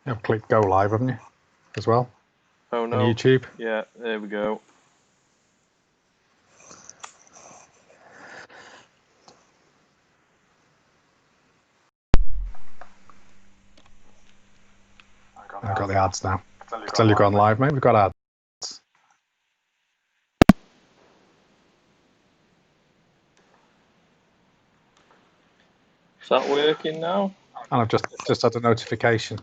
You've clicked go live, haven't you? As well. Oh no. On YouTube. Yeah, there we go. I've got the ads now. Tell you've gone live, mate. We've got ads. Is that working now? And I've just had a notification.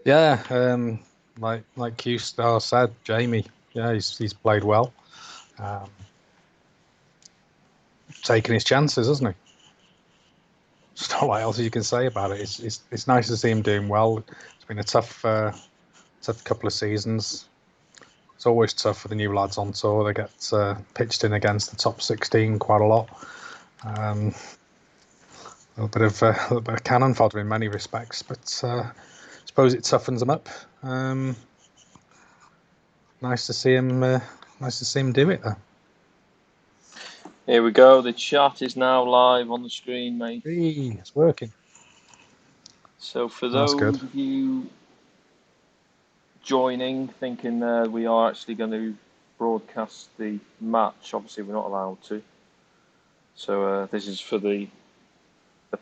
Yeah, like Q Star said, Jamie. Yeah, he's played well. Taking his chances, hasn't he? There's not a lot else you can say about it. It's nice to see him doing well. It's been a tough couple of seasons. It's always tough for the new lads on tour. They get pitched in against the top 16 quite a lot. A little bit of cannon fodder in many respects, but I suppose it toughens them up. Nice to see him. Nice to see him do it, though. Here we go. The chat is now live on the screen, mate. Hey, it's working. So for those of you joining, thinking we are actually going to broadcast the match, obviously we're not allowed to. So this is for the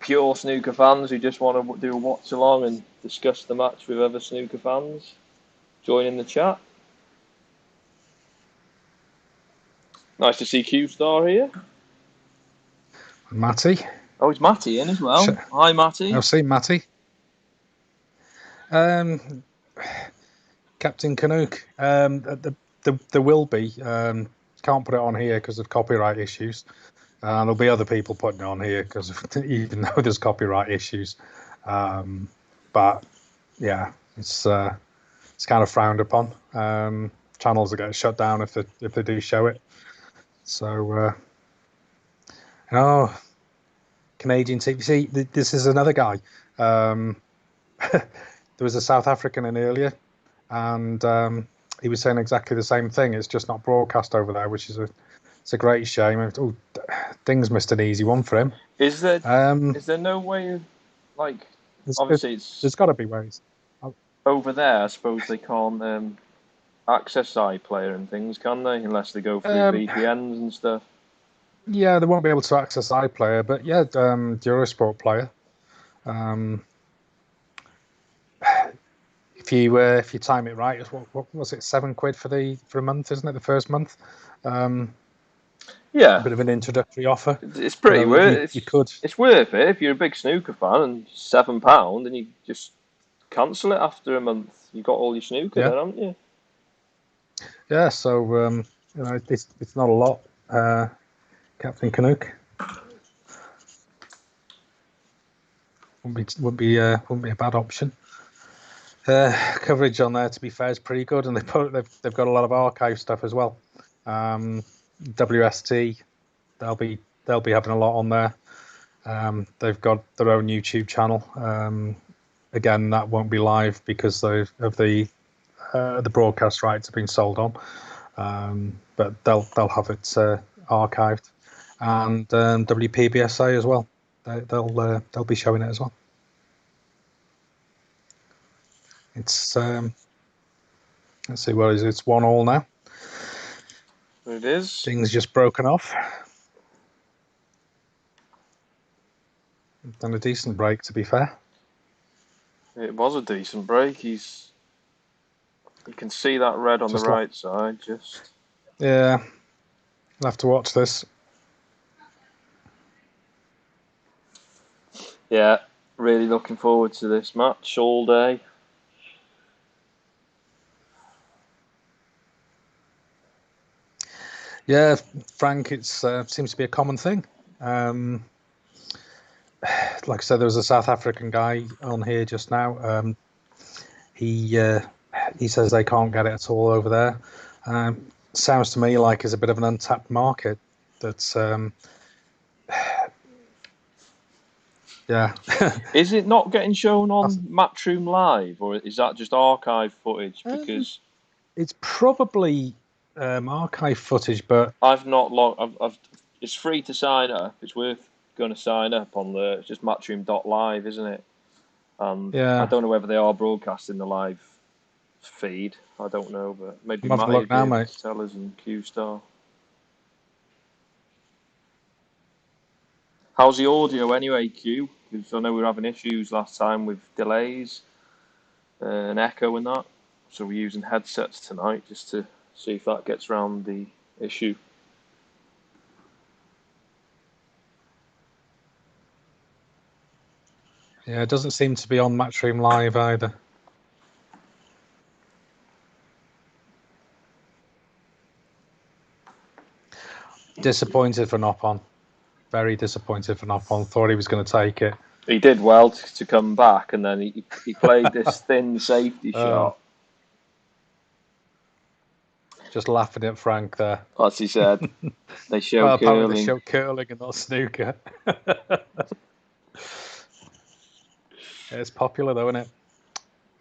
pure snooker fans who just want to do a watch along and discuss the match with other snooker fans. Join in the chat. Nice to see Q Star here. Matty. Oh, it's Matty in as well. Hi, Matty. I've seen Matty. Captain Canuck. There will be. Can't put it on here because of copyright issues. There'll be other people putting it on here because even though there's copyright issues. But yeah, it's kind of frowned upon. Channels that get shut down if they do show it. So, Canadian TV. See, this is another guy. There was a South African in earlier, and he was saying exactly the same thing. It's just not broadcast over there, which is a great shame. Oh, Dings missed an easy one for him. Is there no way of, like, obviously there's got to be ways. Over there, I suppose they can't access iPlayer and things, can they? Unless they go through VPNs and stuff. Yeah, they won't be able to access iPlayer, but yeah, Eurosport Player. If you time it right, what was it? £7 for a month, isn't it? The first month. Yeah, a bit of an introductory offer. It's pretty worth. You could. It's worth it if you're a big snooker fan, and £7, and you just cancel it after a month. You got all your snooker then, haven't you? Yeah. So it's not a lot. Captain Canuck wouldn't be a bad option. Coverage on there, to be fair, is pretty good, and they've got a lot of archive stuff as well. WST, they'll be having a lot on there. They've got their own YouTube channel. Again, that won't be live because of the broadcast rights have been sold on. But they'll have it archived, and WPBSA as well. They'll be showing it as well. It's let's see, what is it? It's 1-1 now. It is. Things just broken off. Done a decent break, to be fair. It was a decent break. You can see that red on the right side. Yeah, I'll have to watch this. Yeah, really looking forward to this match all day. Yeah, Frank, it seems to be a common thing. Like I said, there was a South African guy on here just now. He says they can't get it at all over there. Sounds to me like it's a bit of an untapped market. That's yeah. Is it not getting shown on Matchroom Live, or is that just archive footage? Because it's probably archive footage, but I've not logged. It's free to sign up. It's worth going to sign up on the. It's just Matchroom.live, isn't it? And I Yeah, don't know whether they are broadcasting the live feed. I don't know, but maybe I'm having a Matty will look be now, able mate. to tell us in Q-Star. How's the audio anyway, Q? Because I know we were having issues last time with delays and echo and that. So we're using headsets tonight just to see if that gets around the issue. Yeah, it doesn't seem to be on Matchroom Live either. Disappointed for Nopon. Very disappointed for Nopon. Thought he was going to take it. He did well to come back, and then he played this thin safety shot. Just laughing at Frank there. As he said, they show Well, apparently curling. they show curling and not snooker. It's popular though, isn't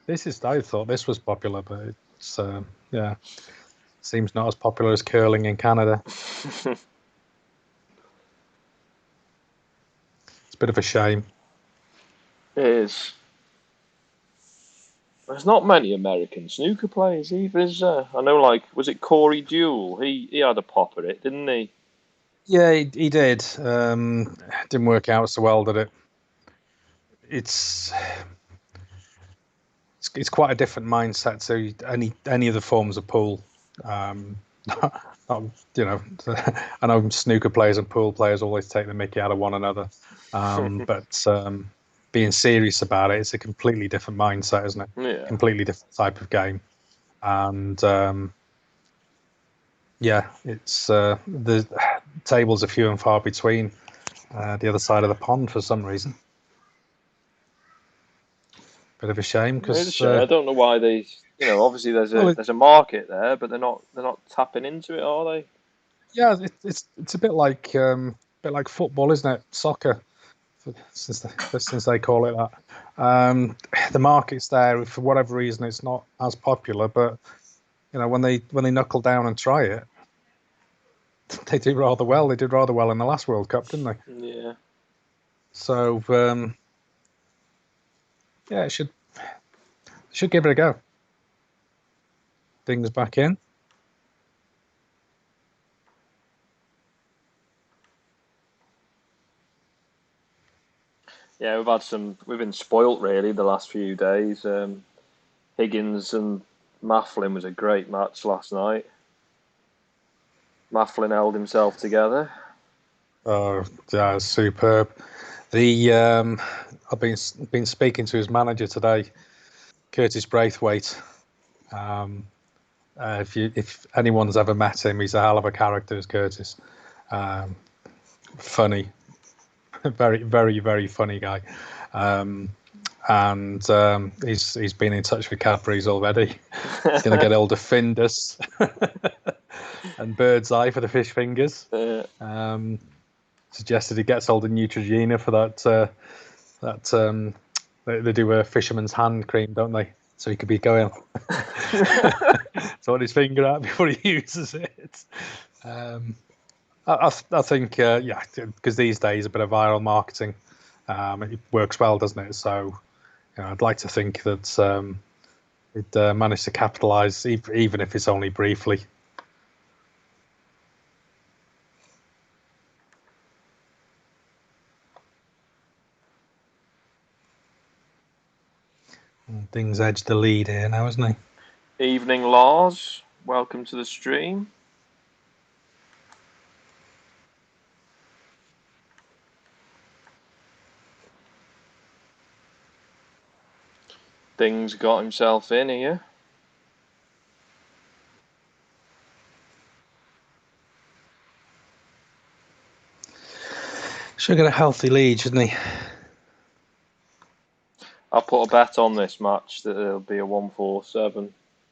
it? I thought this was popular, but it's yeah, seems not as popular as curling in Canada. It's a bit of a shame. It is. There's not many American snooker players either, is there? I know, like, was it Corey Deuel? He had a pop at it, didn't he? Yeah, he did. Didn't work out so well, did it? It's quite a different mindset to any of the forms of pool. You know, I know snooker players and pool players always take the mickey out of one another, but being serious about it, it's a completely different mindset, isn't it? Yeah. Completely different type of game, and yeah, it's the tables are few and far between. The other side of the pond for some reason. Bit of a shame because I don't know why they. Obviously there's a market there, but they're not tapping into it, are they? yeah, it's a bit like football, isn't it? Soccer, since they call it that. The market's there. For whatever reason, it's not as popular, but when they knuckle down and try it, they do rather well. They did rather well in the last World Cup, didn't they? Yeah. So yeah, it should give it a go. Dings back in. Yeah, we've been spoilt really the last few days. Higgins and Mafflin was a great match last night. Mafflin held himself together. Oh, yeah, superb. I've been speaking to his manager today, Curtis Braithwaite. If anyone's ever met him, he's a hell of a character, as Curtis. Funny, very, very, very funny guy. And he's been in touch with Cadbury's already. He's going to get older Findus and Bird's Eye for the fish fingers. Suggested he gets older Neutrogena for that. They do a fisherman's hand cream, don't they? So he could be going throwing his finger out before he uses it. I think, yeah, because these days a bit of viral marketing, it works well, doesn't it? So, I'd like to think that it managed to capitalise, even if it's only briefly. Dings edged the lead here now, isn't he? Evening, Lars. Welcome to the stream. Dings got himself in here. Should get a healthy lead, shouldn't he? I'll put a bet on this match that it'll be a 1-4-7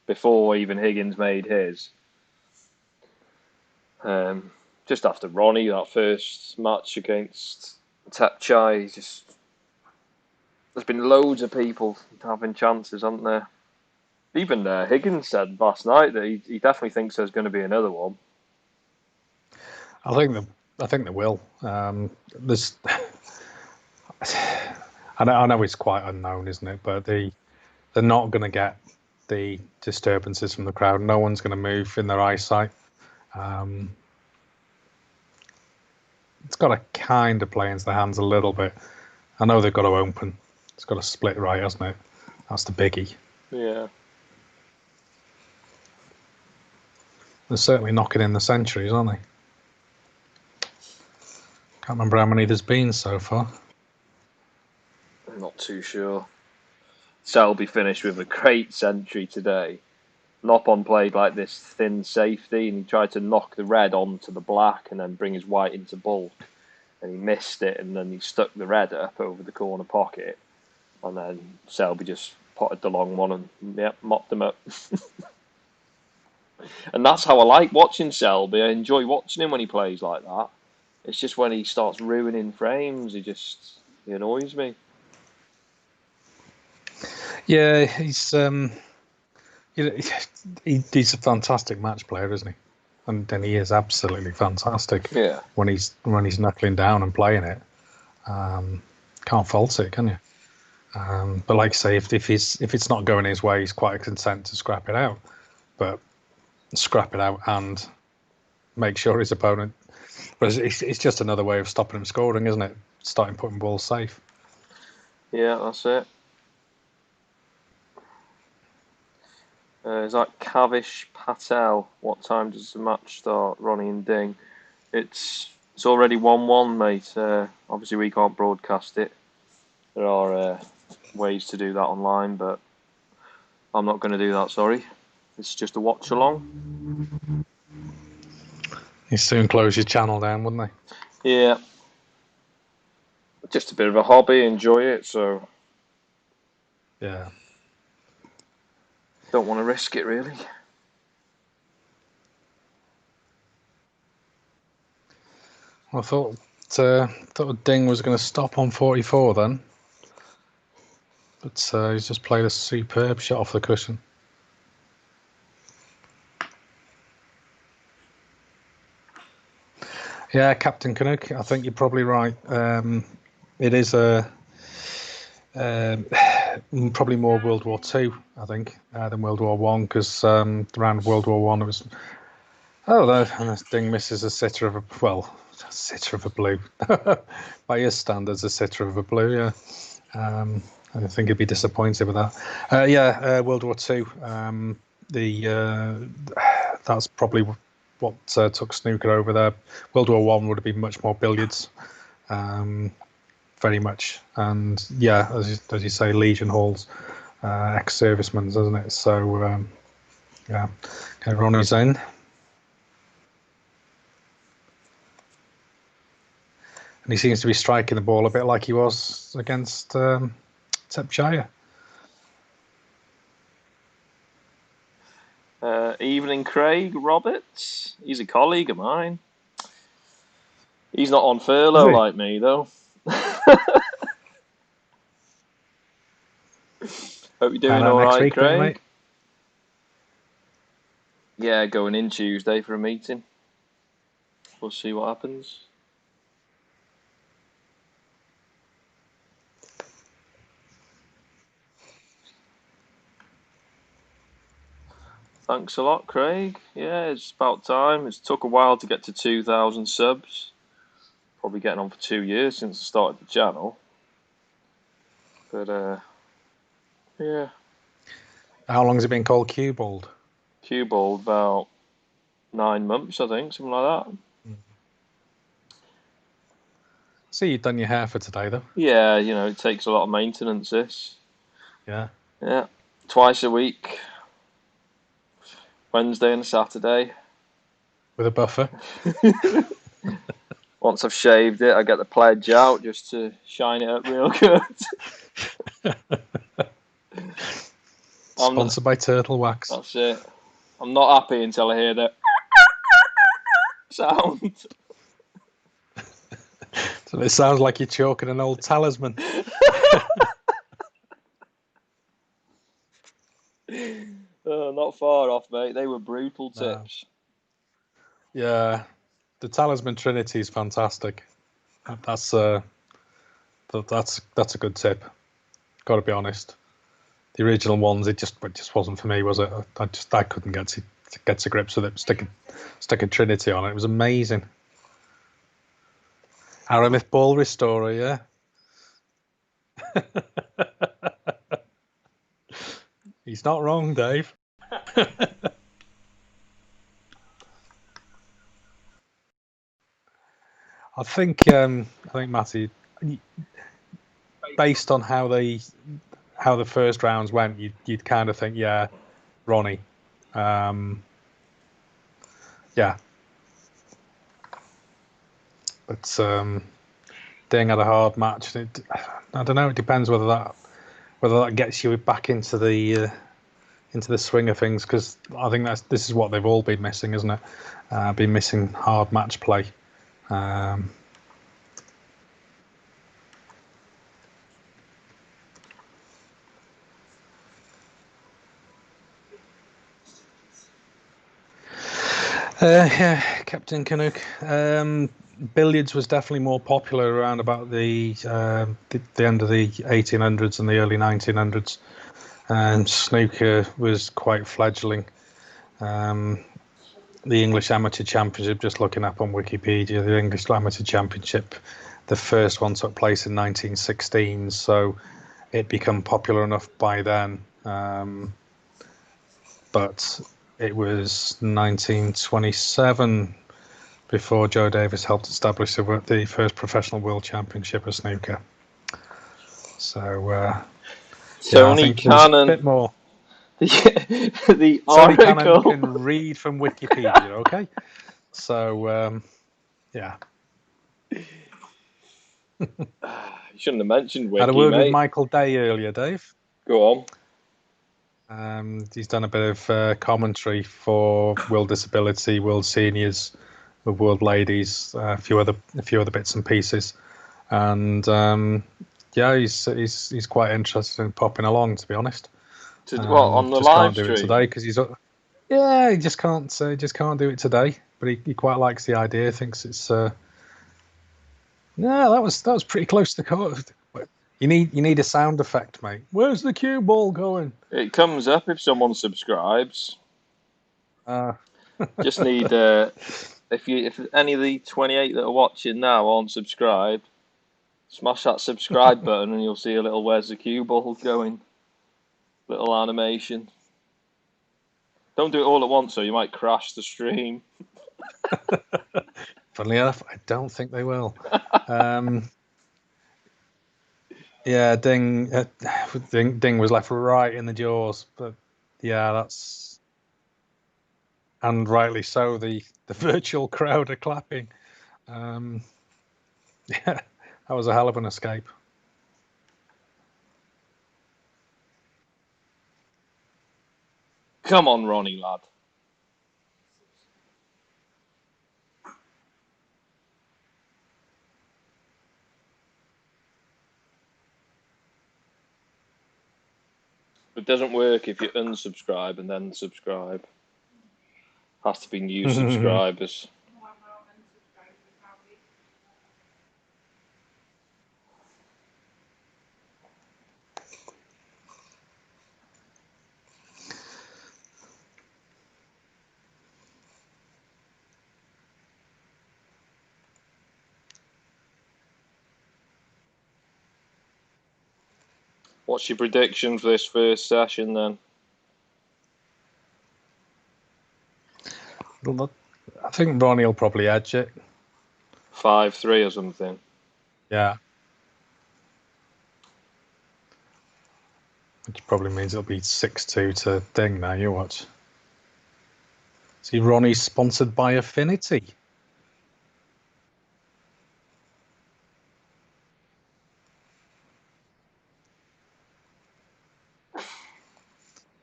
before even Higgins made his. Just after Ronnie, that first match against Chai, there's been loads of people having chances, haven't there? Even Higgins said last night that he definitely thinks there's going to be another one. I think they will. I know it's quite unknown, isn't it? But they're not going to get the disturbances from the crowd. No one's going to move in their eyesight. It's got to kind of play into their hands a little bit. I know they've got to open. It's got to split right, hasn't it? That's the biggie. Yeah. They're certainly knocking in the centuries, aren't they? Can't remember how many there's been so far. I'm not too sure. Selby finished with a great century today. Noppon played like this thin safety, and he tried to knock the red onto the black and then bring his white into bulk. And he missed it, and then he stuck the red up over the corner pocket. And then Selby just potted the long one and mopped him up. And that's how I like watching Selby. I enjoy watching him when he plays like that. It's just when he starts ruining frames, he annoys me. Yeah, he's a fantastic match player, isn't he? And then he is absolutely fantastic. Yeah. When he's knuckling down and playing it, can't fault it, can you? But like I say, if it's not going his way, he's quite content to scrap it out. But scrap it out and make sure his opponent. But it's just another way of stopping him scoring, isn't it? Starting putting balls safe. Yeah, that's it. Is that Kavish Patel? What time does the match start? Ronnie and Ding. It's already 1-1, mate. Obviously, we can't broadcast it. There are ways to do that online, but I'm not going to do that, sorry. It's just a watch along. You soon close your channel down, wouldn't they? Yeah. Just a bit of a hobby, enjoy it, so. Yeah. Don't want to risk it, really. I thought Ding was going to stop on 44 then. But he's just played a superb shot off the cushion. Yeah, Captain Canuck, I think you're probably right. It is probably more World War II, I think, than World War One, because around World War One it was. Oh, and Ding misses a sitter of a blue. By his standards, a sitter of a blue. Yeah, I think he'd be disappointed with that. World War Two. That's probably what took snooker over there. World War One would have been much more billiards, very much, and yeah, as you say, Legion Halls, ex-servicemen, isn't it? So yeah, okay, Ronnie's in, and he seems to be striking the ball a bit like he was against Tepchaya. Evening, Craig Roberts. He's a colleague of mine. He's not on furlough like me, though. Hope you're doing all right, week, Craig. mate? Yeah, going in Tuesday for a meeting. We'll see what happens. Thanks a lot, Craig. Yeah, it's about time. It's took a while to get to 2,000 subs. Probably getting on for 2 years since I started the channel. But, yeah. How long has it been called Cue Balled? Cue Balled about 9 months, I think, something like that. See, you've done your hair for today, though. Yeah, it takes a lot of maintenance, this. Yeah. Yeah, twice a week. Wednesday and Saturday. With a buffer. Once I've shaved it, I get the pledge out just to shine it up real good. Sponsored by Turtle Wax. That's it. I'm not happy until I hear the sound. So it sounds like you're choking an old talisman. Not far off, mate. They were brutal tips. Yeah, the Talisman Trinity is fantastic. That's That's a good tip. Got to be honest. The original ones, it just wasn't for me, was it? I couldn't get to grips with it. Sticking Trinity on it. It was amazing. Aramith Ball Restorer, yeah. He's not wrong, Dave. I think Matty, based on how the first rounds went, you'd kind of think, yeah, Ronnie, yeah. But Ding had a hard match. I don't know. It depends whether that gets you back into the swing of things, because I think this is what they've all been missing, isn't it? Been missing hard match play. Yeah, Captain Canuck. Billiards was definitely more popular around about the end of the 1800s and the early 1900s, and snooker was quite fledgling. The English Amateur Championship, just looking up on Wikipedia, the English Amateur Championship, the first one took place in 1916, so it became popular enough by then. But it was 1927 before Joe Davis helped establish the first professional world championship of snooker. So, Tony Cannon. A bit more. The Tony article. Cannon can read from Wikipedia, okay? So, yeah. You shouldn't have mentioned Wiki, Had a word mate. with Michael Day earlier, Dave. Go on. He's done a bit of commentary for World Disability, World Seniors, World Ladies, a few other bits and pieces, and he's quite interested in popping along, to be honest. On the just live can't do stream? it today because he just can't do it today. But he quite likes the idea. Thinks it's that was pretty close to the court. You need a sound effect, mate. Where's the cue ball going? It comes up if someone subscribes. Just need if any of the 28 that are watching now aren't subscribed, smash that subscribe button and you'll see a little "Where's the cue ball going?" little animation. Don't do it all at once, or you might crash the stream. Funnily enough, I don't think they will. Yeah, Ding was left right in the jaws, but yeah, that's, and rightly so. The virtual crowd are clapping. Yeah, that was a hell of an escape. Come on, Ronnie, lad. It doesn't work if you unsubscribe and then subscribe. Has to be new subscribers. What's your prediction for this first session then? I think Ronnie will probably edge it. 5-3 or something. Yeah. Which probably means it'll be 6-2 to Ding now. You watch. See, Ronnie's sponsored by Affinity.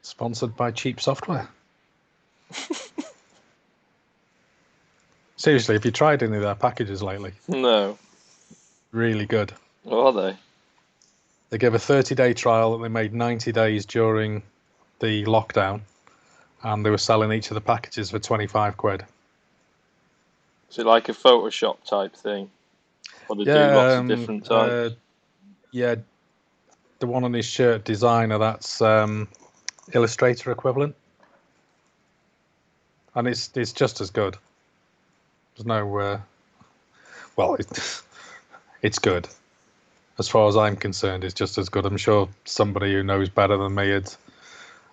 Sponsored by cheap software. Seriously, have you tried any of their packages lately? No. Really good. What are they? They gave a 30-day trial that they made 90 days during the lockdown, and they were selling each of the packages for 25 quid. Is it like a Photoshop type thing? Or they do lots of different types? Yeah, the one on his shirt, designer. That's Illustrator equivalent, and it's just as good. There's no well, it's good as far as I'm concerned. It's just as good. I'm sure somebody who knows better than me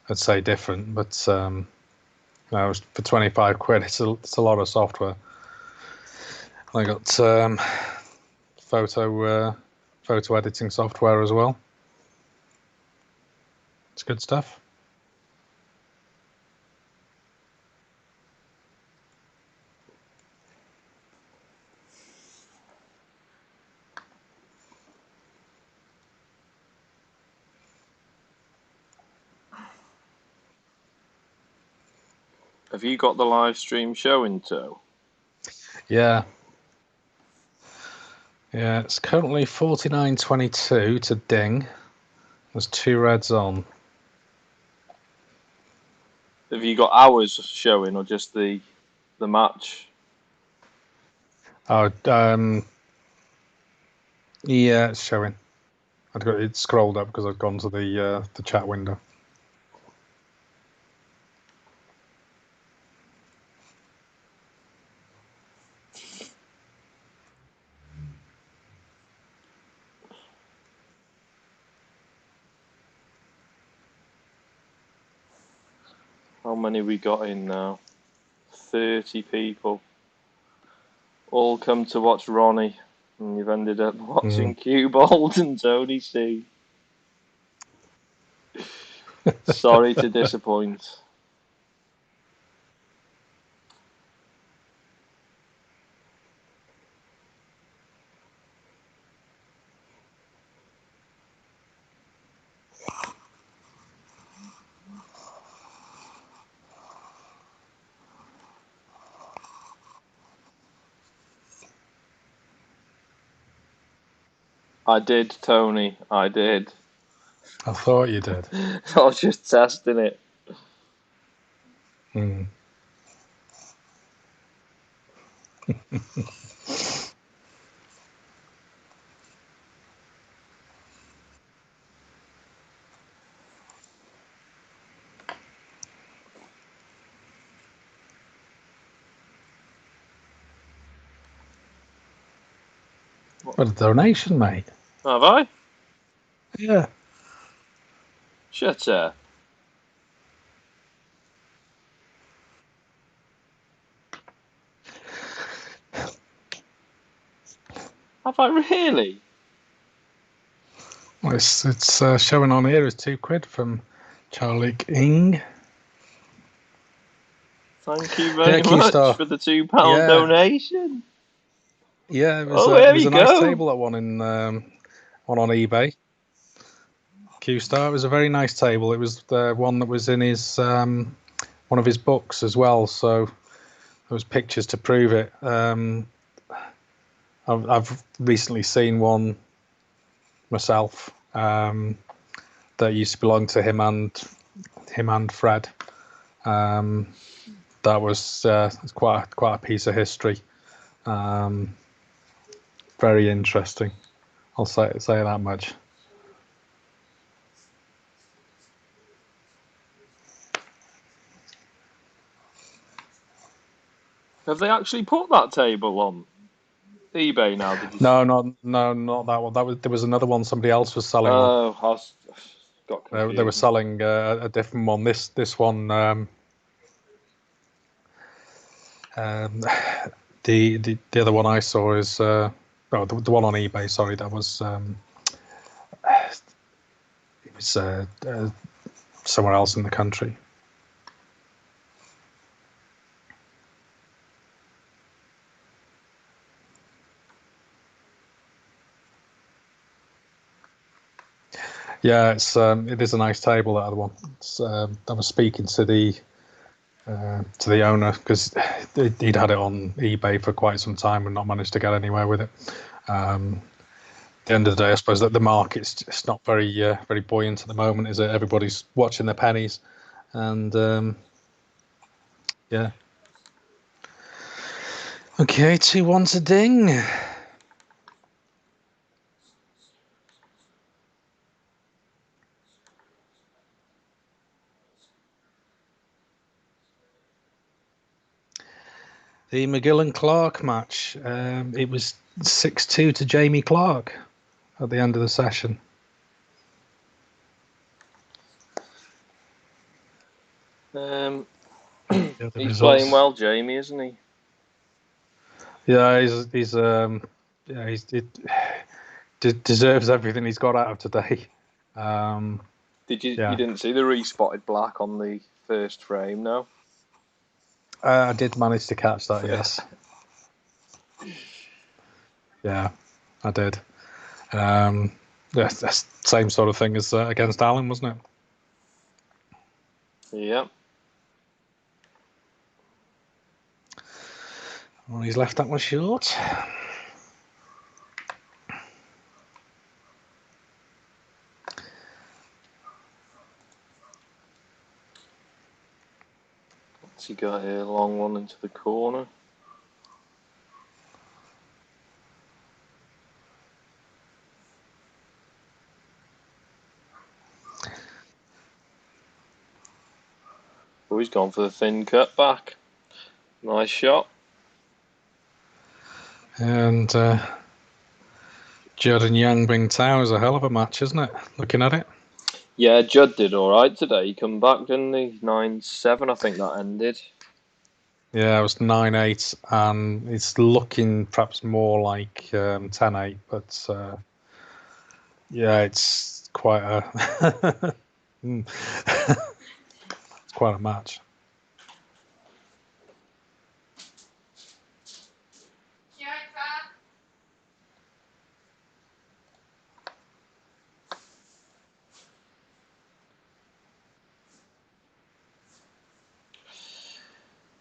would say different, but no, for 25 quid, it's a lot of software. I got photo editing software as well. It's good stuff. Have you got the live stream showing too? Yeah. Yeah, it's currently 49.22 to Ding. There's 2 reds on. Have you got hours showing or just the match? Oh, yeah, it's showing. It scrolled up because I've gone to the chat window. How many we got in now? 30 people. All come to watch Ronnie, and you've ended up watching Cubold and Tony C. Sorry to disappoint. I did, Tony. I did. I thought you did. I was just testing it. What a donation, mate. Have I? Yeah. Shut up. Have I really? Well, it's showing on here as 2 quid from Charlie Ing. Thank you very much for the £2 donation. Yeah, it was, Oh, it there was you a nice go. table, that one one on eBay. Q-Star. It was a very nice table. It was the one that was in his one of his books as well. So there was pictures to prove it. I've recently seen one myself that used to belong to him and Fred. That was quite a piece of history. Very interesting. I'll say that much. Have they actually put that table on eBay now? Did you? No, not that one. There was another one. Somebody else was selling one. Oh, I got confused. They were selling a different one. This one, the other one I saw is the one on eBay. Sorry, that was it was somewhere else in the country. Yeah, it is a nice table, that other one. I was speaking to the owner because he'd had it on eBay for quite some time and not managed to get anywhere with it. At the end of the day, I suppose that the market's it's not very very buoyant at the moment, is it? Everybody's watching their pennies, and yeah. Okay, 2-1 to Ding. The McGill and Clark match. It was 6-2 to Jamie Clark at the end of the session. He's playing well, Jamie, isn't he? Yeah, he deserves everything he's got out of today. You Yeah. didn't see the respotted black on the first frame, no? I did manage to catch that, yes. Yeah, I did. Yeah, that's the same sort of thing as against Alan, wasn't it? Yeah. Well, he's left that one short. What's he got here? Long one into the corner. Oh, he's gone for the thin cut back. Nice shot. And Judd and Yang Bing Tao is a hell of a match, isn't it? Looking at it. Yeah, Judd did all right today. He come back, didn't he? 9-7, I think that ended. Yeah, it was 9-8, and it's looking perhaps more like 10-8, but yeah, it's quite a it's quite a match.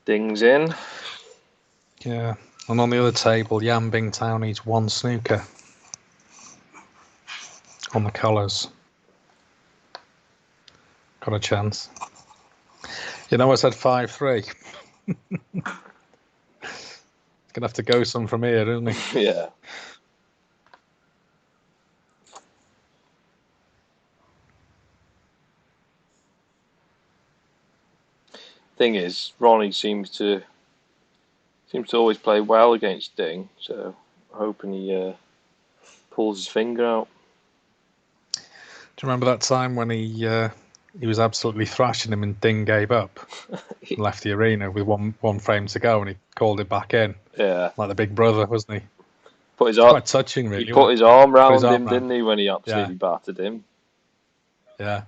Dings in. Yeah, and on the other table, Yan Bing Tao needs one snooker on the colours. Got a chance. You know, I said 5-3. Gonna have to go some from here, isn't he? Yeah. Thing is, Ronnie seems to always play well against Ding, so I'm hoping he pulls his finger out. Do you remember that time when he was absolutely thrashing him and Ding gave up and left the arena with one frame to go and he called it back in? Yeah. Like the big brother, wasn't he? Quite touching, really. He put his arm round him, didn't he, when he absolutely battered him? Yeah.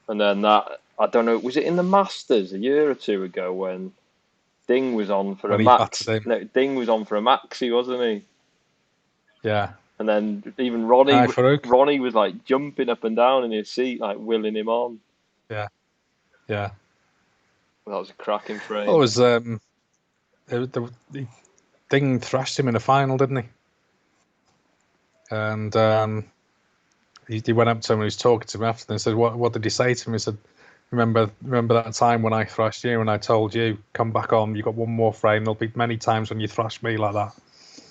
And then that, I don't know, was it in the Masters a year or two ago when Ding was on for a max? No, Ding was on for a maxi, wasn't he? Yeah. And then even Ronnie was like jumping up and down in his seat, like willing him on. Yeah. Yeah. Well, that was a cracking frame. Well, it was Ding thrashed him in the final, didn't he? And he went up to him and he was talking to him after and said, what did he say to him? He said, remember that time when I thrashed you and I told you, come back on, you got one more frame, there'll be many times when you thrash me like that. Is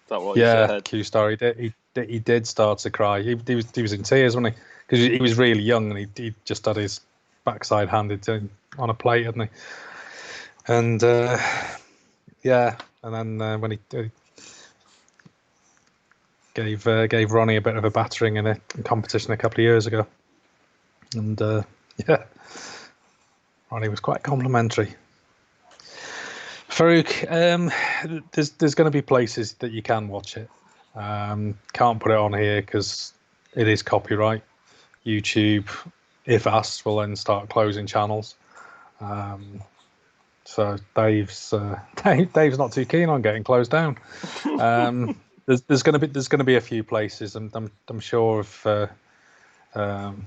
that what he said? Q-Star, he did start to cry. He was in tears, wasn't he? Because he was really young and he just had his backside handed to him on a plate, hadn't he? And yeah, and then when he gave Ronnie a bit of a battering in a competition a couple of years ago, and yeah, Ronnie was quite complimentary. Farouk, there's going to be places that you can watch it. Can't put it on here because it is copyright. YouTube, if asked, will then start closing channels. So Dave's not too keen on getting closed down. There's going to be a few places, and I'm sure I'm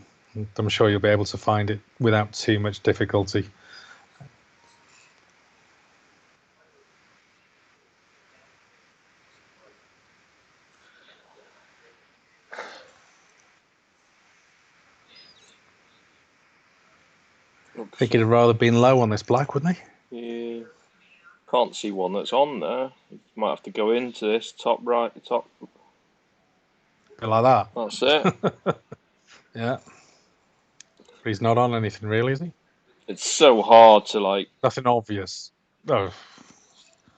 sure you'll be able to find it without too much difficulty. I think he'd have rather been low on this black, wouldn't he? Yeah. Can't see one that's on there. You might have to go into this top right, top. Bit like that. That's it. Yeah. But he's not on anything really, is he? It's so hard to like. Nothing obvious. Oh,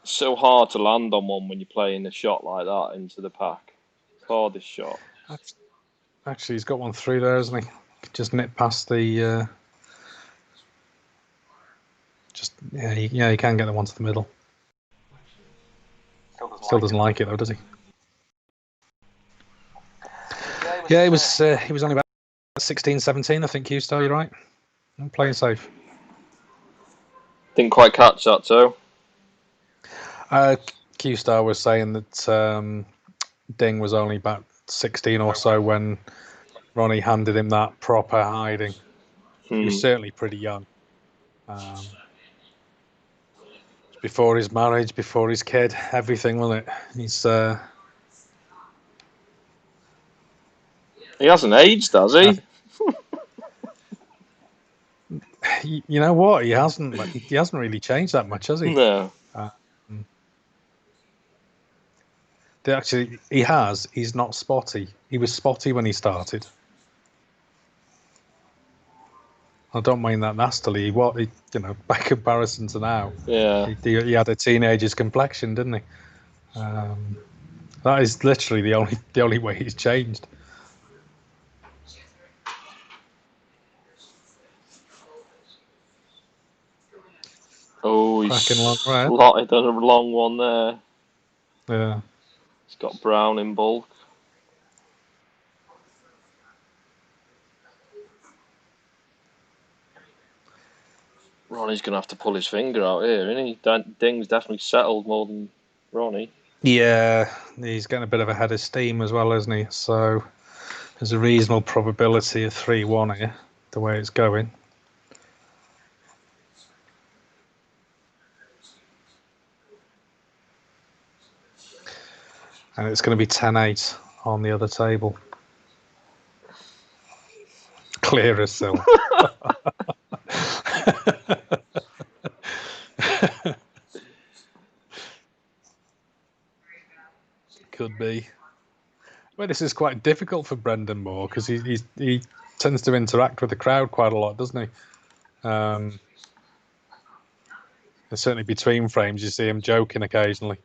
So hard to land on one when you're playing a shot like that into the pack. Hardest shot. actually, he's got one through there, hasn't he? Just nip past the. Yeah, he can get the one to the middle. Still doesn't like it though, does he? Yeah, he was only about 16, 17, I think. Q-Star, you're right. I'm playing safe. Didn't quite catch that, too. Q-Star was saying that Ding was only about 16 or so when Ronnie handed him that proper hiding. He was certainly pretty young. Before his marriage, before his kid, everything, wasn't it? He hasn't aged, has he? You know what? He hasn't. He hasn't really changed that much, has he? No. Actually, he has. He's not spotty. He was spotty when he started. I don't mean that nastily. By comparison to now, Yeah. he had a teenager's complexion, didn't he? That is literally the only way he's changed. Oh, he's slotted a long one there. Yeah. He's got brown in bulk. Ronnie's going to have to pull his finger out here, isn't he? Ding's definitely settled more than Ronnie. Yeah, he's getting a bit of a head of steam as well, isn't he? So there's a reasonable probability of 3-1 here, the way it's going. And it's going to be 10-8 on the other table. Clear as silk. Could be. Well, this is quite difficult for Brendan Moore because he tends to interact with the crowd quite a lot, doesn't he? And certainly between frames, you see him joking occasionally.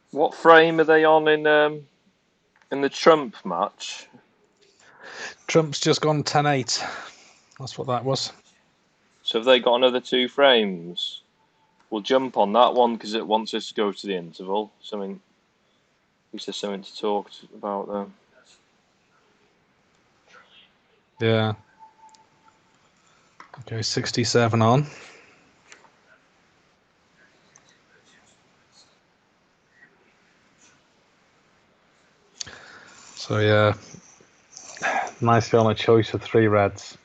What frame are they on in the Trump match? Trump's just gone 10-8. That's what that was. So have they got another 2 frames? We'll jump on that one because it wants us to go to the interval. At least there's something to talk about there. Yeah. Okay, 67 on. So yeah, nicely on a choice of 3 reds.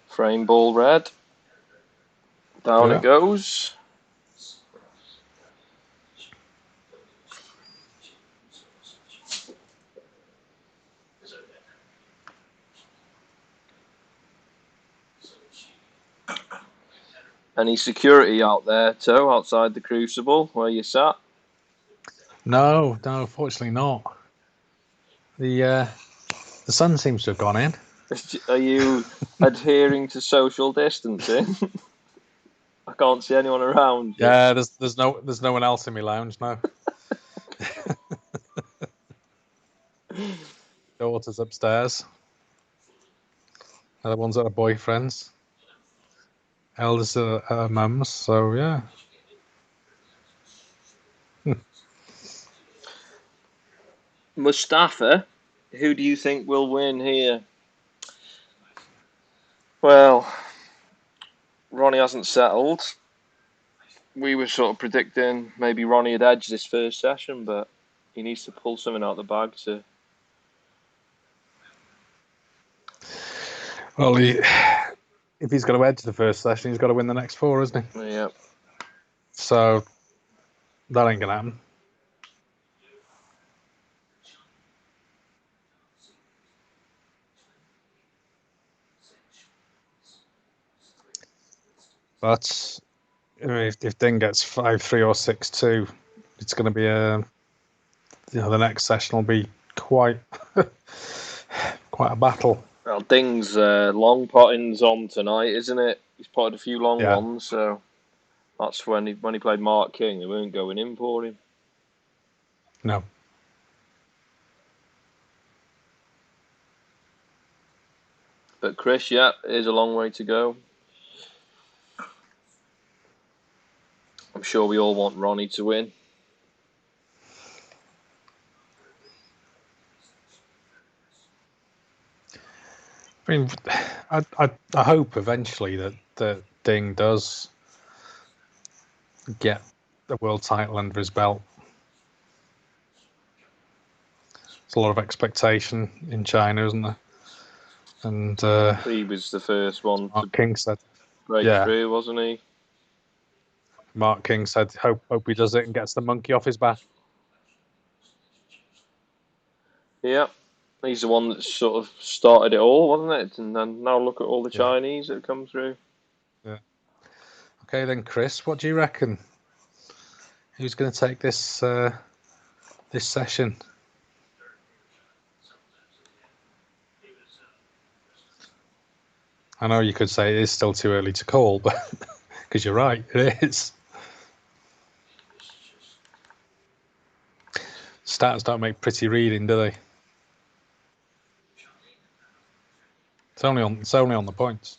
Frame ball red. Down it goes. Any security out there, too, outside the Crucible where you sat? No, fortunately not. The sun seems to have gone in. Are you adhering to social distancing? I can't see anyone around. Yeah, there's no one else in my lounge now. Daughter's upstairs. Other ones at her boyfriend's. Eldest at her mum's. So yeah. Mustafa, who do you think will win here? Well, Ronnie hasn't settled. We were sort of predicting maybe Ronnie had edged this first session, but he needs to pull something out of the bag to. Well, if he's got to edge the first session, he's got to win the next 4, isn't he? Yeah. So that ain't gonna happen. But if Ding gets 5-3 or 6-2, it's going to be the next session will be quite quite a battle. Well, Ding's long potting's on tonight, isn't it? He's potted a few long ones, so that's when he played Mark King. They weren't going in for him. No. But Chris, yeah, is a long way to go. I'm sure we all want Ronnie to win. I mean, I hope eventually that Ding does get the world title under his belt. There's a lot of expectation in China, isn't there? And he was the first one Mark King said, break through, wasn't he? Mark King said, hope he does it and gets the monkey off his back. Yeah, he's the one that sort of started it all, wasn't it? And then now look at all the Chinese that have come through. Yeah. Okay, then, Chris, what do you reckon? Who's going to take this this session? I know you could say it is still too early to call, but because you're right, it is. Stats don't make pretty reading, do they? It's only on the points.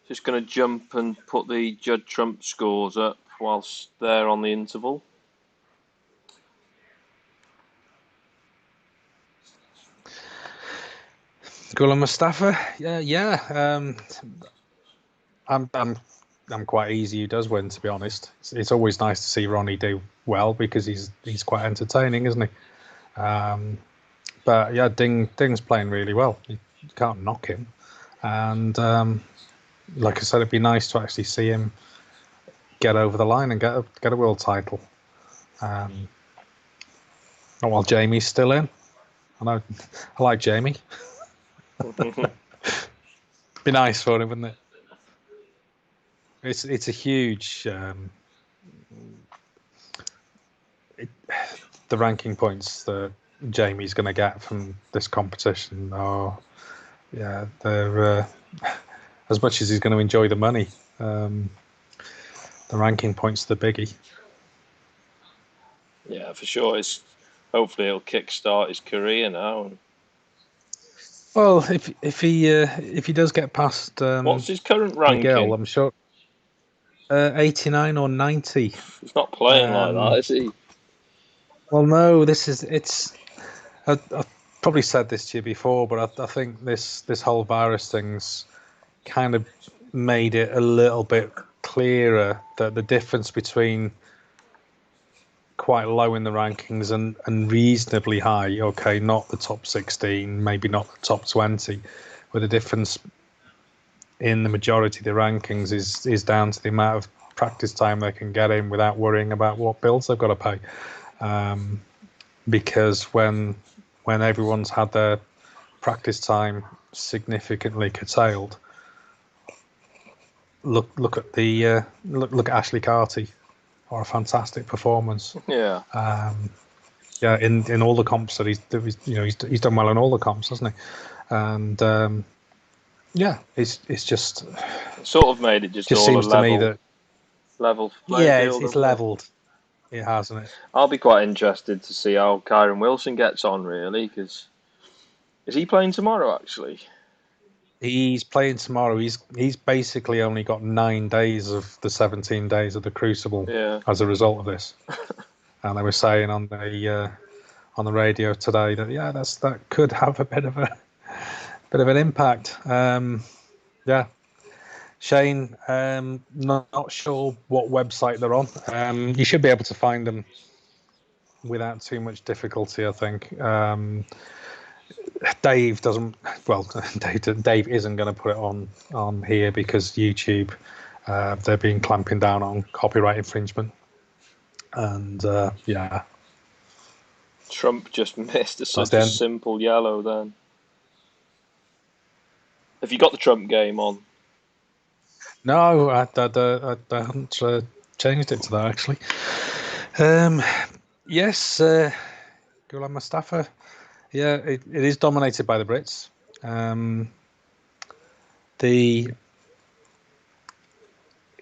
Just going to jump and put the Judd Trump scores up whilst they're on the interval. Ghulam Mustafa, yeah. I'm quite easy who does win, to be honest. It's always nice to see Ronnie do well because he's quite entertaining, isn't he? But yeah, Ding's playing really well. You can't knock him, and like I said, it'd be nice to actually see him get over the line and get a world title. Not while Jamie's still in. I know, I like Jamie. Be nice for him, wouldn't it? It's a huge. The ranking points that Jamie's going to get from this competition are, they're as much as he's going to enjoy the money. The ranking points are the biggie. Yeah, for sure. Hopefully it'll kickstart his career now. Well, if he does get past what's his current ranking? Miguel, I'm sure 89 or 90. He's not playing like that, is he? Well, no. I've probably said this to you before, but I think this whole virus thing's kind of made it a little bit clearer that the difference between quite low in the rankings and reasonably high, okay, not the top 16, maybe not the top 20, but the difference in the majority of the rankings is down to the amount of practice time they can get in without worrying about what bills they've got to pay. Because when everyone's had their practice time significantly curtailed, look at look at Ashley Carty, or a fantastic performance. Yeah. In all the comps that he's done well in all the comps, hasn't he? And it's just sort of made it just all seems a level, to me that level. It's leveled. It hasn't it? I'll be quite interested to see how Kyron Wilson gets on, really, because is he playing tomorrow? Actually, he's playing tomorrow. He's basically only got 9 days of the 17 days of the Crucible as a result of this. And they were saying on the radio today that that could have a bit of an impact. Shane, not sure what website they're on. You should be able to find them without too much difficulty, I think. Dave doesn't. Well, Dave isn't going to put it on here because YouTube, they're being clamping down on copyright infringement, and Trump just missed such a simple yellow then. Have you got the Trump game on? No, I hadn't changed it to that actually. Yes, Ghulam Mustafa. Yeah, it is dominated by the Brits.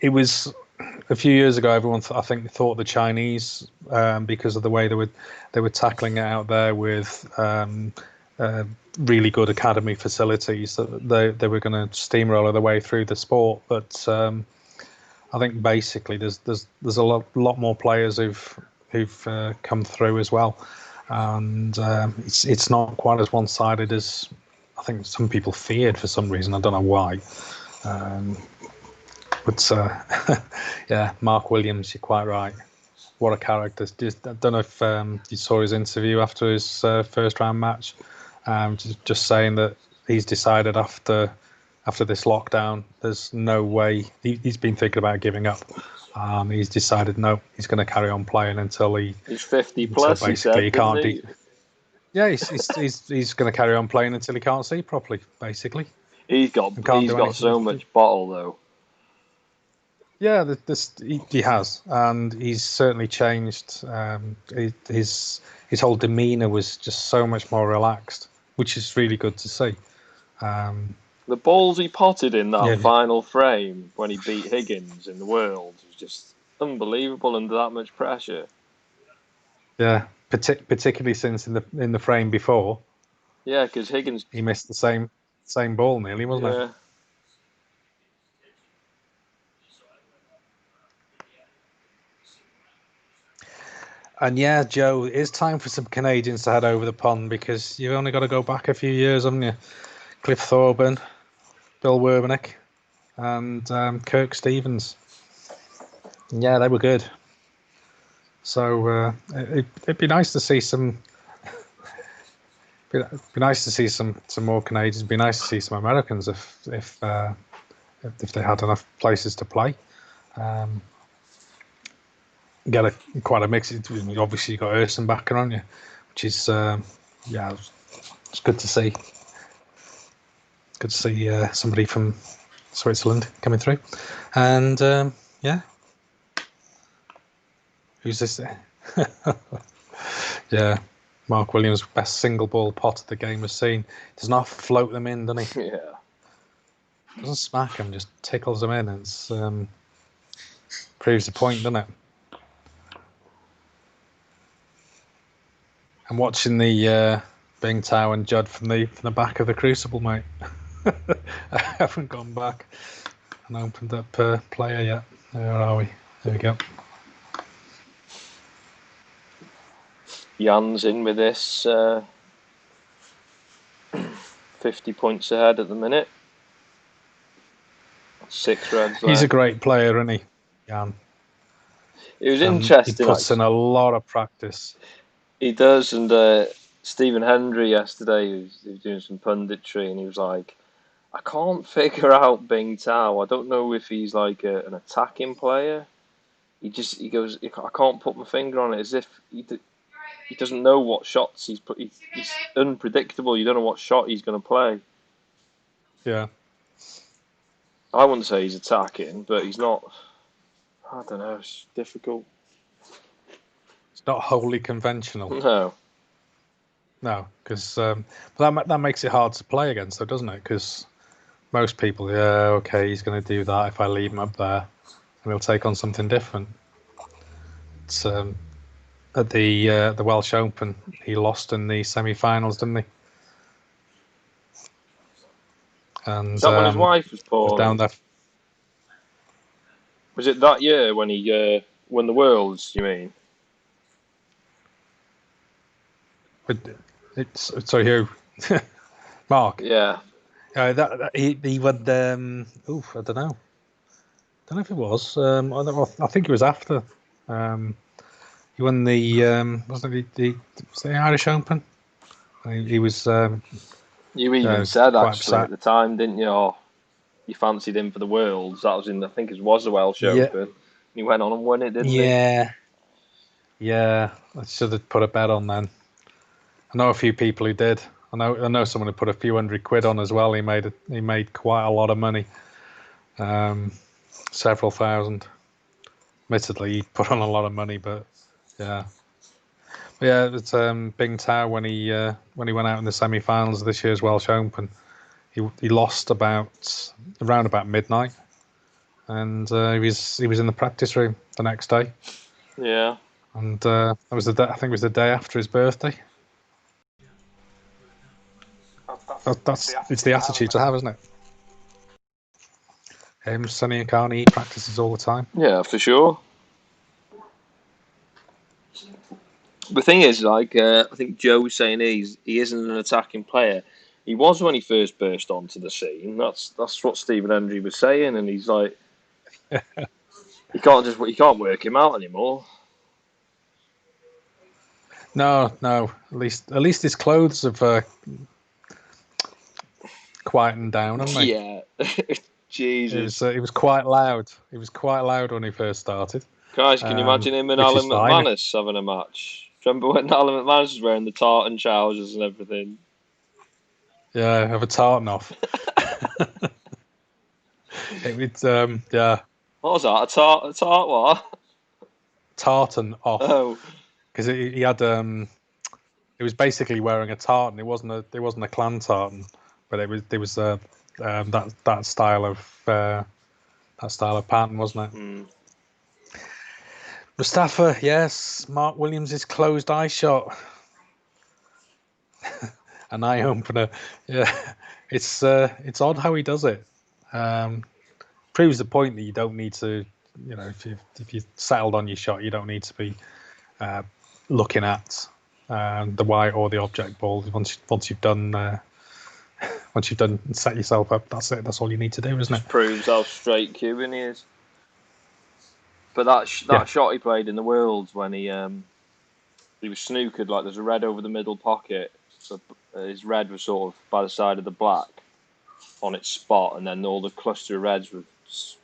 It was a few years ago. Everyone, I think, thought the Chinese, because of the way they were tackling it out there with really good academy facilities, that they were going to steamroller their way through the sport. But I think basically there's a lot more players who've come through as well, and it's not quite as one-sided as I think some people feared for some reason. I don't know why. But yeah, Mark Williams, you're quite right. What a character! I don't know if you saw his interview after his first round match. Just saying that he's decided after this lockdown, there's no way he's been thinking about giving up. He's decided no, he's going to carry on playing until he's 50 until plus. basically He can't. Yeah, he's going to carry on playing until he can't see properly. Basically, he's got so much bottle though. Yeah, he has, and he's certainly changed. His whole demeanour was just so much more relaxed, which is really good to see. The balls he potted in that final frame when he beat Higgins in the World was just unbelievable under that much pressure. Yeah, particularly since in the frame before. Yeah, because Higgins, he missed the same ball nearly, wasn't it? And yeah, Joe, it is time for some Canadians to head over the pond because you've only got to go back a few years, haven't you? Cliff Thorburn, Bill Werbenick, and Kirk Stevens. Yeah, they were good. So it'd be nice to see some. Be nice to see some more Canadians. It'd be nice to see some Americans if they had enough places to play. Get quite a mix. Obviously, you got Urson back on you, which is it's good to see. Good to see somebody from Switzerland coming through, and yeah, who's this? Yeah, Mark Williams, best single ball pot the game has seen. Does not float them in, doesn't he? Yeah. Doesn't smack them, just tickles them in. It's proves the point, doesn't it? I'm watching the Bing Tao and Judd from the back of the Crucible, mate. I haven't gone back and opened up player yet. Where are we? There we go. Jan's in with this 50 points ahead at the minute. 6 reds left. He's a great player, isn't he, Jan? It was interesting. He puts in a lot of practice. He does, and Stephen Hendry yesterday he was doing some punditry, and he was like, I can't figure out Bing Tao. I don't know if he's like an attacking player. He goes, I can't put my finger on it, as if he doesn't know what shots he's put. He's unpredictable. You don't know what shot he's going to play. Yeah. I wouldn't say he's attacking, but he's not. I don't know. It's difficult. It's not wholly conventional. No, because that makes it hard to play against, though, doesn't it? Because most people, okay, he's going to do that if I leave him up there, and he'll take on something different. It's at the Welsh Open, he lost in the semi-finals, didn't he? And is that when his wife was poor? Down there. Was it that year when he won the Worlds? You mean? But sorry, who? Mark. Yeah. He won. I don't know. I don't know if it was. I think it was after. He won the wasn't it the Irish Open? He was. You even said actually at the time, didn't you? Oh, you fancied him for the Worlds. That was I think it was the Welsh Open. And he went on and won it, didn't he? Yeah. I should have put a bet on then. I know a few people who did. I know someone who put a few £100 on as well. He made quite a lot of money, several thousand. Admittedly, he put on a lot of money, but yeah. But yeah, it's Bing Tao when he went out in the semi-finals of this year's Welsh Open. He lost around about midnight, and he was in the practice room the next day. Yeah. And that was I think it was the day after his birthday. It's the attitude to have, isn't it? Him, Sonny and Carney, he practices all the time. Yeah, for sure. The thing is, I think Joe was saying he isn't an attacking player. He was when he first burst onto the scene. That's what Stephen Hendry was saying, and he's like, you can't work him out anymore. No. At least his clothes have quietened down, haven't they? Yeah. Jesus. It was quite loud. It was quite loud when he first started. Guys, can you imagine him and Alan McManus having a match? Do you remember when Alan McManus was wearing the tartan trousers and everything? Yeah, have a tartan off. Yeah. What was that? A tart what? Tartan off. Oh. Because he had it was basically wearing a tartan. It wasn't a clan tartan, but it was that style of pattern, wasn't it? Mm. Mustafa, yes. Mark Williams' closed eye shot. An eye opener. Yeah, it's odd how he does it. Proves the point that you don't need to, if you settled on your shot, you don't need to be looking at the white or the object ball. Once you've done set yourself up, that's it. That's all you need to do, isn't it? Proves how straight Cuban he is. But that shot he played in the Worlds when he was snookered, like there's a red over the middle pocket, so his red was sort of by the side of the black on its spot, and then all the cluster of reds were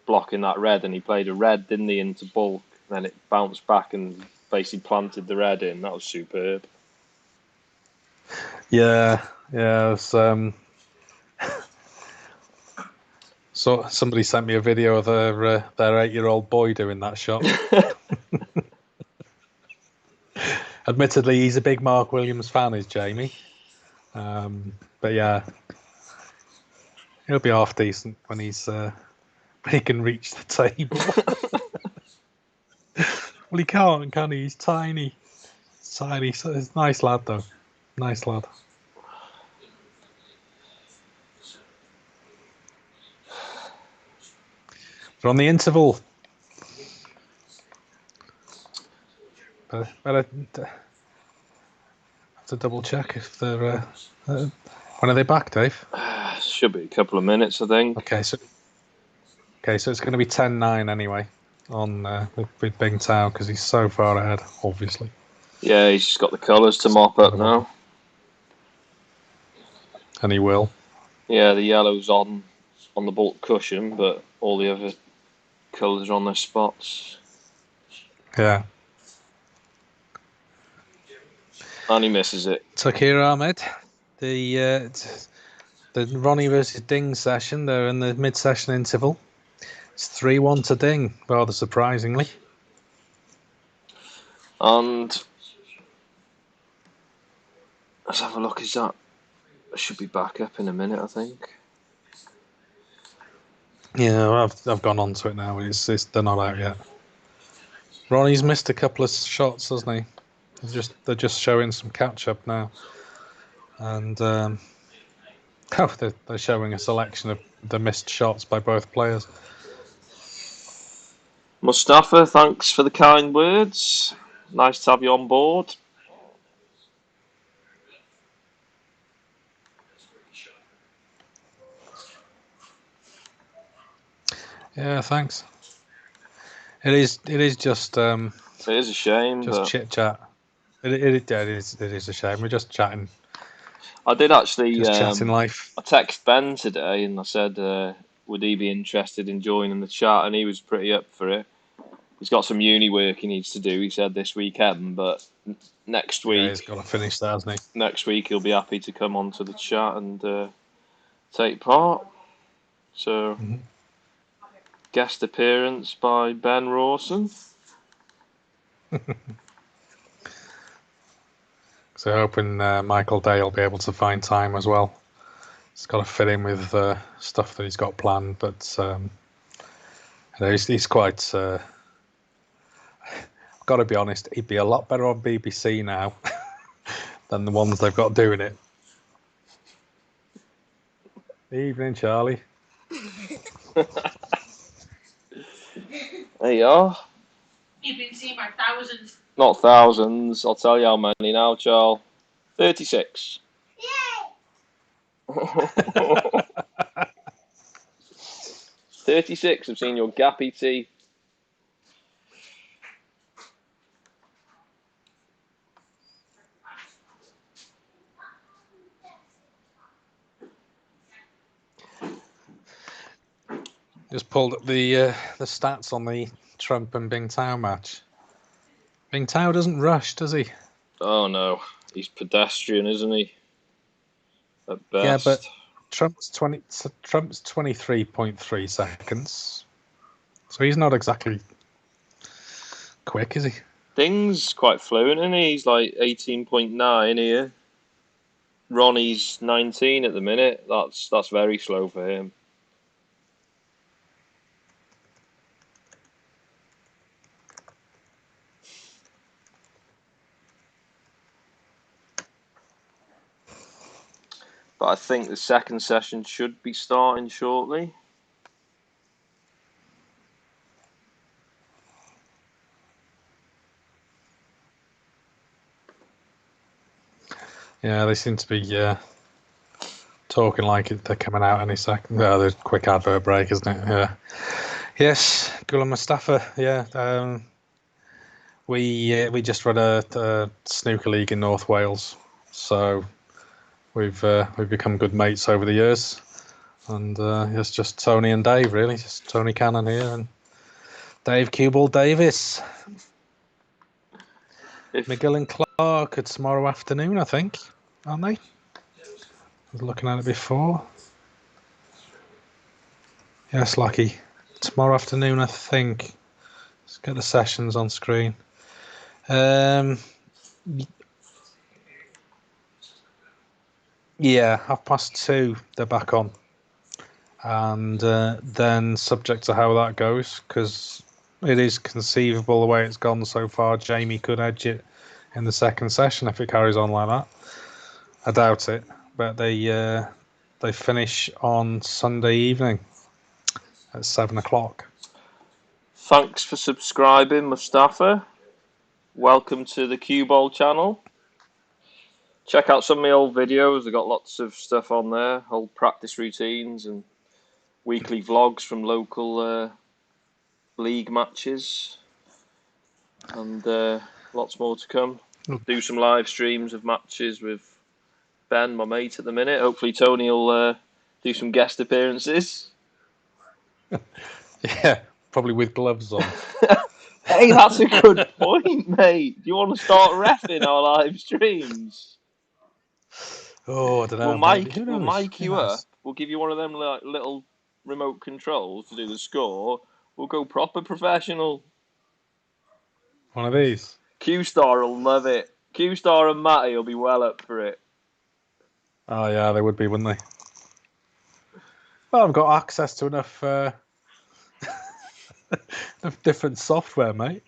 blocking that red, and he played a red, didn't he, into bulk, then it bounced back and basically planted the red in. That was superb. Yeah, it was, so somebody sent me a video of their 8-year-old boy doing that shot. Admittedly, he's a big Mark Williams fan, is Jamie. But yeah, he'll be half decent when he can reach the table. Well, he can't, can he? He's tiny. Tiny. So it's a nice lad, though. Nice lad. We're on the interval. But have to double check if they're. When are they back, Dave? Should be a couple of minutes, I think. Okay, so it's going to be 10-9 anyway on with Bing Tao because he's so far ahead, obviously. Yeah, he's just got the colours to mop up now. And he will. Yeah, the yellow's on the bulk cushion, but all the other colours are on their spots. Yeah. And he misses it. Takir Ahmed, the Ronnie versus Ding session. They're in the mid-session interval. It's 3-1 to Ding, rather surprisingly. And let's have a look. Is that? I should be back up in a minute, I think. Yeah, well, I've gone on to it now. They're not out yet. Ronnie's missed a couple of shots, hasn't he? They're just showing some catch up now, and they're showing a selection of the missed shots by both players. Mustafa, thanks for the kind words. Nice to have you on board. Yeah, thanks. It is just. It is a shame. Just chit chat. It is a shame. We're just chatting. I did actually. Just chatting life. I texted Ben today and I said, would he be interested in joining the chat? And he was pretty up for it. he's got some uni work he needs to do. He said this weekend, but next Yeah, week, he's got to finish that, hasn't he? next week he'll be happy to come onto the chat and take part. So, guest appearance by Ben Rawson. So hoping Michael Day will be able to find time as well. It's got to fit in with stuff that he's got planned, but he's quite. I've got to be honest, he'd be a lot better on BBC now than the ones they've got doing it. Evening, Charlie. There you are. You've been seeing my thousands. Not thousands. I'll tell you how many now, Charles. 36. Yay! 36. I've seen your gappy teeth. Just pulled up the stats on the Trump and Bing Tao match. Bing Tao doesn't rush, does he? Oh no, he's pedestrian, isn't he? At best. Yeah, but Trump's 23.3 seconds, so he's not exactly quick, is he? Dings quite fluent, isn't he? He's like 18.9 here. Ronnie's 19 at the minute. That's very slow for him. But I think the second session should be starting shortly. Yeah, they seem to be talking like they're coming out any second. The quick advert break, isn't it? Yeah. Yes, Ghulam Mustafa. Yeah. We just run a snooker league in North Wales, so we've become good mates over the years, and it's just Tony and Dave really, just Tony Cannon here and Dave Cuball Davis. McGill and Clark are tomorrow afternoon, I think, aren't they? I was looking at it before. Yes, Lucky. Tomorrow afternoon, I think. Let's get the sessions on screen. Yeah, 2:30 they're back on, and then subject to how that goes, because it is conceivable the way it's gone so far, Jamie could edge it in the second session if it carries on like that. I doubt it, but they finish on Sunday evening at 7:00. Thanks for subscribing, Mustafa. Welcome to the Cue Ball channel. Check out some of my old videos. I've got lots of stuff on there, old practice routines and weekly vlogs from local league matches, and lots more to come. Do some live streams of matches with Ben, my mate, at the minute. Hopefully Tony will do some guest appearances. Yeah, probably with gloves on. Hey, that's a good point, mate. Do you want to start reffing our live streams? Oh, I don't know. We'll mic you up. We'll give you one of them little remote controls to do the score. We'll go proper professional. One of these. Q-Star will love it. Q-Star and Matty will be well up for it. Oh yeah, they would be, wouldn't they? Well, I've got access to enough enough different software, mate.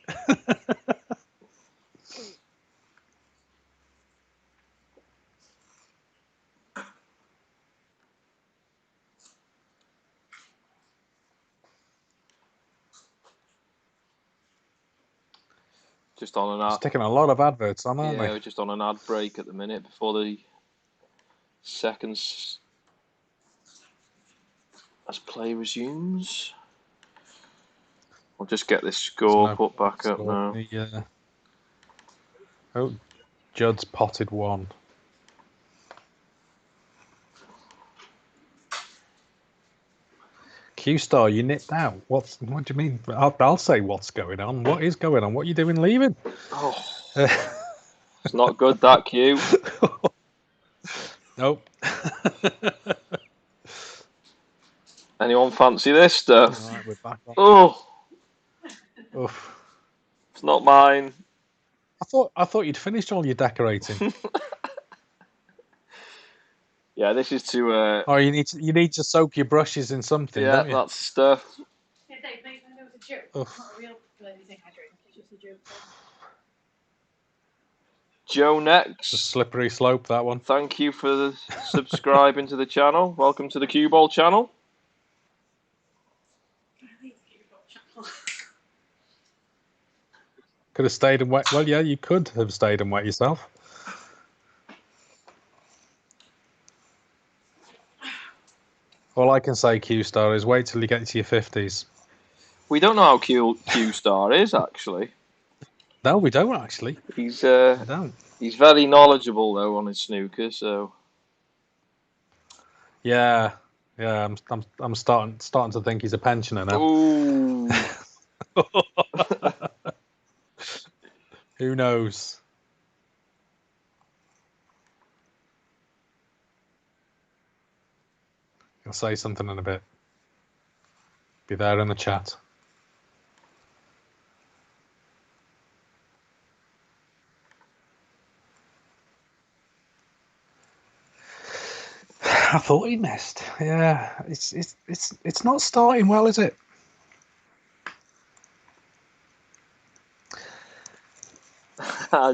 Just on an ad. Sticking a lot of adverts on, aren't Yeah, they? we're just on an ad break at the minute before the second as play resumes. I'll just get this score put back up now. Oh, Judd's potted one. Q-Star, you nipped out. What do you mean? I'll say what's going on. What is going on? What are you doing leaving? Oh, it's not good, that Q. Nope. Anyone fancy this stuff? All right, we're back on. Oh, Oof. it's not mine. I thought you'd finished all your decorating. Yeah, this is to. Oh, you need to soak your brushes in something, Yeah, don't you? that's stuff. Yeah, Dave, mate, I know it's a joke. Oof. It's not a real anything I drink. It's just a joke. Joe next. It's a slippery slope, that one. Thank you for subscribing to the channel. Welcome to the Cue Ball channel. Could have stayed and wet. Well, yeah, you could have stayed and wet yourself. All I can say, Q-Star, is wait till you get to your 50s. We don't know how Q Star is actually. No, we don't actually. He's We don't. he's very knowledgeable though on his snooker. So Yeah. I'm starting to think he's a pensioner now. ooh, Who knows? I'll say something in a bit. Be there in the chat. I thought he missed. Yeah, it's not starting well, is it?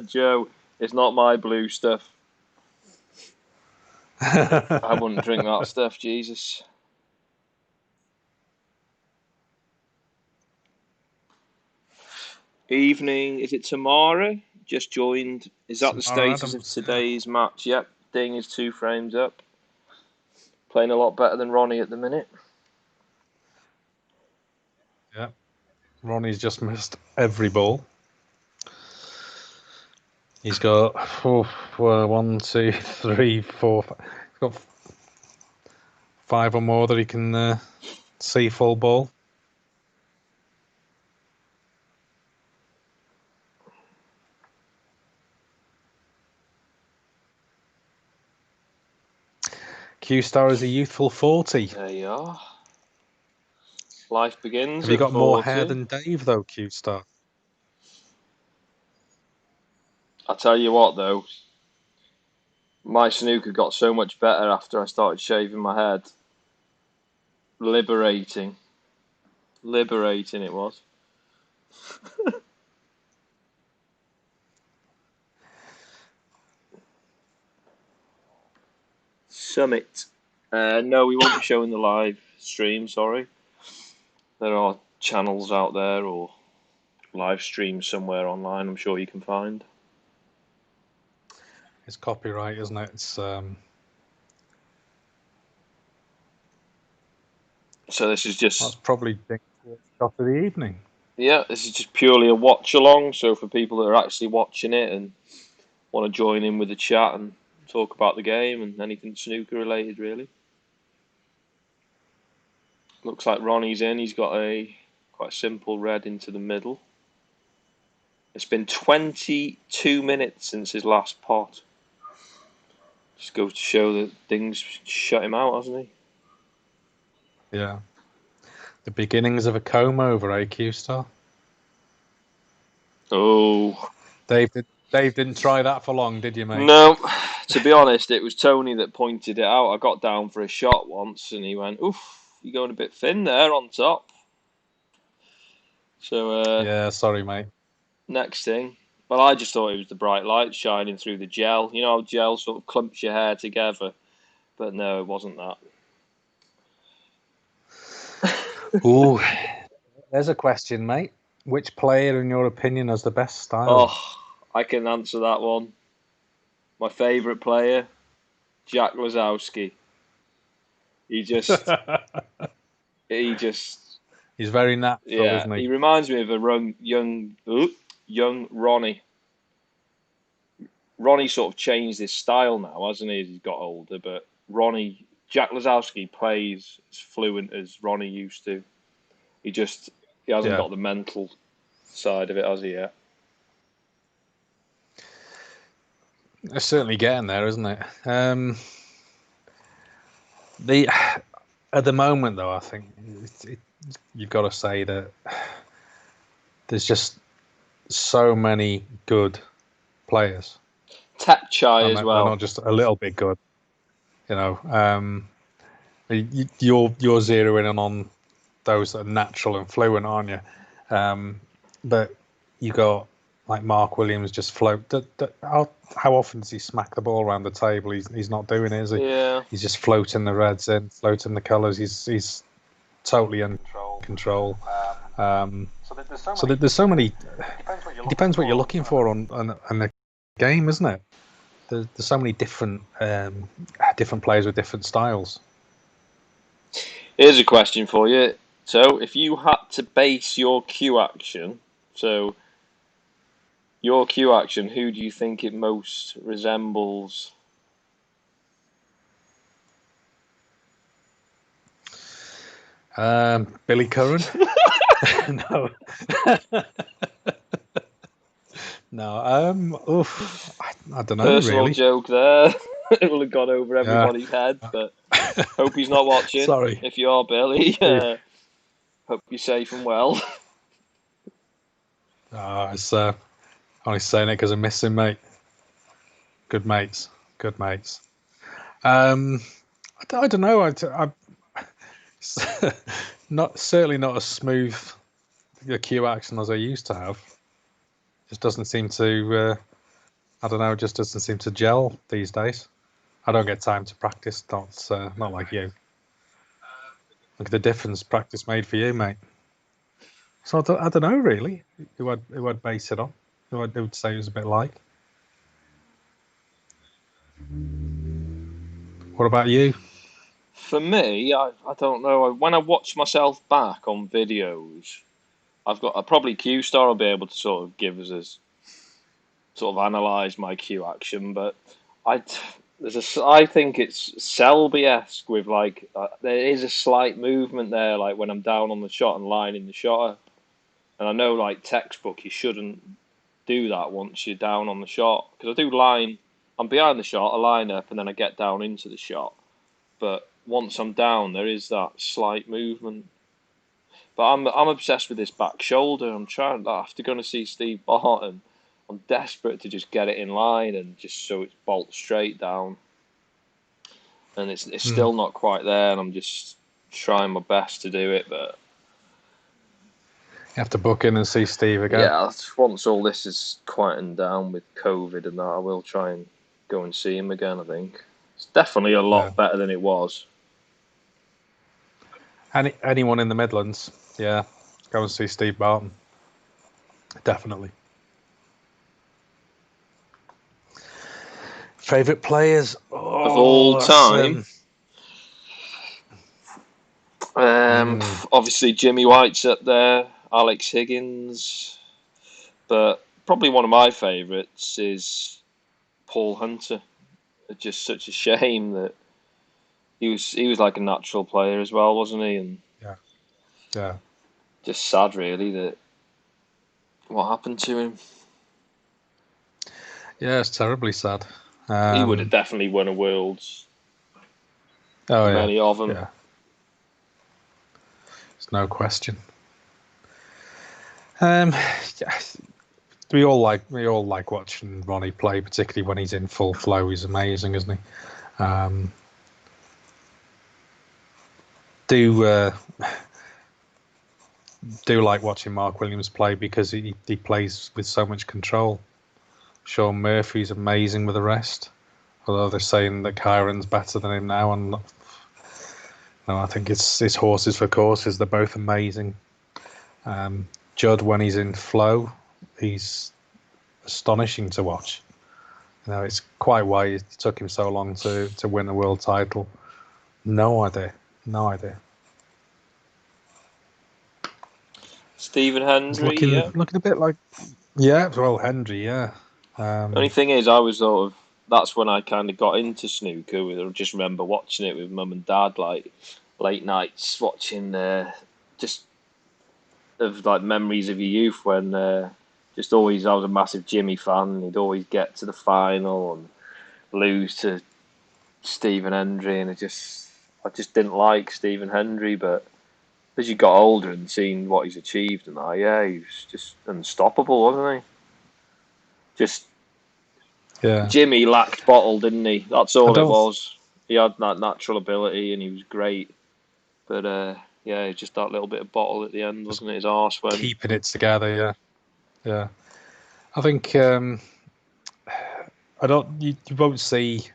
Joe, it's not my blue stuff. I wouldn't drink that stuff, Jesus. Evening, is it Tamara? Just joined. Is that the Samara status of Adams, today's match? Yep, Ding is 2 frames up. Playing a lot better than Ronnie at the minute. Yeah. Ronnie's just missed every ball. He's got 1, 2, 3, 4. He's got 5 or more that he can see full ball. Q-Star is a youthful 40. There you are. Life begins. Have you at got 40. more hair than Dave, though, Q-Star? I tell you what, though, my snooker got so much better after I started shaving my head. Liberating it was. Summit. No, we won't be showing the live stream, sorry. There are channels out there or live streams somewhere online I'm sure you can find. It's copyright, isn't it? It's So this is just... That's probably the shot of the evening. Yeah, this is just purely a watch along, so for people that are actually watching it and want to join in with the chat and talk about the game and anything snooker related, really. Looks like Ronnie's in. He's got a quite simple red into the middle. It's been 22 minutes since his last pot. Just goes to show that things shut him out, hasn't he? Yeah. The beginnings of a comb over, Q-Star. Oh. Dave didn't try that for long, did you, mate? No, to be honest, it was Tony that pointed it out. I got down for a shot once and he went, oof, you're going a bit thin there on top. So, yeah, sorry, mate. Next thing. Well, I just thought it was the bright light shining through the gel. You know how gel sort of clumps your hair together? But no, it wasn't that. Ooh, there's a question, mate. Which player, in your opinion, has the best style? Oh, I can answer that one. My favourite player, Jack Lazowski. He just... He's very natural, Yeah, isn't he? he reminds me of a young Ronnie. Ronnie sort of changed his style now, hasn't he, as he's got older, but Ronnie Jack Lazowski plays as fluent as Ronnie used to. He hasn't got the mental side of it, has he yet? It's certainly getting there, isn't it? At the moment, though, I think you've got to say that there's just so many good players. Tap Chai as well. They're not just a little bit good. You know, you're zeroing in on those that are natural and fluent, aren't you? But you got like Mark Williams just float. How often does he smack the ball around the table? He's not doing it, is he? Yeah. He's just floating the reds in, floating the colours. He's totally in control. So there's so many. It depends what you're looking for on the game, isn't it? There's so many different players with different styles. Here's a question for you. So, if you had to base your cue action, who do you think it most resembles? Billy Curran? No. No. I don't know. Personal really. joke there. It will have gone over everybody's head, but hope he's not watching. Sorry. If you are, Billy, hope you're safe and well. It's only saying it because I miss him, mate. Good mates. I don't know. I certainly not as smooth a cue action as I used to have. Just doesn't seem to. I don't know. Just doesn't seem to gel these days. I don't get time to practice. Not like you. Look at the difference practice made for you, mate. So I don't know really who I'd base it on. Who would say it was a bit like. What about you? For me, I don't know. When I watch myself back on videos, I probably Q Star will be able to sort of give us sort of analyse my cue action, but I think it's Selby-esque with like there is a slight movement there, like when I'm down on the shot and lining the shot up. And I know, like textbook, you shouldn't do that once you're down on the shot, because I do line. I'm behind the shot, I line up, and then I get down into the shot. But once I'm down, there is that slight movement. But I'm obsessed with this back shoulder. I'm trying. After going to see Steve Barton, I'm desperate to just get it in line and just so it's bolt straight down. And it's still not quite there, and I'm just trying my best to do it, but You have to book in and see Steve again. yeah, once all this is quietened down with COVID and that, I will try and go and see him again, I think. It's definitely a lot better than it was. Anyone in the Midlands, yeah, go and see Steve Barton. Definitely. Favourite players of all time? Obviously Jimmy White's up there, Alex Higgins, but probably one of my favourites is Paul Hunter. It's just such a shame that he was like a natural player as well, wasn't he? And yeah, just sad really that what happened to him. Yeah, it's terribly sad. He would have definitely won a Worlds. Oh, many of them. Yeah. There's no question. We all like watching Ronnie play, particularly when he's in full flow. He's amazing, isn't he? Do like watching Mark Williams play because he plays with so much control. Sean Murphy's amazing with the rest, although they're saying that Kyron's better than him now, and no, I think it's horses for courses. They're both amazing. Judd, when he's in flow, he's astonishing to watch. You know, it's quite why it took him so long to win the world title. No idea. Stephen Hendry, looking a bit like, yeah, well, Hendry, yeah. The only thing is, I was sort of that's when I kind of got into snooker. I just remember watching it with mum and dad, like late nights watching. Just of like memories of your youth when just always I was a massive Jimmy fan. And he'd always get to the final and lose to Stephen Hendry, and I just didn't like Stephen Hendry, but as you got older and seen what he's achieved and that, yeah, he was just unstoppable, wasn't he? Just Jimmy lacked bottle, didn't he? That's all it was. He had that natural ability and he was great, but yeah, just that little bit of bottle at the end, wasn't it? His arse when keeping it together, yeah. I think you won't see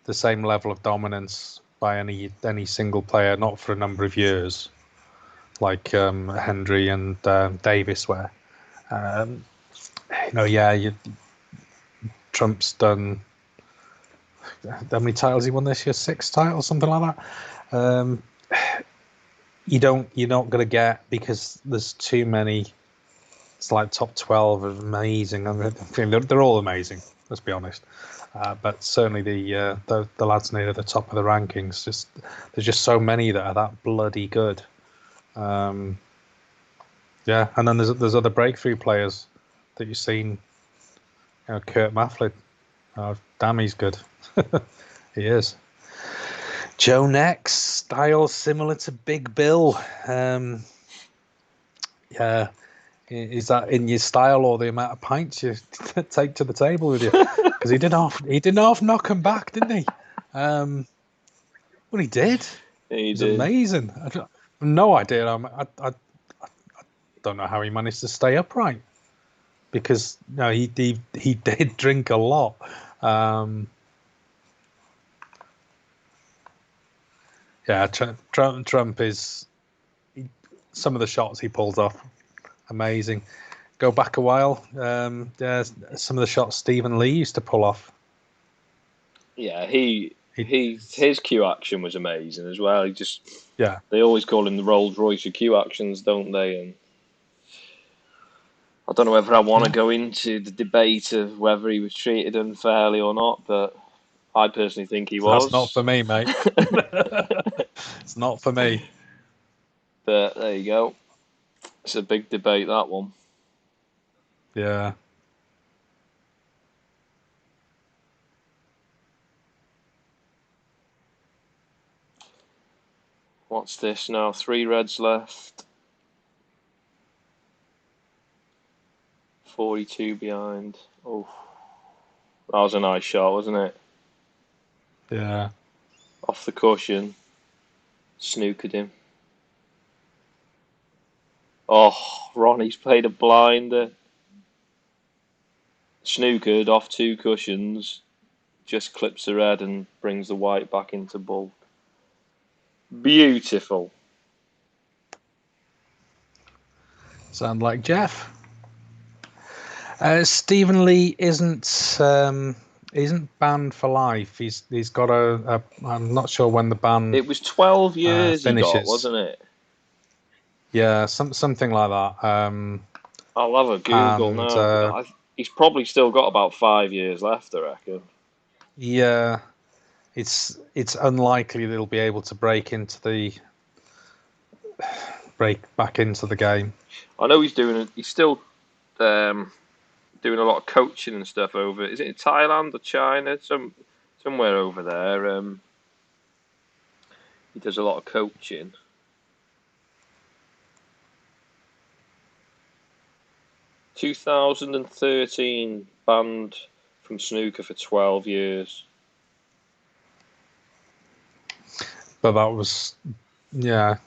the same level of dominance by any single player, not for a number of years, like Hendry and Davis were. Trump's done. How many titles he won this year? 6 titles, something like that. You're not going to get, because there's too many. It's like top 12 of amazing. I mean, they're all amazing. Let's be honest. But certainly the lads near the top of the rankings. There's just so many that are that bloody good. And then there's other breakthrough players that you've seen. Kurt Mafflin. Oh, damn, he's good. He is. Joe next, style similar to Big Bill. Yeah. Is that in your style or the amount of pints you take to the table with you? Because he didn't half knock him back, didn't he? Well, he did. he It's did. amazing. No idea. I don't know how he managed to stay upright, because he did drink a lot. Yeah, Trump is, some of the shots he pulls off, amazing. Go back a while, some of the shots Stephen Lee used to pull off. Yeah, his cue action was amazing as well. Yeah. They always call him the Rolls Royce of cue actions, don't they? And I don't know whether I want to go into the debate of whether he was treated unfairly or not, but I personally think he was. That's not for me, mate. It's not for me. But there you go. It's a big debate, that one. Yeah. What's this now? 3 reds left. 42 behind. Oh, that was a nice shot, wasn't it? Yeah. Off the cushion. Snookered him. Oh, Ronnie's played a blinder. Snookered off 2 cushions. Just clips the red and brings the white back into bulk. Beautiful. Sound like Jeff. Stephen Lee isn't banned for life. He's got a I'm not sure when the ban. It was 12 years finishes. he got, wasn't it? Yeah, something like that. I'll have a Google now. He's probably still got about 5 years left, I reckon. Yeah, it's unlikely that he'll be able to break back into the game. I know he's still doing a lot of coaching and stuff over. Is it in Thailand or China? Somewhere over there. He does a lot of coaching. "2013 banned from snooker for 12 years." But that was, yeah.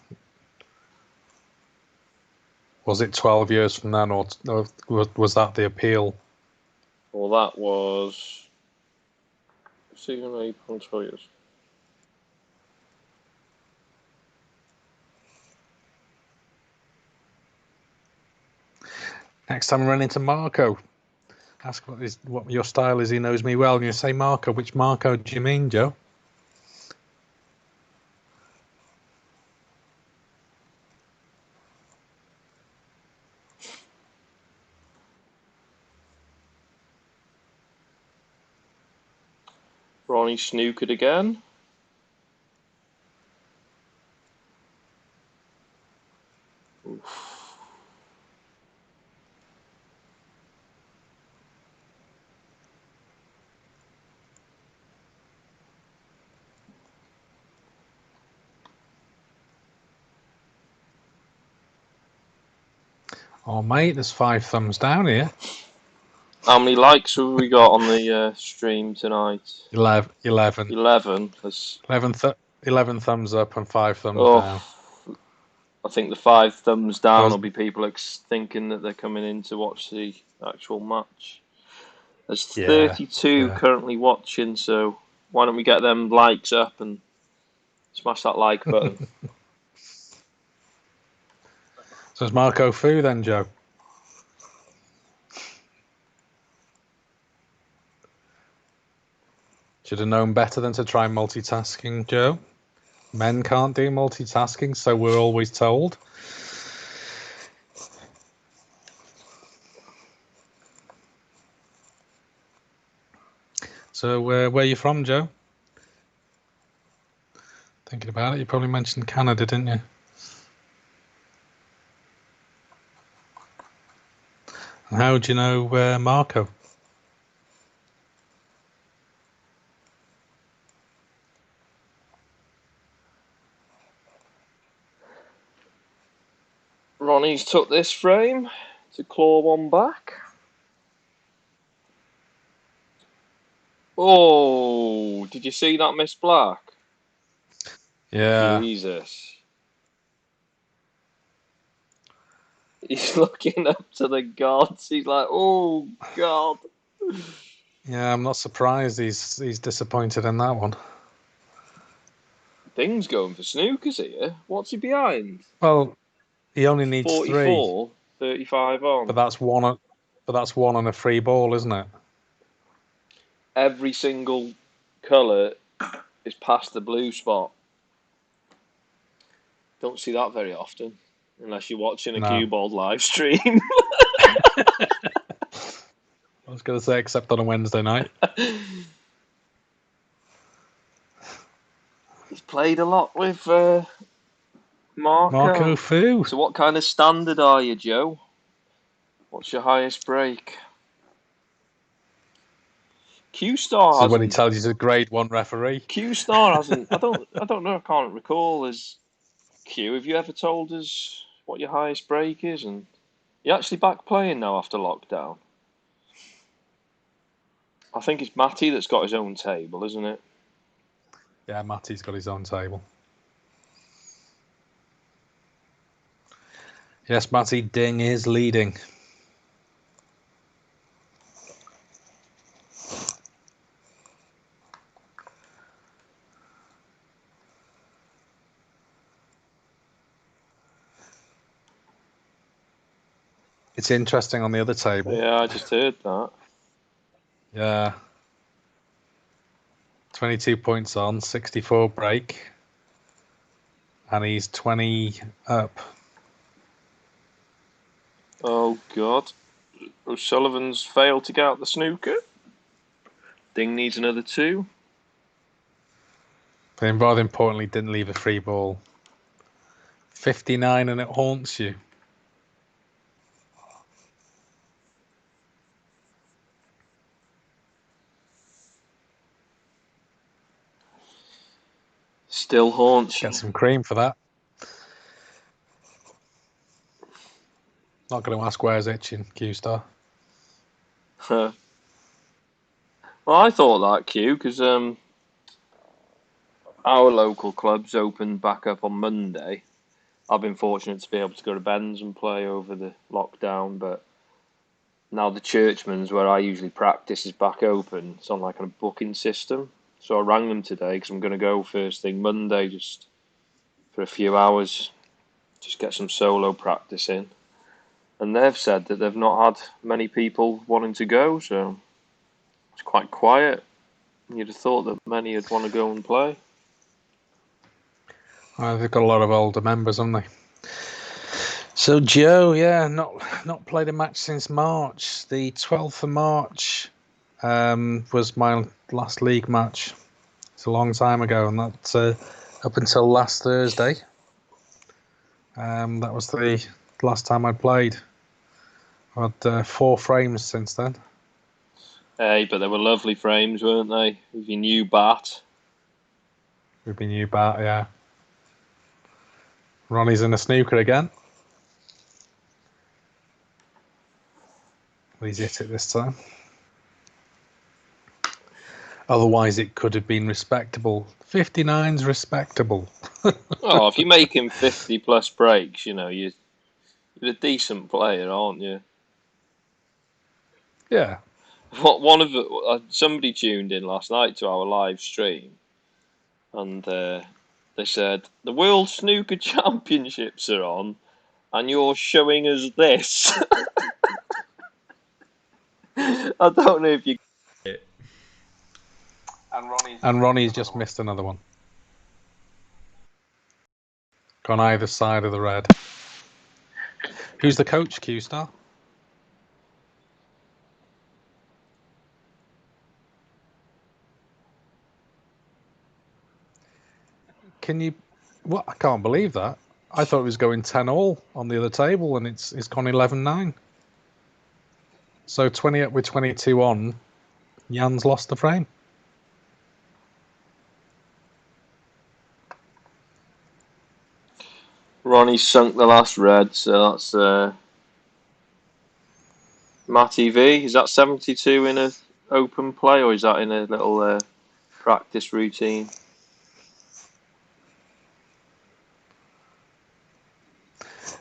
Was it 12 years from then, or was that the appeal? Well, that was 12 years. Next time I run into Marco, ask what your style is. He knows me well. And you say, Marco, which Marco do you mean, Joe? Ronnie snookered again. Oof. Oh, mate, there's 5 thumbs down here. How many likes have we got on the stream tonight? 11. 11. 11 thumbs up and 5 thumbs down. I think the 5 thumbs down will be people thinking that they're coming in to watch the actual match. There's 32 currently watching, so why don't we get them likes up and smash that like button. So it's Marco Fu then, Joe? Should have known better than to try multitasking, Joe. Men can't do multitasking, so we're always told. So where are you from, Joe? Thinking about it, you probably mentioned Canada, didn't you? And how do you know Marco? Ronnie's took this frame to claw one back. Oh, did you see that Miss Black? Yeah. Jesus. He's looking up to the gods. He's like, oh, God. Yeah, I'm not surprised he's disappointed in that one. Dings going for snookers here. What's he behind? Well, he only needs 44, 3. 35 on. But that's one on a free ball, isn't it? Every single colour is past the blue spot. Don't see that very often, unless you're watching a cue ball live stream. I was going to say, except on a Wednesday night. He's played a lot with Marco Fu. So what kind of standard are you, Joe? What's your highest break? Q-Star This hasn't. is when he tells you he's a grade 1 referee. Q-Star hasn't. I don't know. I can't recall. As Q, have you ever told us what your highest break is? And you're actually back playing now after lockdown. I think it's Matty that's got his own table, isn't it? Yeah, Matty's got his own table. Yes, Matty, Ding is leading. It's interesting on the other table. Yeah, I just heard that. Yeah. 22 points on, 64 break. And he's 20 up. Oh, God. O'Sullivan's failed to get out the snooker. Ding needs another 2. But rather importantly, didn't leave a free ball. 59 and it haunts you. Still haunts you. Get some cream for that. Not going to ask where's itching, Q-Star. Well, I thought that, Q, because our local club's opened back up on Monday. I've been fortunate to be able to go to Ben's and play over the lockdown, but now the Churchman's, where I usually practice, is back open. It's on like a booking system. So I rang them today because I'm going to go first thing Monday just for a few hours, just get some solo practice in. And they've said that they've not had many people wanting to go, so it's quite quiet. You'd have thought that many would want to go and play. They've got a lot of older members, haven't they? So Joe, yeah, not played a match since March. The 12th of March, was my last league match. It's a long time ago, and that's up until last Thursday. That was the last time I played. I had 4 frames since then. Hey, but they were lovely frames, weren't they? With your new bat. With my new bat, yeah. Ronnie's in the snooker again. He's hit it this time. Otherwise, it could have been respectable. 59's respectable. Oh, if you're making 50 plus breaks, you're a decent player, aren't you? Yeah. Somebody tuned in last night to our live stream, and they said the World Snooker Championships are on, and you're showing us this. I don't know if you. And Ronnie's just missed another one. Gone either side of the red. Who's the coach, Q-Star? Can you... What? I can't believe that. I thought it was going 10-all on the other table, and it's gone 11-9. So 20 up with 22 on. Jan's lost the frame. Ronnie sunk the last red, so that's Matty V. Is that 72 in an open play, or is that in a little practice routine?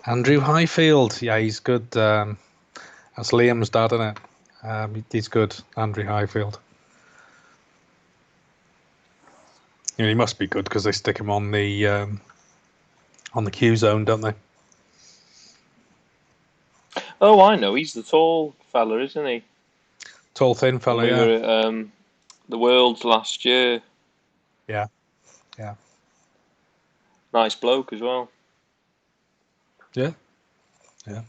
Andrew Highfield. Yeah, he's good. That's Liam's dad, isn't it? He's good, Andrew Highfield. He must be good because they stick him on the Q zone, don't they? Oh, I know. He's the tall fella, isn't he? Tall, thin fella, we yeah. were at the Worlds last year. Yeah. Nice bloke as well. Yeah. I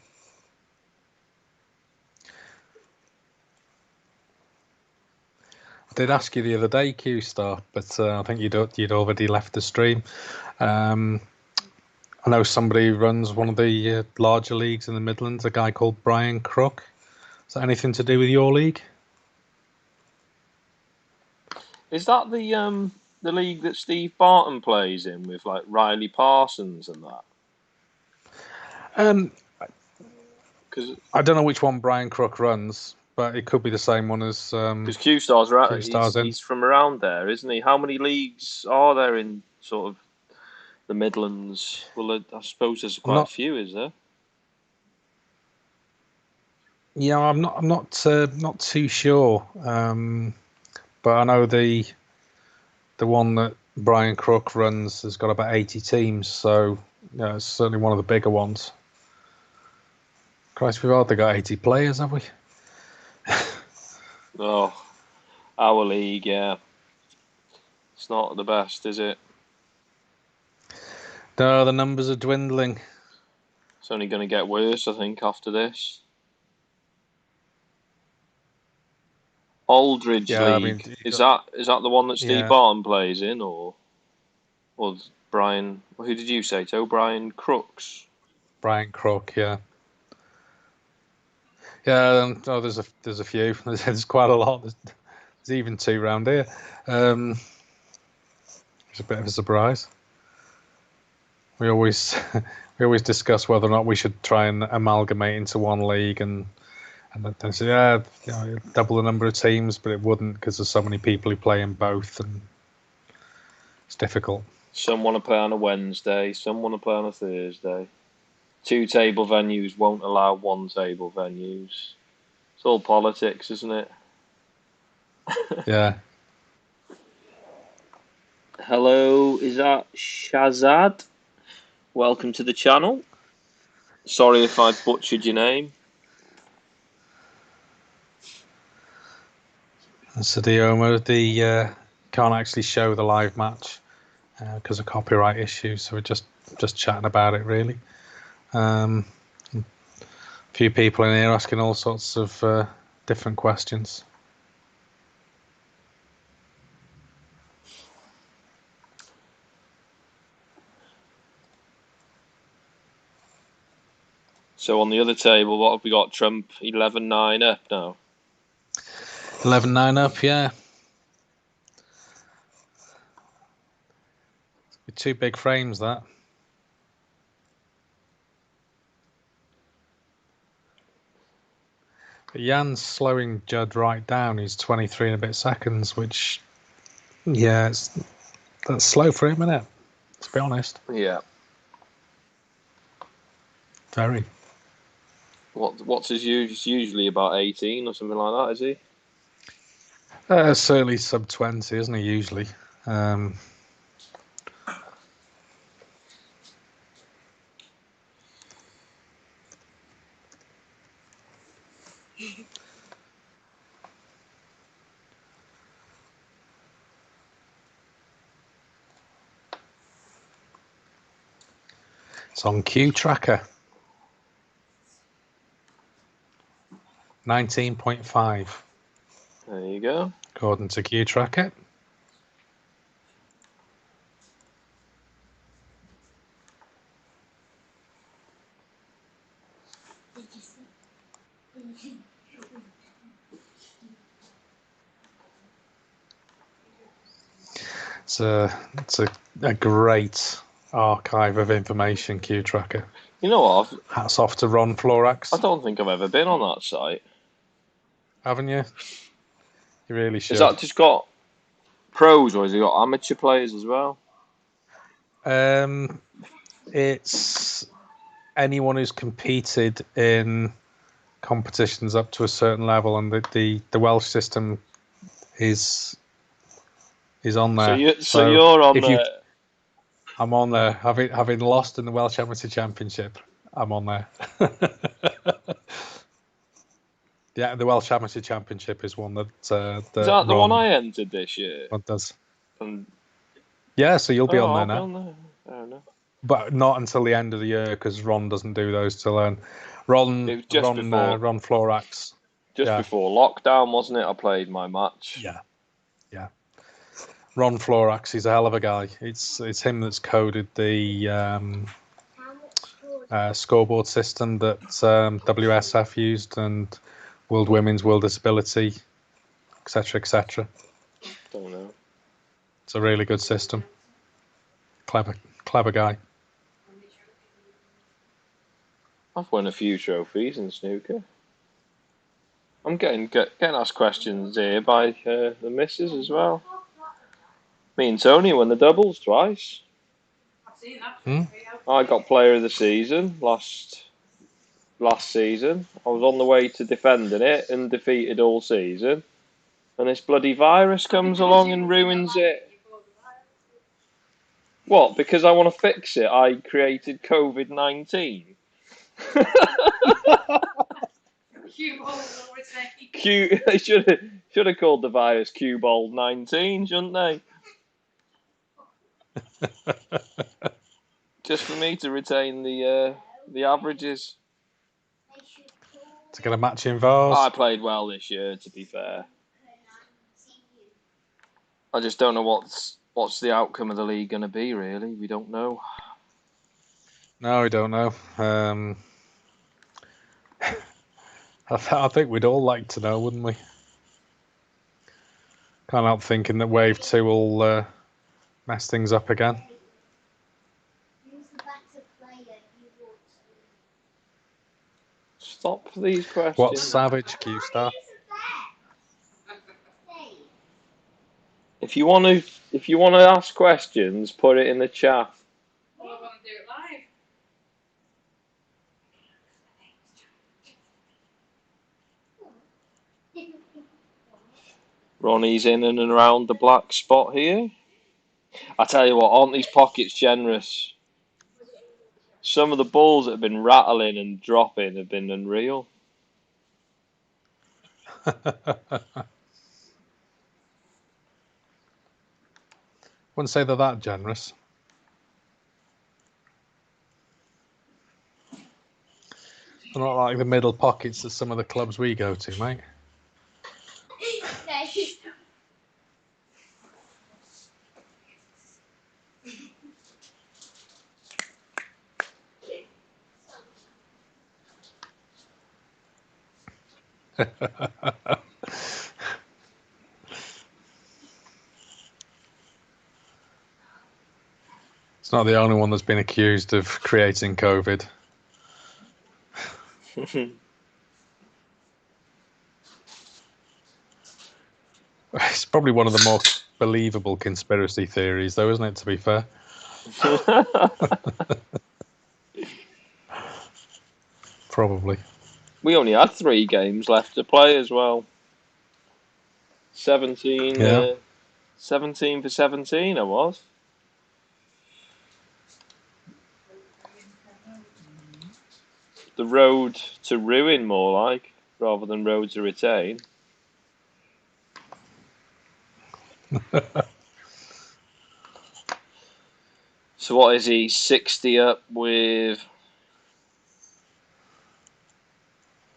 did ask you the other day, Q-Star, but I think you'd already left the stream. I know somebody who runs one of the larger leagues in the Midlands, a guy called Brian Crook. Is that anything to do with your league? Is that the league that Steve Barton plays in with like Riley Parsons and that? Because I don't know which one Brian Crook runs, but it could be the same one as Q-Star's right. Q-Star's He's from around there, isn't he? How many leagues are there in sort of the Midlands? Well, I suppose there's quite a few, is there? Yeah, I'm not too sure, but I know the one that Brian Crook runs has got about 80 teams, so yeah, it's certainly one of the bigger ones. Christ, we've hardly got 80 players, have we? Oh, our league, yeah. It's not the best, is it? No, the numbers are dwindling. It's only going to get worse, I think, after this. Aldridge League. I mean, is that the one that Steve Barton plays in, or Brian? Who did you say? Brian Crooks. Brian Crook, yeah. Yeah, there's a few. There's quite a lot. There's even 2 round here. It's a bit of a surprise. We always discuss whether or not we should try and amalgamate into one league, and then say, double the number of teams, but it wouldn't because there's so many people who play in both, and it's difficult. Some want to play on a Wednesday, some want to play on a Thursday. 2 table venues won't allow 1 table venues. It's all politics, isn't it? Yeah. Hello, is that Shazad? Welcome to the channel. Sorry if I butchered your name. So the can't actually show the live match because of copyright issues, so we're just chatting about it really. A few people in here asking all sorts of different questions. So on the other table, what have we got? Trump 11-9 up now. 11-9 up, yeah. Two big frames, that. But Jan's slowing Judd right down. He's 23 and a bit seconds, which, yeah, that's slow for him, isn't it? To be honest. Yeah. Very. What's his usually about 18 or something like that, is he? Certainly sub 20, isn't he, usually? It's on Q Tracker. 19.5. There you go. According to Q Tracker. It's a great archive of information, Q Tracker. You know what? Hats off to Ron Florax. I don't think I've ever been on that site. Haven't you? You really should. Is that just got pros or has it got amateur players as well? It's anyone who's competed in competitions up to a certain level, and the Welsh system is on there. So you're on if there. I'm on there. Having lost in the Welsh Amateur Championship, I'm on there. Yeah, the Welsh Amateur Championship is one that Is that the one I entered this year? Ron does. And, yeah, so you'll be on there I'll now. be on there. Fair enough. But not until the end of the year, because Ron doesn't do those till then. Ron Florax. Just before lockdown, wasn't it? I played my match. Yeah. Ron Florax, he's a hell of a guy. It's him that's coded the scoreboard system that WSF used, and World Women's, World Disability, etc., etc. Don't know. It's a really good system. Clever guy. I've won a few trophies in snooker. I'm getting asked questions here by the missus as well. Me and Tony won the doubles twice. I've seen that. I got player of the season last season. I was on the way to defending it, undefeated all season, and this bloody virus comes along and ruins it. What? Because I want to fix it, I created COVID-19. They should have called the virus Q-Bold 19, shouldn't they? Just for me to retain the averages. To get a match in Vars. I played well this year, to be fair. I just don't know what's the outcome of the league going to be, really. We don't know. No, we don't know. I think we'd all like to know, wouldn't we? Can't help thinking that Wave 2 will mess things up again. Stop these questions. What's Savage, Q-Star? If you want to ask questions, put it in the chat. Oh, I want to do it live. Ronnie's in and around the black spot here. I tell you what, aren't these pockets generous? Some of the balls that have been rattling and dropping have been unreal. Wouldn't say they're that generous. They're not like the middle pockets of some of the clubs we go to, mate. It's not the only one that's been accused of creating COVID. It's probably one of the more believable conspiracy theories, though, isn't it, to be fair? Probably. We only had 3 games left to play as well. 17, Yeah. 17 for 17 I was. The road to ruin, more like, rather than road to retain. So what is he, 60 up with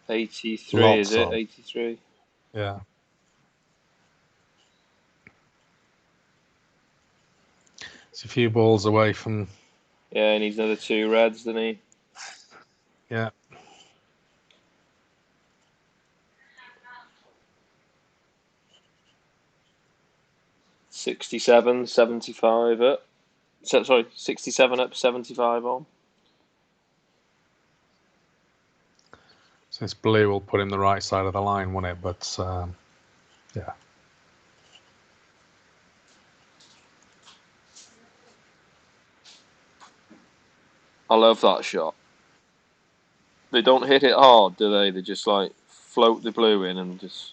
83, Lots is it? of. 83? Yeah. It's a few balls away from... Yeah, he needs another 2 reds, doesn't he? Yeah. '67, 75 up. Sorry, 67 up, 75 on. Since blue will put him the right side of the line, won't it? But, yeah. I love that shot. They don't hit it hard, do they? They just like float the blue in and just...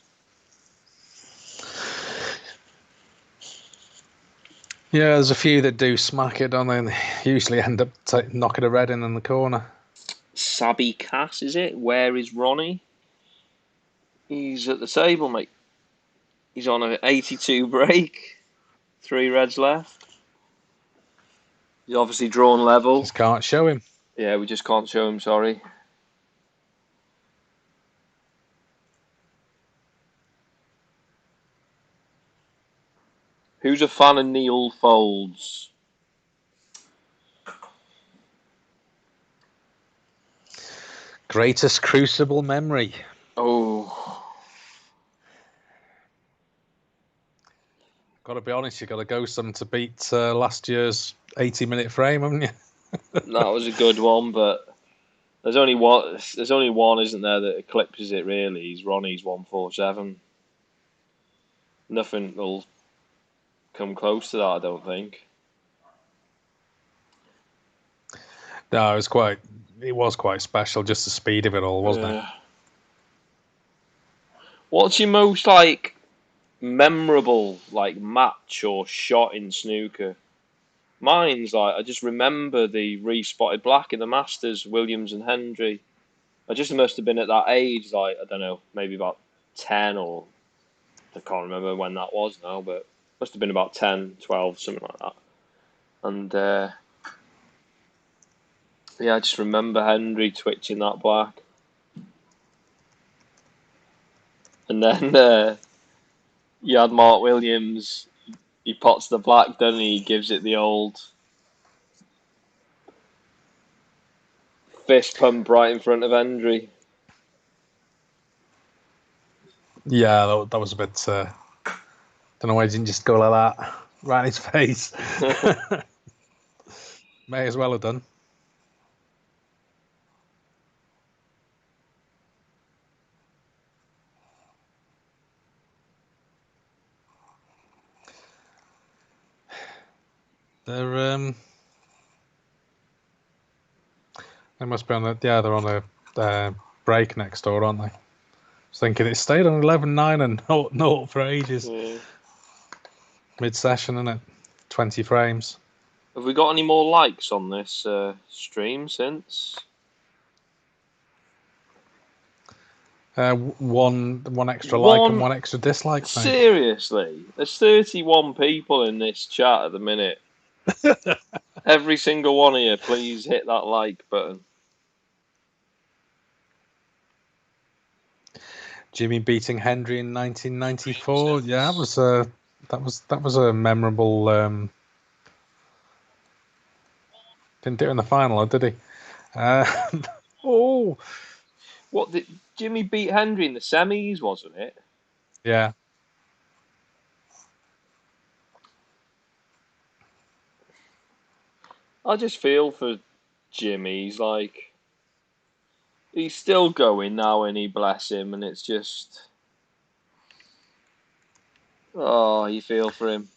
Yeah, there's a few that do smack it, don't they? And they usually end up knocking a red in the corner. Sabby Cass, is it? Where is Ronnie? He's at the table, mate. He's on an 82 break. 3 reds left. He's obviously drawn level. Just can't show him. Yeah, we just can't show him, sorry. Who's a fan of Neil Folds? Greatest crucible memory. Oh. Got to be honest, you got to go some to beat last year's 80-minute frame, haven't you? That was a good one, but there's only one, isn't there, that eclipses it really. He's Ronnie's 147. Nothing will come close to that, I don't think. No, it was quite special, just the speed of it all, wasn't it? What's your most like memorable like match or shot in snooker? Mine's like, I just remember the re-spotted black in the Masters, Williams and Hendry. I just must have been at that age, like, I don't know, maybe about 10 or I can't remember when that was now, but must have been about 10, 12, something like that. And yeah, I just remember Hendry twitching that black. And then you had Mark Williams, he pots the black, doesn't he? He gives it the old fist pump right in front of Hendry. Yeah, that was a bit... don't know why he didn't just go like that, right in his face. May as well have done. They must be on the... Yeah, they're on a break next door, aren't they? I was thinking it stayed on 11-9 and not for ages. Yeah. Mid-session, isn't it? 20 frames. Have we got any more likes on this stream since? One extra like and one extra dislike. Mate. Seriously, there's 31 people in this chat at the minute. Every single one of you, please hit that like button. Jimmy beating Hendry in 1994. Yeah, that was a memorable. Didn't do it in the final, did he? Oh, What did Jimmy beat Hendry in the semis, wasn't it? Yeah. I just feel for Jimmy. He's still going now, and he bless him, and it's just, you feel for him.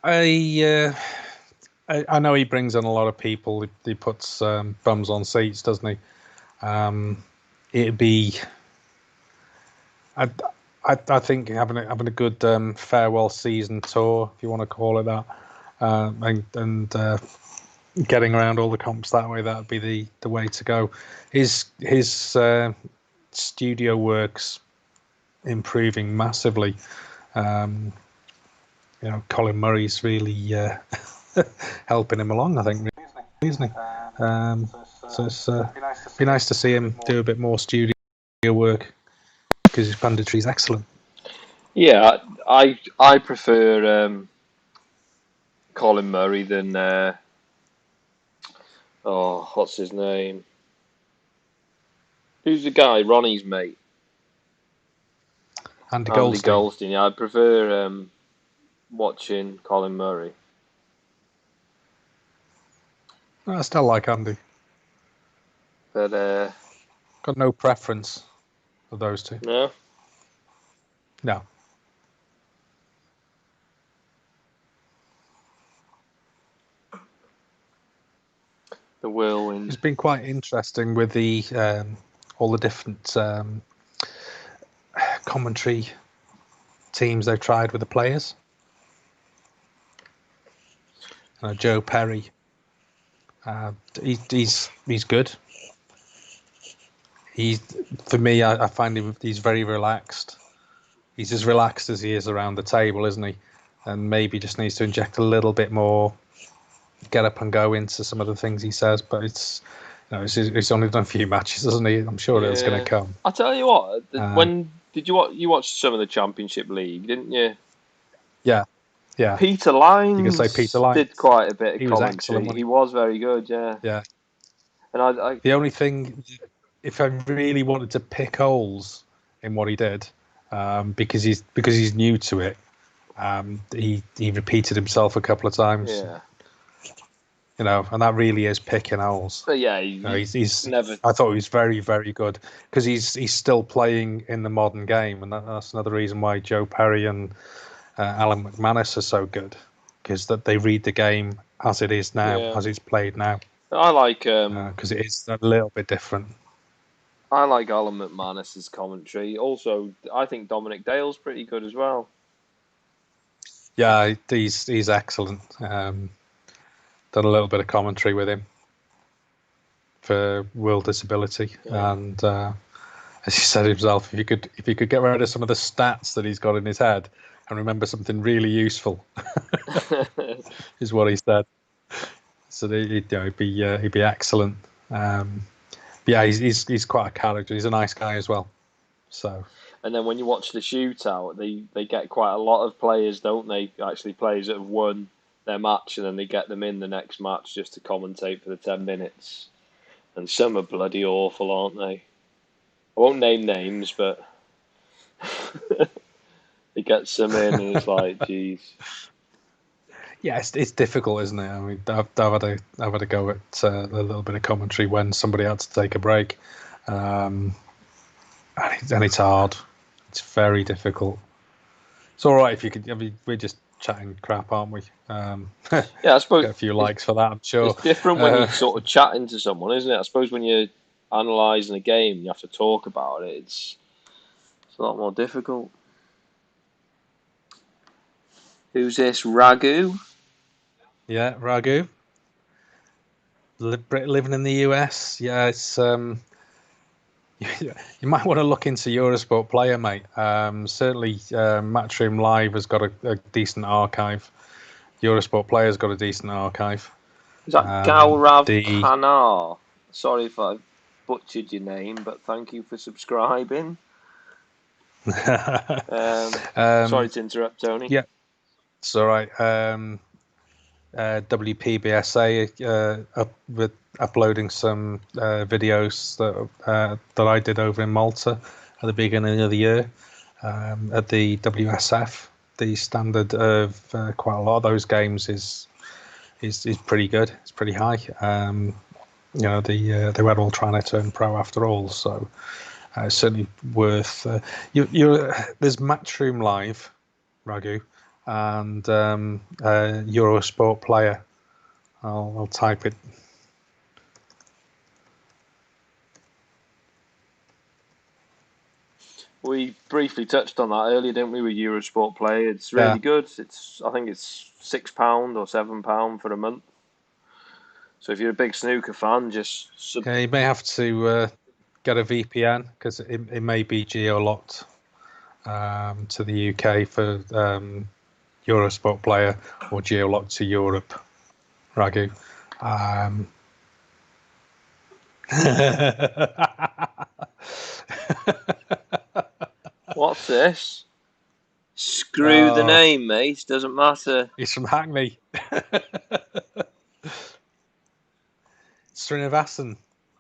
I know he brings in a lot of people. He puts bums on seats, doesn't he? It'd be, I think having a good farewell season tour, if you want to call it that, and getting around all the comps that way, that'd be the way to go. His studio work's improving massively. Colin Murray's really helping him along, I think, isn't he? So it's be nice to see him do a bit more studio work because his punditry is excellent. Yeah, I prefer Colin Murray than what's his name? Who's the guy? Ronnie's mate. Andy Goldstein. Yeah, I prefer watching Colin Murray. I still like Andy, but got no preference for those two. No. The whirlwind. It's been quite interesting with the all the different commentary teams they've tried with the players. Joe Perry, he's good. For me, I find he's very relaxed. He's as relaxed as he is around the table, isn't he? And maybe just needs to inject a little bit more get up and go into some of the things he says. But it's only done a few matches, hasn't he? I'm sure it's going to come. I'll tell you what. When did you watch some of the Championship League, didn't you? Yeah. Peter Lines. You can say Peter Lines did quite a bit of commentary. Was excellent. He was very good. Yeah. Yeah. And the only thing, if I really wanted to pick holes in what he did, because he's new to it, he repeated himself a couple of times. Yeah. And that really is picking holes. But yeah, he's never. I thought he was very, very good because he's still playing in the modern game, and that's another reason why Joe Perry and Alan McManus are so good, because that they read the game as it is now, as it's played now. I like because it is a little bit different. I like Alan McManus's commentary. Also, I think Dominic Dale's pretty good as well. Yeah, he's excellent. Done a little bit of commentary with him for World Disability, and as he said himself, if you could get rid of some of the stats that he's got in his head and remember something really useful, is what he said. So he'd be excellent. Yeah, he's quite a character. He's a nice guy as well. So. And then when you watch the shootout, they get quite a lot of players, don't they? Actually, players that have won their match, and then they get them in the next match just to commentate for the 10 minutes. And some are bloody awful, aren't they? I won't name names, but he gets them in, and it's like, geez. Yeah, it's difficult, isn't it? I mean, I've had a go at a little bit of commentary when somebody had to take a break, and it's hard. It's very difficult. It's all right if you could. I mean, we're just chatting crap, aren't we? Yeah, I suppose get a few likes for that. I'm sure it's different when you're sort of chatting to someone, isn't it? I suppose when you're analysing a game, you have to talk about it. It's a lot more difficult. Who's this? Ragu? Yeah, Ragu. Living in the US. Yeah, it's you might want to look into Eurosport Player, mate. Certainly, Matchroom Live has got a decent archive. Eurosport Player's got a decent archive. Is that Gaurav Panar? Sorry if I butchered your name, but thank you for subscribing. Sorry to interrupt, Tony. Yeah, it's all right. WPBSA with uploading some videos that I did over in Malta at the beginning of the year at the WSF. The standard of quite a lot of those games is pretty good. It's pretty high. They were all trying to turn pro after all, so it's certainly worth. There's Matchroom Live, Raghu, and Eurosport Player. I'll type it. We briefly touched on that earlier, didn't we, with Eurosport Play? It's really good. I think it's £6 or £7 for a month. So if you're a big snooker fan, just... you may have to get a VPN because it may be geo-locked to the UK for Eurosport Player or geo-locked to Europe, Raghu. What's this? Screw the name, mate. Doesn't matter. He's from Hackney. Srinivasan.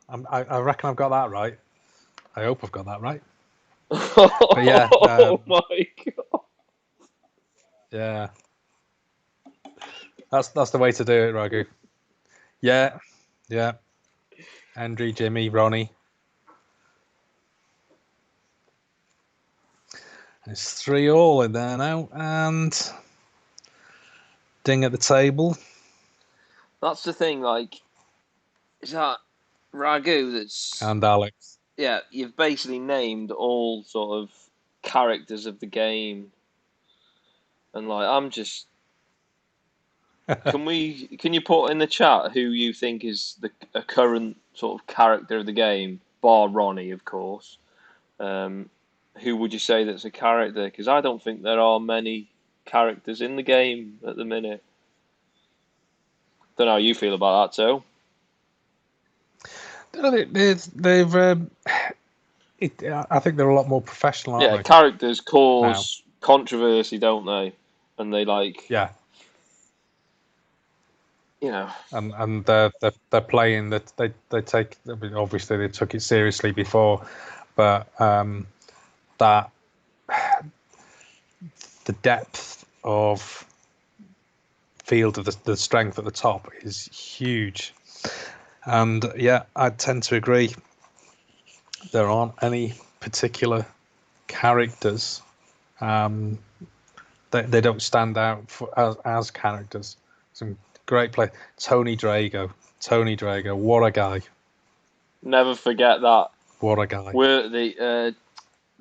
I reckon I've got that right. I hope I've got that right. But yeah. Oh my god. Yeah. That's the way to do it, Raghu. Yeah. Andrew, Jimmy, Ronnie. It's 3-all in there now, and Ding at the table. That's the thing, is that Raghu that's... And Alex. Yeah, you've basically named all sort of characters of the game. And I'm just... Can you put in the chat who you think is a current sort of character of the game, bar Ronnie, of course? Who would you say that's a character? Because I don't think there are many characters in the game at the minute. Don't know how you feel about that, too. I think they're a lot more professional, aren't they? Yeah, characters cause controversy, don't they? And they Yeah. And they're playing that they take. Obviously, they took it seriously before, but that the depth of field of the strength at the top is huge, and yeah, I tend to agree. There aren't any particular characters. They don't stand out as characters. Some great play. Tony Drago, what a guy! Never forget that. What a guy! Were the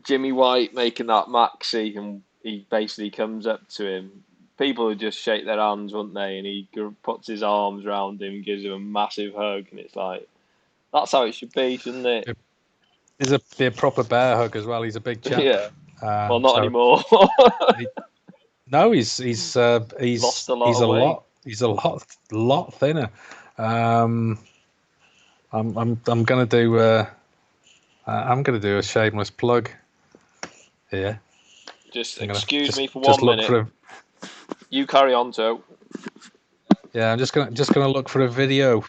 Jimmy White making that maxi, and he basically comes up to him. People would just shake their hands, wouldn't they? And he puts his arms around him, gives him a massive hug, and it's that's how it should be, shouldn't it? He's a proper bear hug as well. He's a big chap. Yeah. Well, not anymore. No, he's lost a lot. He's a lot thinner. I'm gonna do a shameless plug here. Just excuse me for 1 minute. You carry on, too. Yeah, I'm just gonna look for a video.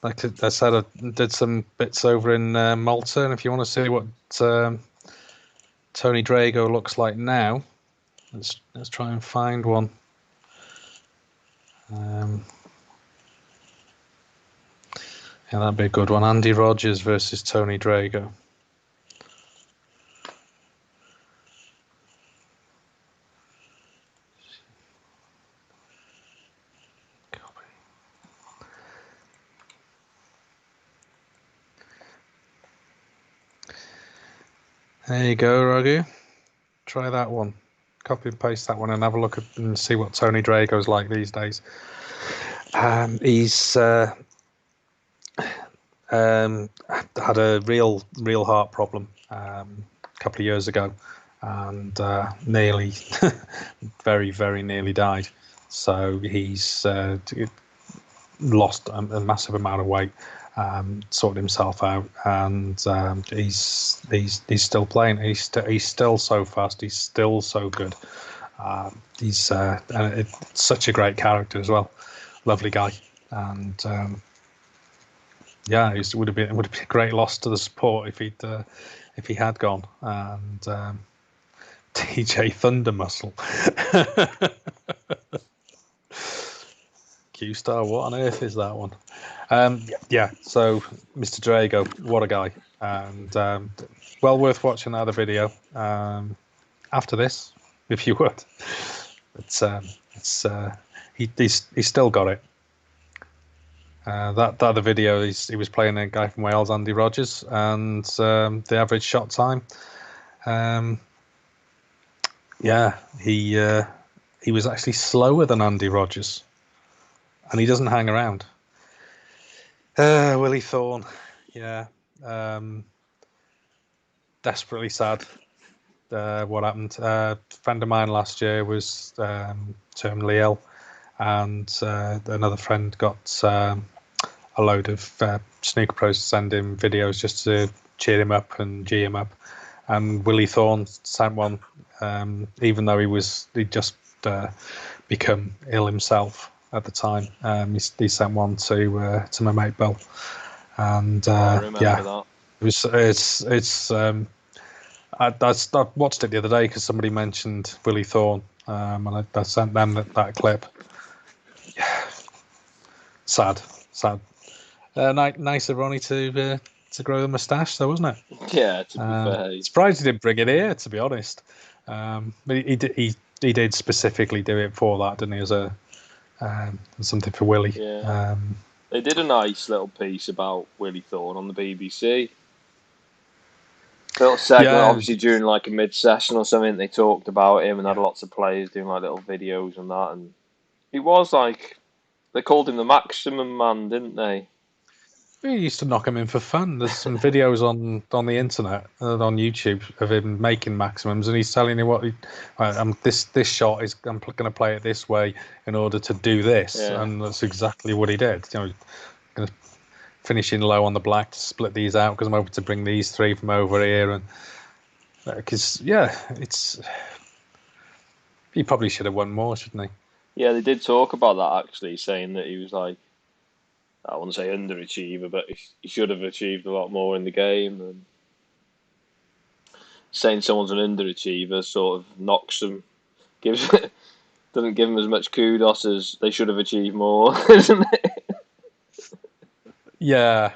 Like I said, I did some bits over in Malta, and if you want to see what Tony Drago looks like now, let's try and find one. Yeah, that'd be a good one. Andy Rogers versus Tony Drago. There you go, Raghu. Try that one. Copy and paste that one and have a look at and see what Tony Drago's like these days. He's had a real heart problem a couple of years ago, and nearly, very, very nearly died. So he's lost a massive amount of weight. Sorted himself out, and he's still playing. He's still so fast. He's still so good. He's such a great character as well. Lovely guy, and yeah, it would have been a great loss to the sport if he had gone. And TJ Thunder Muscle. Q-Star, what on earth is that one? Yeah, so Mr. Drago, what a guy. And well worth watching that other video after this, if you would. He's still got it. That other video, he was playing a guy from Wales, Andy Rogers, and the average shot time. Yeah, he was actually slower than Andy Rogers, and he doesn't hang around. Willie Thorne, yeah, desperately sad. What happened? A friend of mine last year was terminally ill, and another friend got a load of snooker pros to send him videos just to cheer him up and G him up. And Willie Thorne sent one, even though he'd just become ill himself at the time. He sent one to my mate Bill, and I remember that. I watched it the other day because somebody mentioned Willie Thorne, and I sent them that clip. Yeah, sad. Nice of Ronnie to grow the moustache, though, wasn't it? Yeah, to be fair. Surprised he didn't bring it here, to be honest. But he did specifically do it for that, didn't he? As a something for Willie. Yeah. They did a nice little piece about Willie Thorne on the BBC. Little segment, obviously during like a mid-session or something, they talked about him and had lots of players doing like little videos and that. And he was like, they called him the maximum man, didn't they? He used to knock him in for fun. There's some videos on the internet, on YouTube, of him making maximums, and he's telling you what this shot is. I'm going to play it this way in order to do this, and that's exactly what he did. You know, going to finishing low on the black to split these out because I'm hoping to bring these three from over here, and because he probably should have won more, shouldn't he? Yeah, they did talk about that actually, saying that he was like, I wouldn't say underachiever, but he should have achieved a lot more in the game. And saying someone's an underachiever sort of knocks them, doesn't give them as much kudos as they should have achieved more, isn't it? Yeah.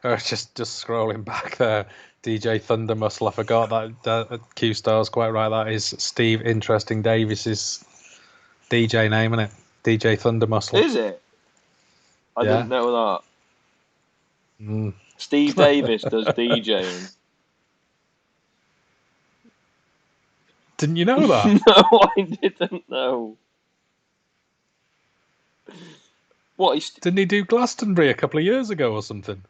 Just scrolling back there, DJ Thunder Muscle. I forgot that Q Star's quite right. That is Steve Interesting Davis's DJ name, isn't it? DJ Thunder Muscle. Is it? I didn't know that. Mm. Steve Davis does DJing. Didn't you know that? No, I didn't know. What? Didn't he do Glastonbury a couple of years ago or something?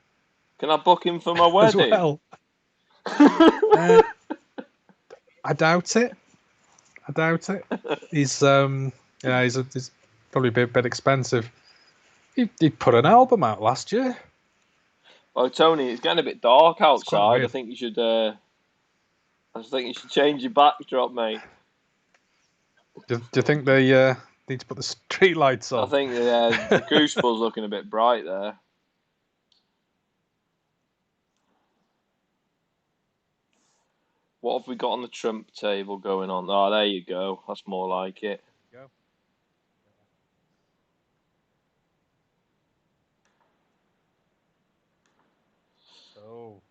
Can I book him for my wedding? As well? I doubt it. He's he's probably a bit expensive. He put an album out last year. Well, Tony, it's getting a bit dark outside. I think you should change your backdrop, mate. Do you think they need to put the street lights on? I think the crucible's looking a bit bright there. What have we got on the trump table going on? Oh, there you go. That's more like it. Go. So,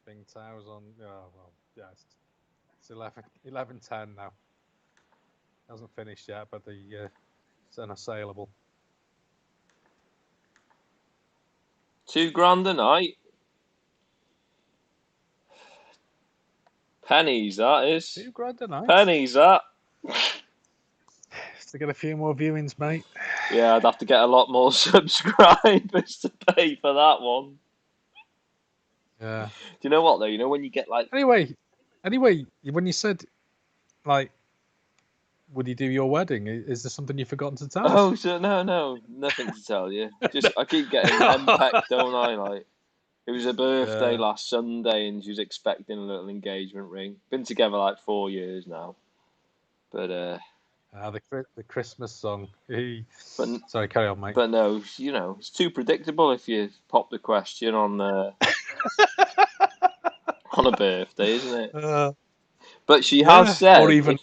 Bing Tao's on. Oh, well, yeah, it's 11:10 now. Hasn't finished yet, but it's unassailable. £2,000 a night. Pennies, that is. £2,000 a night. Pennies, that. To get a few more viewings, mate. Yeah, I'd have to get a lot more subscribers to pay for that one. Yeah. Do you know what though? You know when you get like. Anyway, when you said, like, would you do your wedding? Is there something you've forgotten to tell us? Oh, so no, nothing to tell you. Just I keep getting henpecked, don't I? Like, it was her birthday last Sunday, and she was expecting a little engagement ring. Been together like 4 years now. But the Christmas song. but Sorry, carry on, mate. but no, it's too predictable if you pop the question on on a birthday, isn't it? But she has said or even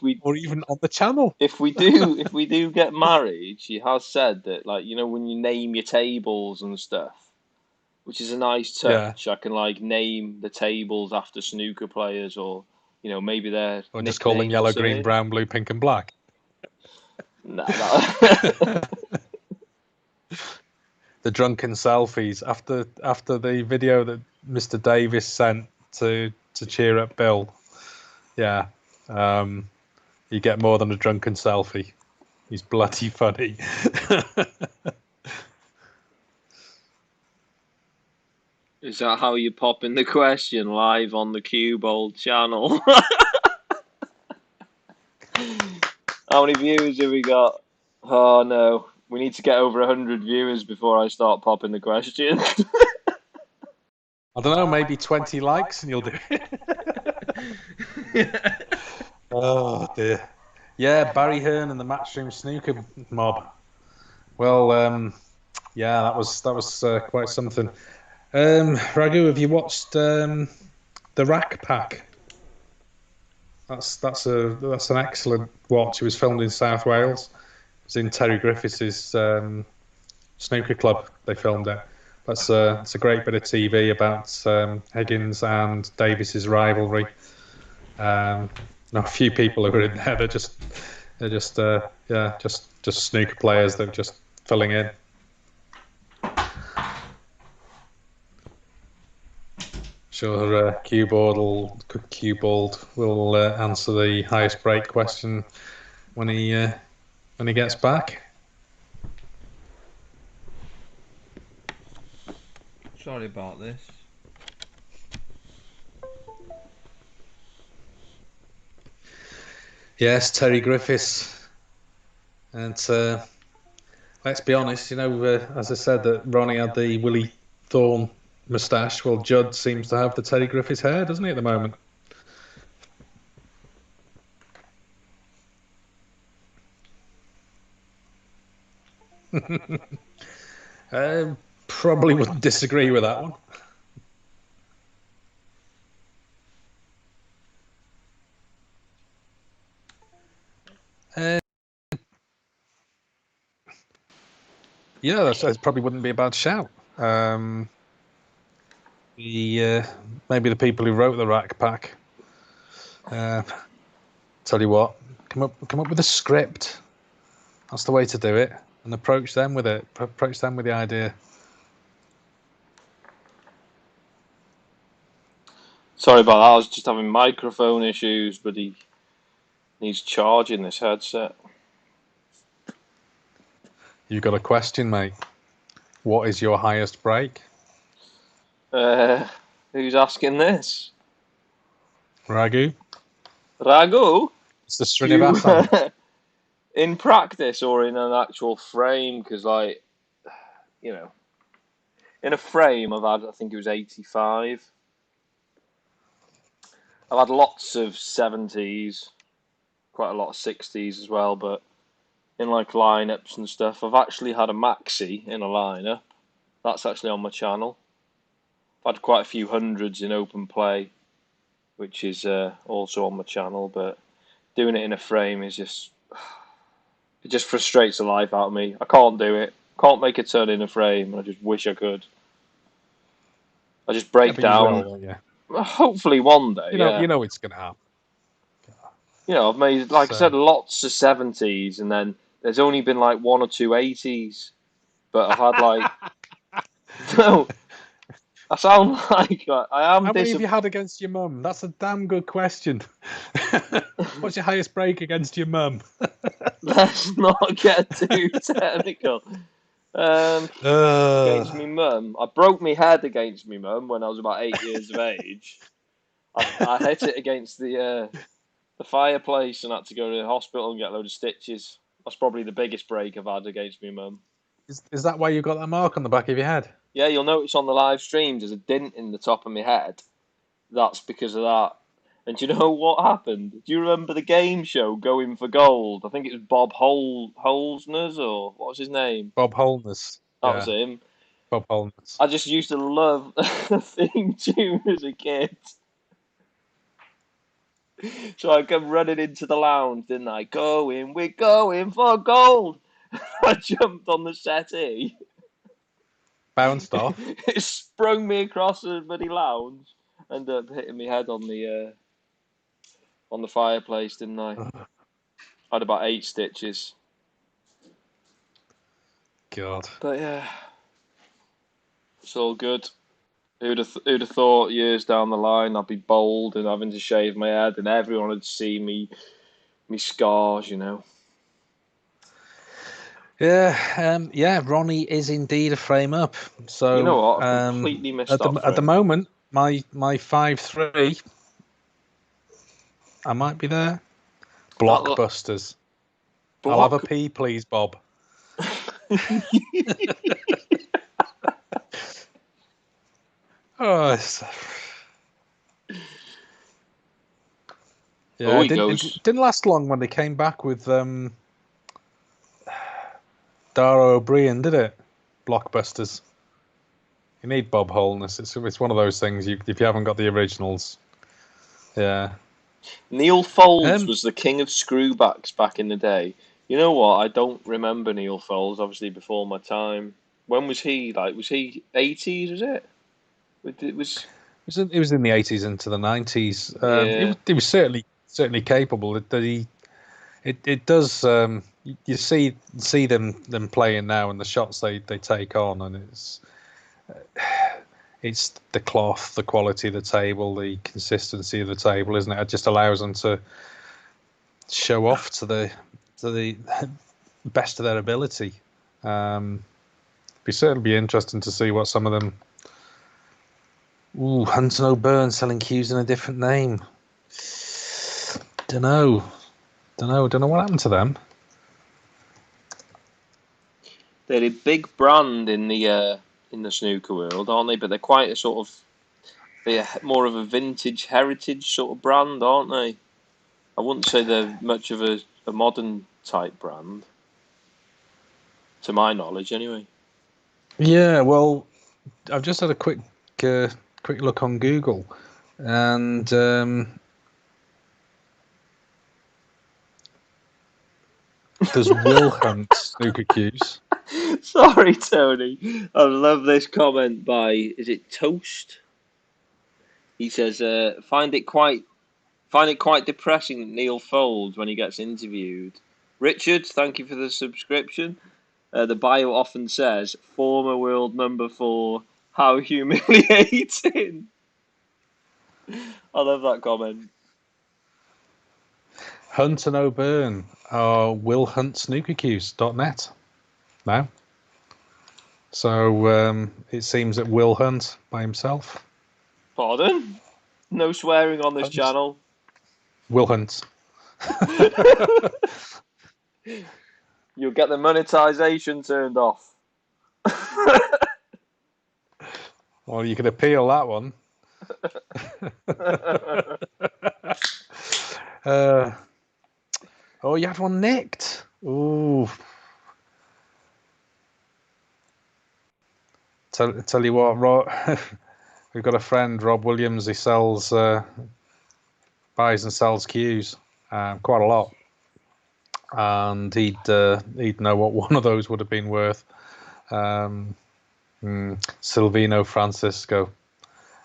on the channel. if we do get married, she has said that, like, when you name your tables and stuff, which is a nice touch. I can like name the tables after snooker players, or maybe they're or just call them yellow, green, brown, blue, pink, and black. Nah, The drunken selfies after the video that Mr. Davis sent to cheer up Bill. Yeah, you get more than a drunken selfie. He's bloody funny. Is that how you pop in the question live on the Cue Bowl channel? How many viewers have we got? Oh no, we need to get over 100 viewers before I start popping the question. I don't know, maybe 20 likes and you'll do it. Oh dear. Yeah, Barry Hearn and the Matchroom Snooker mob. Well, yeah, that was quite something. Raghu, have you watched the Rack Pack? That's an excellent watch. It was filmed in South Wales. It was in Terry Griffiths' snooker club. They filmed it. It's a great bit of TV about Higgins and Davis's rivalry. A few people who are in there. They're just snooker players that are just filling in. Sure, Cue Ball will answer the highest break question when he gets back. Sorry about this. Yes, Terry Griffiths, and let's be honest. As I said, that Ronnie had the Willie Thorne moustache. Well, Judd seems to have the Terry Griffiths hair, doesn't he, at the moment? Probably wouldn't disagree with that one. Yeah, that probably wouldn't be a bad shout. Maybe the people who wrote the Rack Pack. Tell you what, come up with a script. That's the way to do it, and approach them with it. Approach them with the idea. Sorry about that. I was just having microphone issues, but he needs charging this headset. You've got a question, mate. What is your highest break? Who's asking this? Raghu? It's the Srinivasan. In practice or in an actual frame? Because, in a frame I've had, I think it was 85. I've had lots of 70s, quite a lot of 60s as well, but in lineups and stuff, I've actually had a maxi in a lineup. That's actually on my channel. I've had quite a few hundreds in open play, which is also on my channel, but doing it in a frame is it just frustrates the life out of me. I can't do it. Can't make a turn in a frame. I just wish I could. I just break down. You will, yeah. Hopefully one day. You know it's gonna happen. I've made, I said, lots of 70s, and then there's only been one or two 80s. But I've had no. I sound like I am. How many have you had against your mum? That's a damn good question. What's your highest break against your mum? Let's not get too technical. Against me mum, I broke my head against me mum when I was about 8 years of age. I hit it against the fireplace and had to go to the hospital and get a load of stitches. That's probably the biggest break I've had against me mum. Is that why you got that mark on the back of your head? Yeah, you'll notice on the live streams there's a dint in the top of my head. That's because of that. And do you know what happened? Do you remember the game show Going for Gold? I think it was Bob Holsner's, or what was his name? Bob Holness. That was Yeah, him. Bob Holness. I just used to love the theme tune as a kid. So I come running into the lounge, didn't I? We're going for gold. I jumped on the settee. Bounced off. It sprung me across the bloody lounge. Ended up hitting my head on the fireplace, didn't I? I had about 8 stitches. God. But yeah, it's all good. Who'd have thought years down the line I'd be bald and having to shave my head and everyone would see me scars, you know. Yeah, Ronnie is indeed a frame up. So You know what? I completely missed at that the frame. moment, my 5-3, I might be there. Blockbusters. I'll have a pee, please, Bob. Oh, yeah, it didn't last long when they came back with Dara O'Brien, did it? Blockbusters. You need Bob Holness. It's one of those things. If you haven't got the originals, yeah. Neil Foulds was the king of screwbacks back in the day. You know what? I don't remember Neil Foulds. Obviously, before my time. When was he? Like, was he 80s? Was it? It was. It was in the 80s into the 90s. Yeah. He was certainly capable. It does. You see them playing now and the shots they take on, and it's the cloth, the quality of the table, the consistency of the table, isn't it? It just allows them to show off to the best of their ability. Certainly be interesting to see what some of them. Ooh, Hunton O'Byrne selling cues in a different name. Don't know what happened to them. They're a big brand in the snooker world, aren't they? But they're quite a sort of. They're more of a vintage heritage sort of brand, aren't they? I wouldn't say they're much of a modern type brand, to my knowledge, anyway. Yeah, well, I've just had a quick look on Google, and there's Will Hunt snooker cues. Sorry, Tony. I love this comment by, is it Toast? He says, find it quite depressing that Neil folds when he gets interviewed. Richard, thank you for the subscription. The bio often says, former world number 4, how humiliating. I love that comment. Hunt and O'Byrne are willhuntsnookercues.net now. So it seems that Will Hunt by himself. Pardon? No swearing on this channel. Will Hunt. You'll get the monetization turned off. Well, you could appeal that one. Oh, you had one nicked. Ooh. Tell you what, we've got a friend, Rob Williams. He buys and sells cues, quite a lot, and he'd know what one of those would have been worth. Silvino Francisco,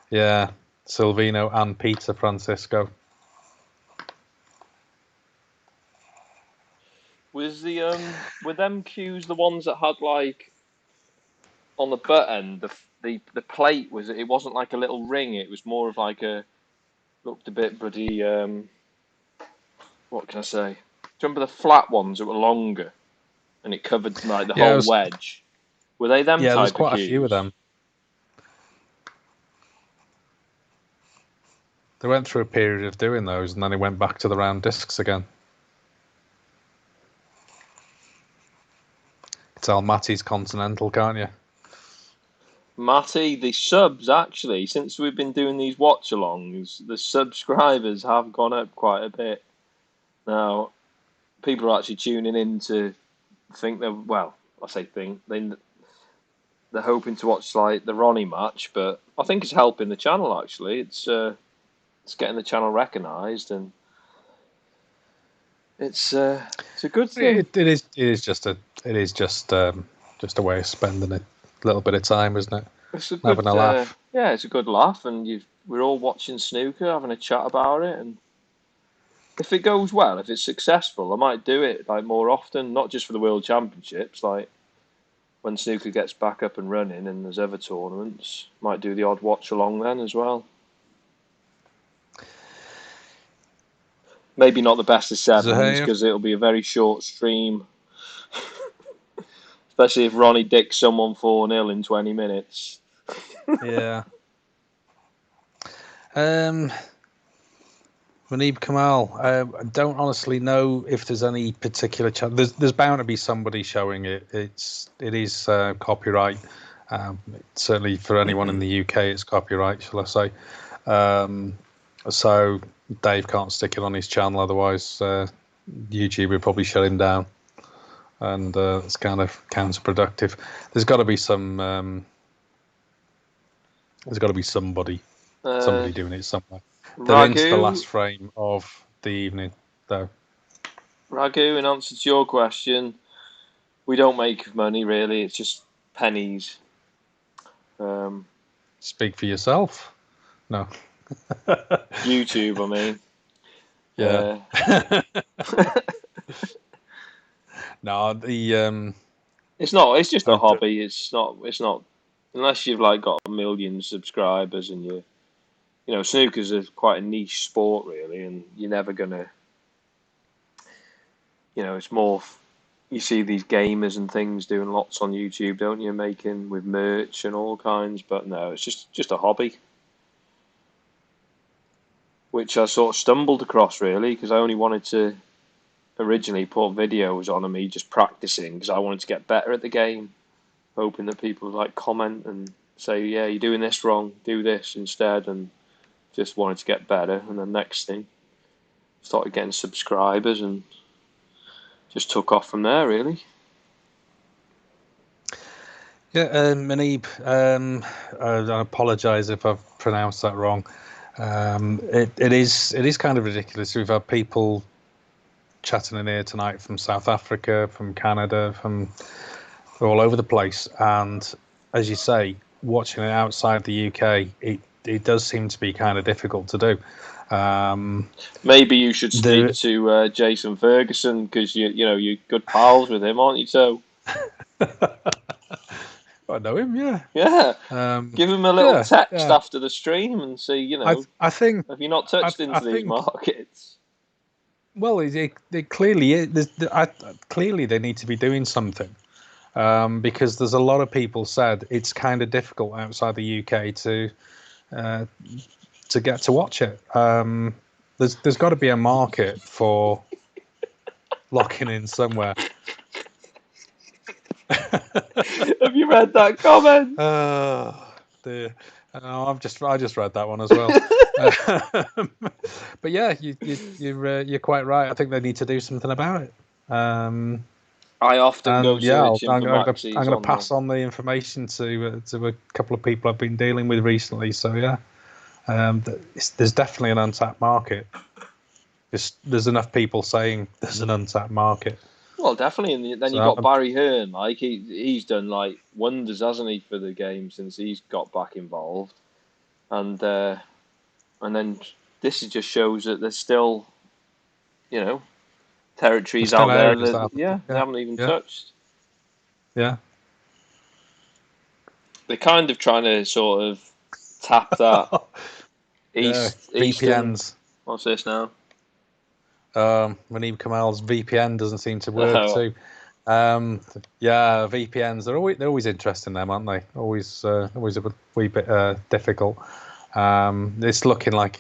yeah, Silvino and Peter Francisco. Was were them cues the ones that had like on the butt end the plate it wasn't like a little ring, it was more of like looked a bit bloody what can I say? Do you remember the flat ones that were longer and it covered like the whole wedge? Were they them type of cues? Yeah, there's quite a few of them. They went through a period of doing those and then they went back to the round discs again. Tell Matty's Continental, can't you? Matty, the subs actually, since we've been doing these watch-alongs, the subscribers have gone up quite a bit. Now, people are actually tuning in to think that, well, I say think, they're hoping to watch like the Ronnie match, but I think it's helping the channel actually. It's getting the channel recognised, and it's a good thing. It is just a way of spending a little bit of time, isn't it? It's a good, Having a laugh. yeah, it's a good laugh, and we're all watching snooker, having a chat about it, and if it goes well, if it's successful, I might do it like more often, not just for the World Championships, like when snooker gets back up and running and there's other tournaments, might do the odd watch along then as well. Maybe not the best of sevens because it'll be a very short stream. Especially if Ronnie dicks someone 4-0 in 20 minutes. Yeah. Manib Kamal, I don't honestly know if there's any particular channel. There's bound to be somebody showing it. It is copyright. Certainly for anyone in the UK, it's copyright, shall I say. So Dave can't stick it on his channel, otherwise YouTube would probably shut him down. And it's kind of counterproductive. There's got to be some. There's got to be somebody doing it somewhere. They're into the last frame of the evening, though. Ragu, in answer to your question, we don't make money really. It's just pennies. Speak for yourself. No. YouTube, I mean. Yeah. No, the it's not. It's just a hobby. It's not unless you've like got a million subscribers and snooker's quite a niche sport really, and you're never gonna. It's more. You see these gamers and things doing lots on YouTube, don't you? Making with merch and all kinds, but no, it's just a hobby, which I sort of stumbled across really because I only wanted to originally put videos on of me just practicing because I wanted to get better at the game, hoping that people would like comment and say, yeah, you're doing this wrong, do this instead, and just wanted to get better. And then next thing, started getting subscribers and just took off from there really. Yeah, Manib, I apologise if I've pronounced that wrong. It is kind of ridiculous. We've had people chatting in here tonight from South Africa, from Canada, from all over the place, and as you say, watching it outside the UK, it does seem to be kind of difficult to do. Maybe you should speak to Jason Ferguson because you're good pals with him, aren't you? So I know him, yeah. Yeah. Give him a little text after the stream and see, I think have you not touched into these markets? Well, it clearly is. Clearly, they need to be doing something because there's a lot of people said it's kind of difficult outside the UK to get to watch it. There's got to be a market for locking in somewhere. Have you read that comment? Dear. I just read that one as well. But yeah, you're quite right. I think they need to do something about it. I often go searching I'm for maxis. I'm going to pass on the information to a couple of people I've been dealing with recently. So yeah, there's definitely an untapped market. There's enough people saying there's an untapped market. Well, definitely, and then you've got Barry Hearn. Like he's done like wonders, hasn't he, for the game since he's got back involved, and then this just shows that there's still, territories out there that they haven't even touched. Yeah, they're kind of trying to sort of tap that VPNs. What's this now? Manib Kamal's VPN doesn't seem to work too. VPNs. They're always interesting, them, aren't they? Always a wee bit difficult. It's looking like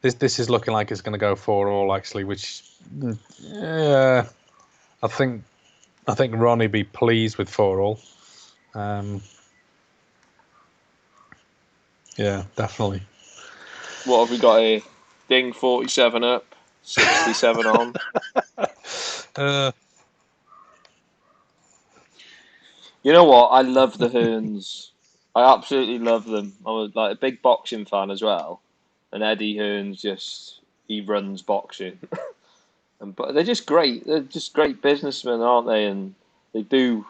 this is looking like it's going to go 4-all actually, which I think Ronnie be pleased with 4-all. Yeah, definitely. What have we got here? Ding 47 up, 67 on. You know what? I love the Hearns. I absolutely love them. I was like a big boxing fan as well. And Eddie Hearns he runs boxing. But they're just great. They're just great businessmen, aren't they? And they do,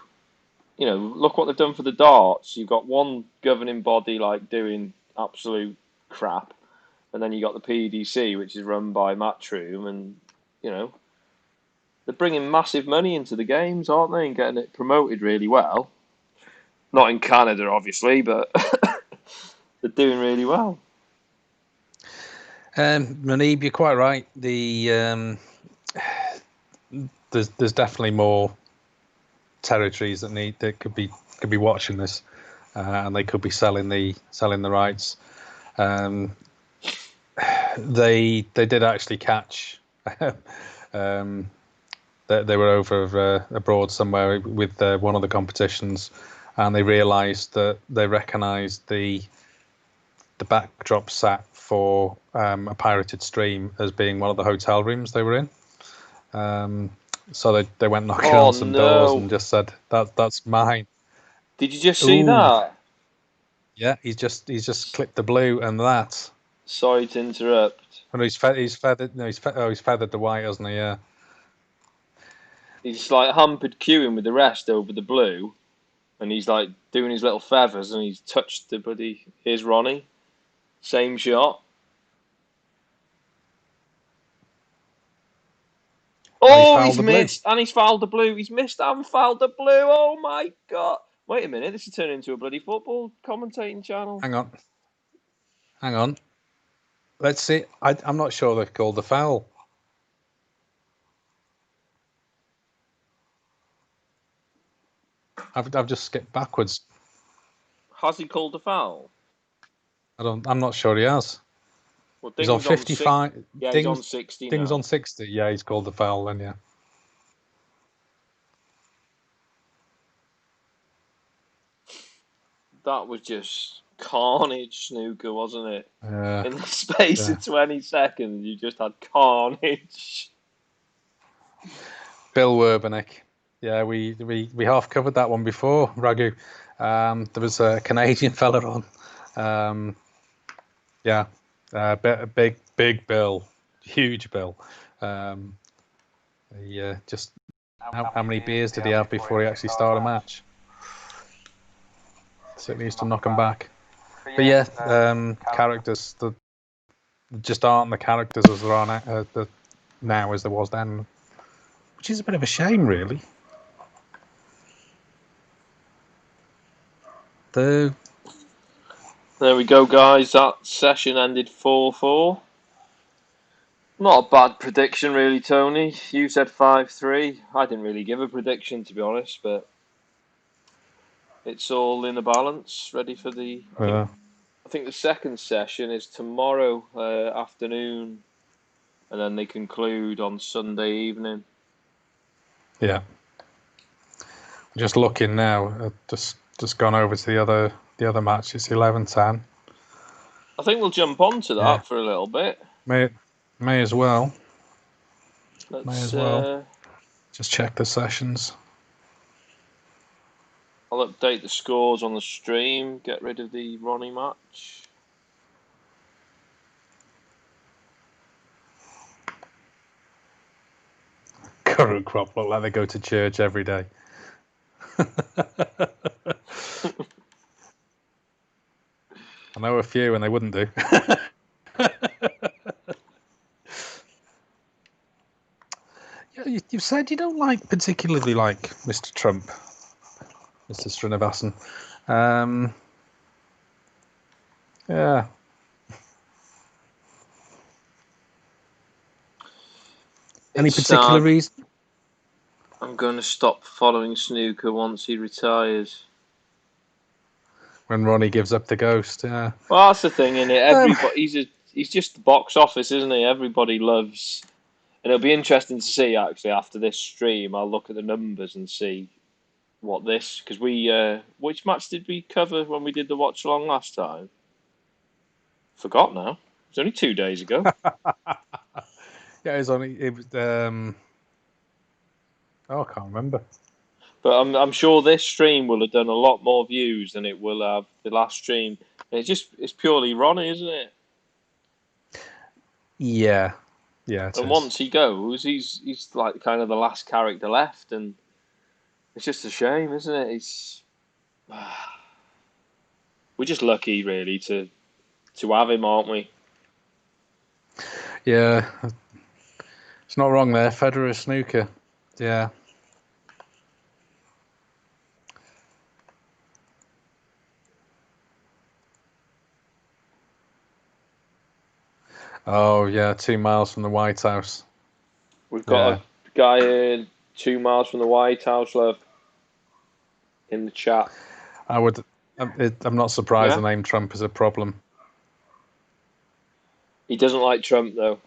look what they've done for the darts. You've got one governing body like doing absolute crap, and then you got the PDC, which is run by Matchroom, and they're bringing massive money into the games, aren't they, and getting it promoted really well. Not in Canada, obviously, but they're doing really well. Manib, you're quite right. There's definitely more territories that could be watching this, and they could be selling the rights. They did actually catch. They were over abroad somewhere with one of the competitions, and they realised that they recognised the backdrop set for a pirated stream as being one of the hotel rooms they were in. So they went knocking on some doors and just said that's mine. Did you just see that? Yeah, he's just clipped the blue and that. Sorry to interrupt. Oh, no, he's feathered. No, he's feathered the white, hasn't he? Yeah. He's like hampered queuing with the rest over the blue, and he's like doing his little feathers, and he's touched the buddy. Here's Ronnie. Same shot. Oh, he's missed, and he's fouled the blue. He's missed and fouled the blue. Oh my god! Wait a minute, this is turning into a bloody football commentating channel. Hang on. Let's see. I'm not sure they called the foul. I've just skipped backwards. Has he called the foul? I'm not sure he has. Well, he's on 55. Yeah, he's on 60 Dings now. on 60. Yeah, he's called the foul then, yeah. That was just carnage snooker, wasn't it? In the space of 20 seconds, you just had carnage. Bill Werbenek. Yeah, we half covered that one before, Raghu. There was a Canadian fella on. Big Bill, huge Bill. Just how many beers did he have before he actually started a match? Certainly used to knock him back. But yeah, characters just aren't the characters as there are now as there was then, which is a bit of a shame, really. There we go, guys. That session ended 4-4. Not a bad prediction, really, Tony. You said 5-3. I didn't really give a prediction, to be honest, but it's all in a balance, ready for the... I think the second session is tomorrow afternoon, and then they conclude on Sunday evening. Yeah. Just looking now, just gone over to the other match. It's 11:10. I think we'll jump onto that for a little bit. May as well. Let's just check the sessions. I'll update the scores on the stream. Get rid of the Ronnie match. Current crop look like they go to church every day. I know a few, and they wouldn't do. You've said you don't particularly like Mr. Trump, Mr. Srinivasan. Yeah. Any particular reason? I'm going to stop following snooker once he retires. When Ronnie gives up the ghost, yeah. Well, that's the thing, isn't it? Everybody, he's just the box office, isn't he? Everybody loves... And it'll be interesting to see, actually, after this stream. I'll look at the numbers and see what this... Because which match did we cover when we did the watch-along last time? Forgot now. It was only 2 days ago. Yeah, it was only. It was. Oh, I can't remember. But I'm sure this stream will have done a lot more views than it will have the last stream. And it's purely Ronnie, isn't it? Yeah, yeah. It And is. once he goes, he's like kind of the last character left, and it's just a shame, isn't it? We're just lucky, really, to have him, aren't we? Yeah, it's not wrong there. Federer snooker. Yeah. Oh yeah, 2 miles from the White House. We've got a guy 2 miles from the White House, love, in the chat. I'm not surprised Yeah? the name Trump is a problem. He doesn't like Trump, though.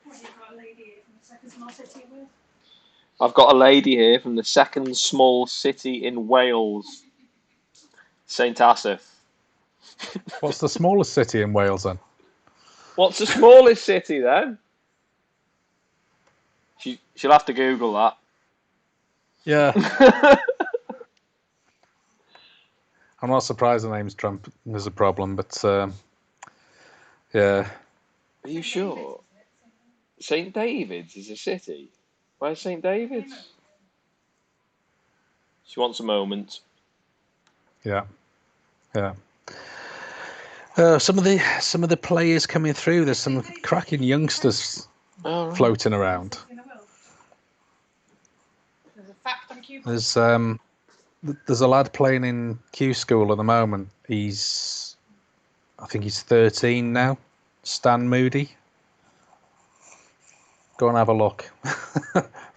What, you've got a lady here from the second small city with? I've got a lady here from the second small city in Wales, St Asaph. What's the smallest city in Wales then? What's the smallest city then? She'll have to Google that. Yeah. I'm not surprised the name's Trump is a problem, but yeah. Are you sure? St David's is a city? Where's St David's? She wants a moment. Yeah. Some of the players coming through. There's some cracking youngsters floating around. There's a fact on Q. There's a lad playing in Q School at the moment. I think he's 13 now. Stan Moody. Go and have a look.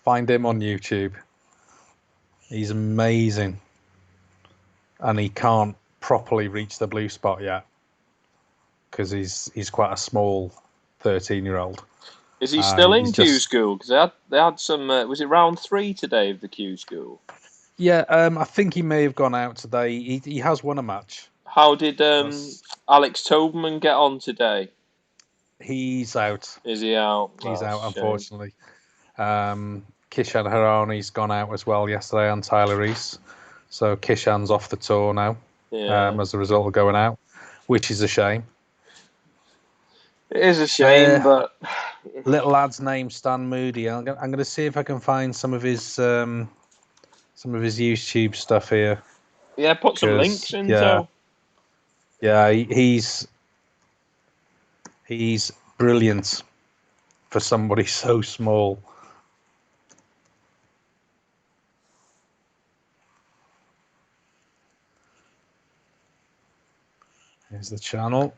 Find him on YouTube. He's amazing, and he can't properly reach the blue spot yet because he's quite a small 13-year-old. Is he still in he's Q just- School? Because they had some. Was it round 3 today of the Q School? Yeah, I think he may have gone out today. He has won a match. How did Alex Toberman get on today? He's out. Is he out? He's out, Shame. unfortunately. Kishan Harani's gone out as well yesterday on Tyler Reese. So Kishan's off the tour now as a result of going out, which is a shame. It is a shame, but little lad's name Stan Moody. I'm going to see if I can find some of his YouTube stuff here. Yeah, put some links in. Yeah, he's brilliant for somebody so small. Here's the channel.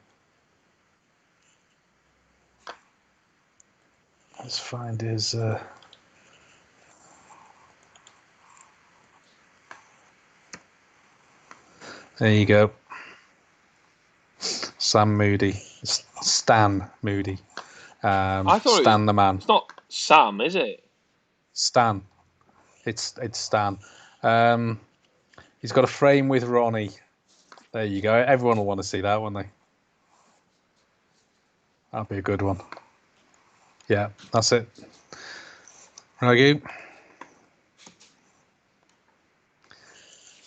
Let's find his. There you go. Sam Moody. Stan Moody. I thought Stan the man. It's not Sam, is it? Stan. It's Stan. He's got a frame with Ronnie. There you go. Everyone will want to see that, won't they? That'll be a good one. Yeah, that's it. Ragu.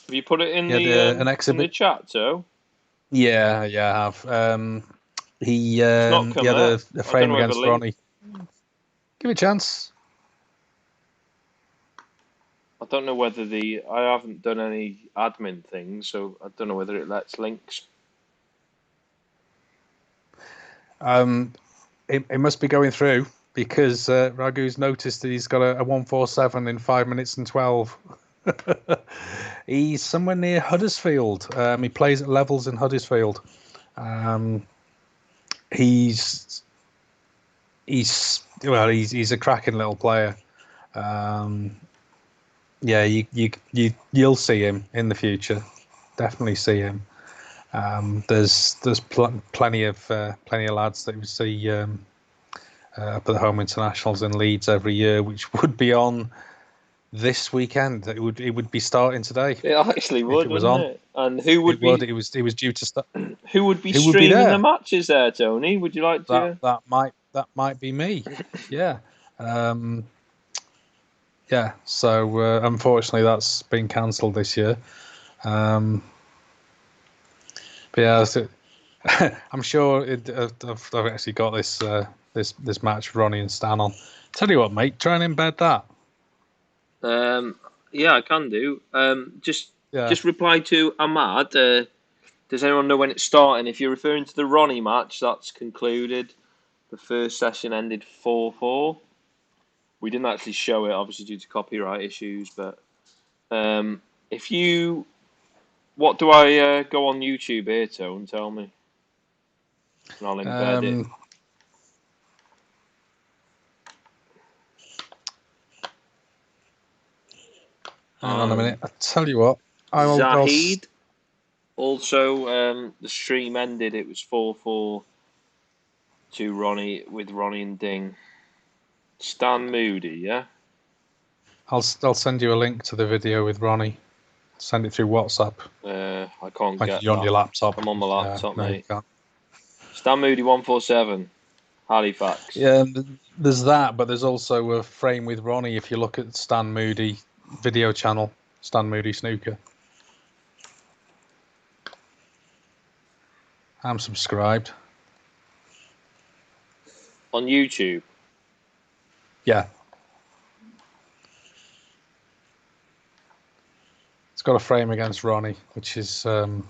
Have you put it in an exhibit in the chat, too? Yeah, I have. He not come had up. a frame against Ronnie. Give it a chance. I don't know whether I haven't done any admin things, so I don't know whether it lets links. It must be going through because Ragu's noticed that he's got a 147 in 5 minutes and 12. He's somewhere near Huddersfield. He plays at levels in Huddersfield. He's a cracking little player. Yeah, you'll see him in the future. Definitely see him. There's plenty of lads that we see up at the home internationals in Leeds every year, which would be on this weekend. It would be starting today. It actually would, it was wouldn't on. it? And who would be? It was due to start. Who would be Who would be streaming there? the matches there, Tony? Would you like to? That might be me. Yeah. Yeah. So unfortunately, that's been cancelled this year. But yeah, I'm sure I've actually got this match, Ronnie and Stan on. Tell you what, mate, try and embed that. Yeah, I can do. Just Yeah. reply to Ahmad. Does anyone know when it's starting? If you're referring to the Ronnie match, that's concluded. The first session ended 4-4. We didn't actually show it, obviously due to copyright issues. But if you, what do I go on YouTube here, Tone? Tell me, and I'll embed it. Hang on a minute. I tell you what, Zahid. Also, the stream ended. It was 4-4 to Ronnie with Ronnie and Ding. Stan Moody, yeah. I'll send you a link to the video with Ronnie. Send it through WhatsApp. I can't Like get you're that. on your laptop. I'm on my laptop, no, mate. you can't. Stan Moody 147, Halifax. Yeah, there's that, but there's also a frame with Ronnie. If you look at Stan Moody video channel, Stan Moody Snooker. I'm subscribed. On YouTube? Yeah. It's got a frame against Ronnie, which is... do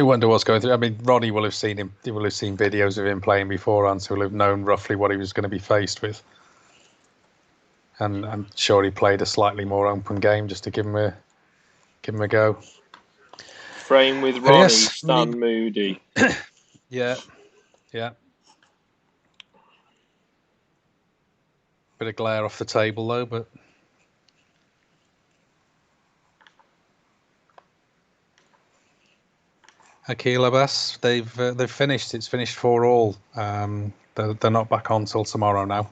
wonder what's going through. I mean, Ronnie will have seen him. He will have seen videos of him playing beforehand, so he'll have known roughly what he was going to be faced with. And I'm sure he played a slightly more open game just to give him a go. Frame with Ronnie, yes, Stan Moody. Yeah. Bit of glare off the table though, but Aquila Bass, they've finished. It's finished 4-4. They're not back on till tomorrow now.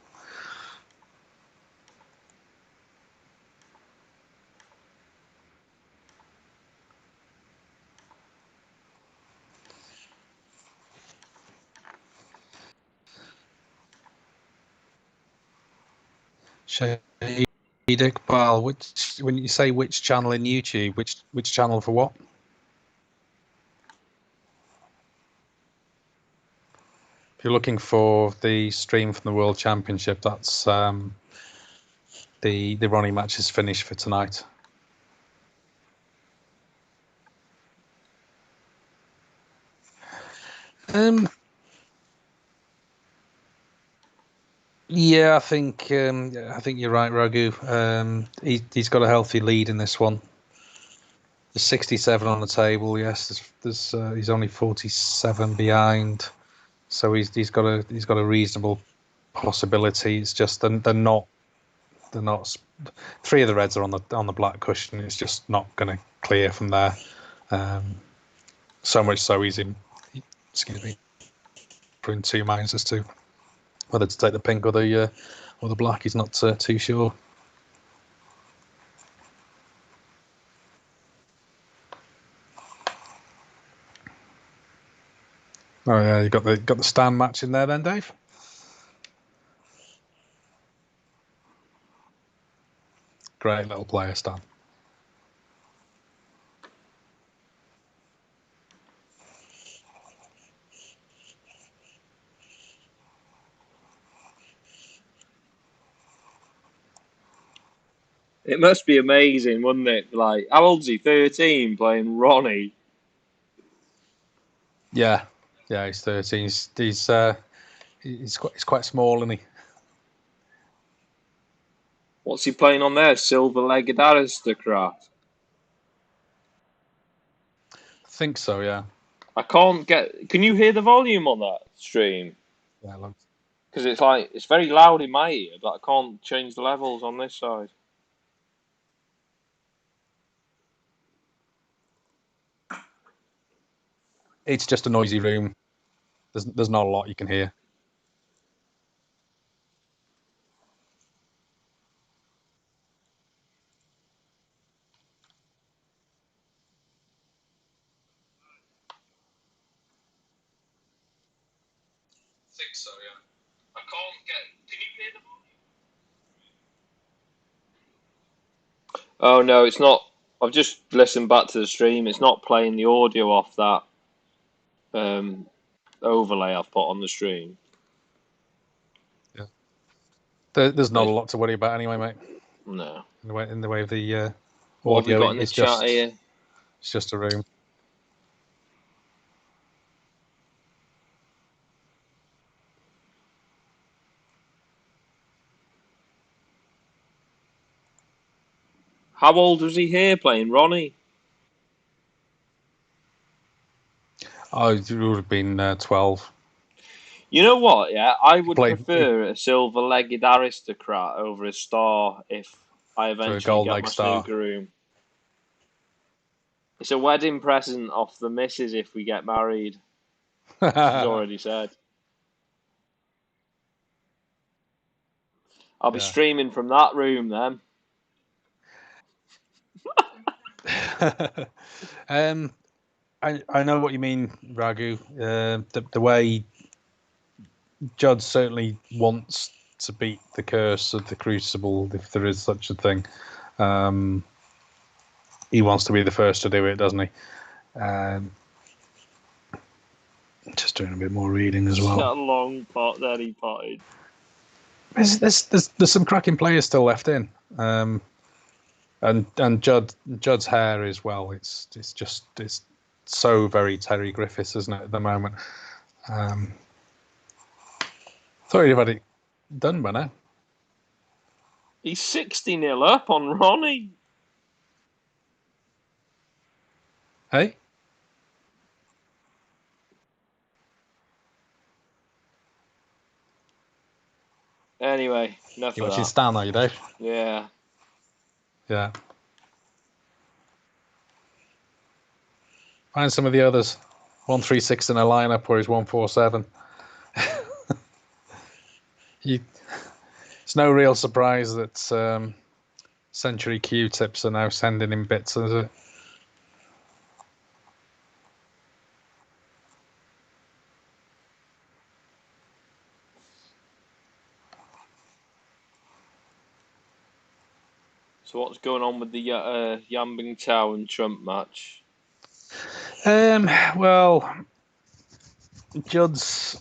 Shade Iqbal, when you say which channel in YouTube, which channel for what? If you're looking for the stream from the World Championship, that's the Ronnie match is finished for tonight. Yeah, I think you're right, Raghu. He's got a healthy lead in this one. There's 67 on the table. Yes, he's only 47 behind, so he's got a reasonable possibility. It's just they're not. Three of the reds are on the black cushion. It's just not going to clear from there. So much so he's in. Excuse me. For in two minds as to whether to take the pink or the black. He's not too sure. Oh yeah, you got the Stan match in there then, Dave. Great little player, Stan. It must be amazing, wouldn't it? Like, how old's he? 13, playing Ronnie. Yeah, he's 13. He's quite small, isn't he? What's he playing on there? Silver-legged aristocrat. I think so, yeah. I can't get. Can you hear the volume on that stream? Yeah, because it's very loud in my ear, but I can't change the levels on this side. It's just a noisy room. There's not a lot you can hear. Oh no, it's not. I've just listened back to the stream. It's not playing the audio off that overlay I've put on the stream. Yeah. There's not a lot to worry about anyway, mate. No. In the way of the What have we audio, got in the chat here? It's just a room. How old was he here playing Ronnie? Oh, it would have been 12. You know what? Yeah, I would Played prefer a silver-legged aristocrat over a star if I eventually gold get leg my star. snooker room. It's a wedding present off the missus if we get married. She's already said. I'll be streaming from that room then. I know what you mean, Raghu. The way Judd certainly wants to beat the curse of the Crucible, if there is such a thing. He wants to be the first to do it, doesn't he? Just doing a bit more reading as well. That long pot that he potted. There's some cracking players still left in, and Judd's hair as well. It's so very Terry Griffiths, isn't it, at the moment? Thought you'd have had it done by now. He's 60-0 up on Ronnie. Hey? Anyway, enough You of watching that. Stan, are you, Dave? Yeah. Yeah. Find some of the others. 136 in a lineup where he's 147. It's no real surprise that Century Q-tips are now sending him bits, is it? So what's going on with the Yambing Tao and Trump match? Well, Judd's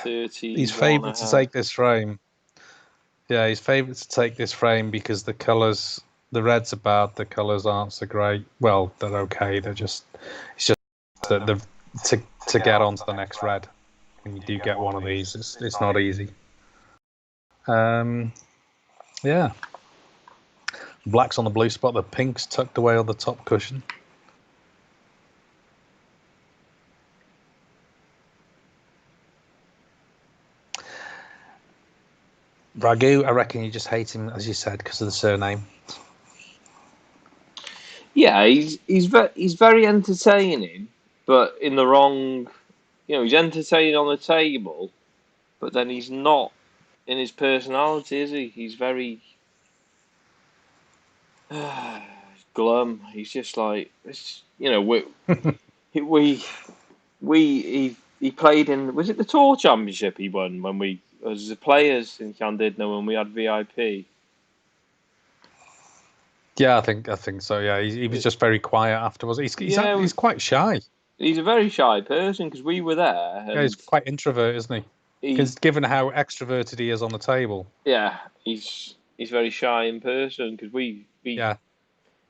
30. He's favoured to take this frame. Yeah, he's favoured to take this frame because the colours, the red's are bad, the colours aren't so great. Well, they're okay. It's just that to get onto the next red. When you do get one of these, it's not easy. Yeah. Black's on the blue spot. The pink's tucked away on the top cushion. Raghu, I reckon you just hate him, as you said, because of the surname. Yeah, he's very entertaining, but in the wrong. He's entertaining on the table, but then he's not in his personality, is he? He's very glum. He's just like he played in, was it the Tour Championship he won when we as the players in Llandudno when we had VIP? Yeah, I think so. Yeah, he was just very quiet afterwards. He's quite shy. He's a very shy person because we were there. And yeah, he's quite introvert, isn't he? Because given how extroverted he is on the table. Yeah, he's very shy in person because we yeah.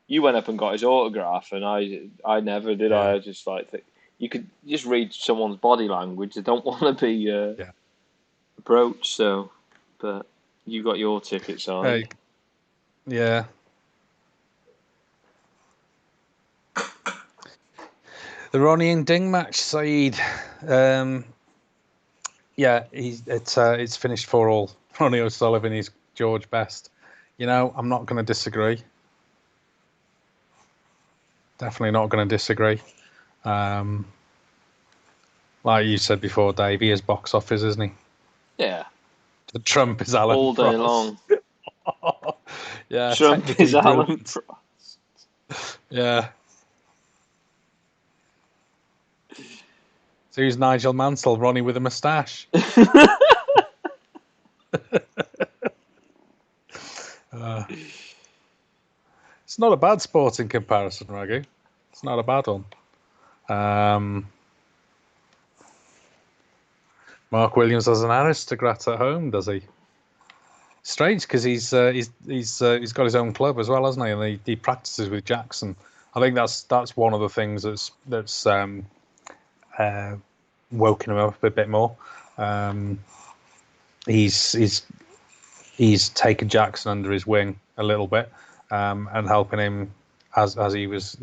You went up and got his autograph, and I never did. Yeah. I just you could just read someone's body language. They don't want to be approached. So, but you got your ticket signed. Yeah. The Ronnie and Ding match, Saeed. Yeah, it's finished for all. Ronnie O'Sullivan is George Best. I'm not going to disagree. Definitely not going to disagree. Like you said before, Dave, he is box office, isn't he? Yeah. The Trump is Alan all day Frost. long. Yeah, Trump is Alan Frost. Yeah. So who's Nigel Mansell, Ronnie with a moustache? It's not a bad sporting comparison, Raggy. It's not a bad one. Mark Williams has an aristocrat at home, does he? Strange, because he's got his own club as well, hasn't he? And he practices with Jackson. I think that's one of the things that's woken him up a bit more. He's taken Jackson under his wing a little bit, and helping him as he was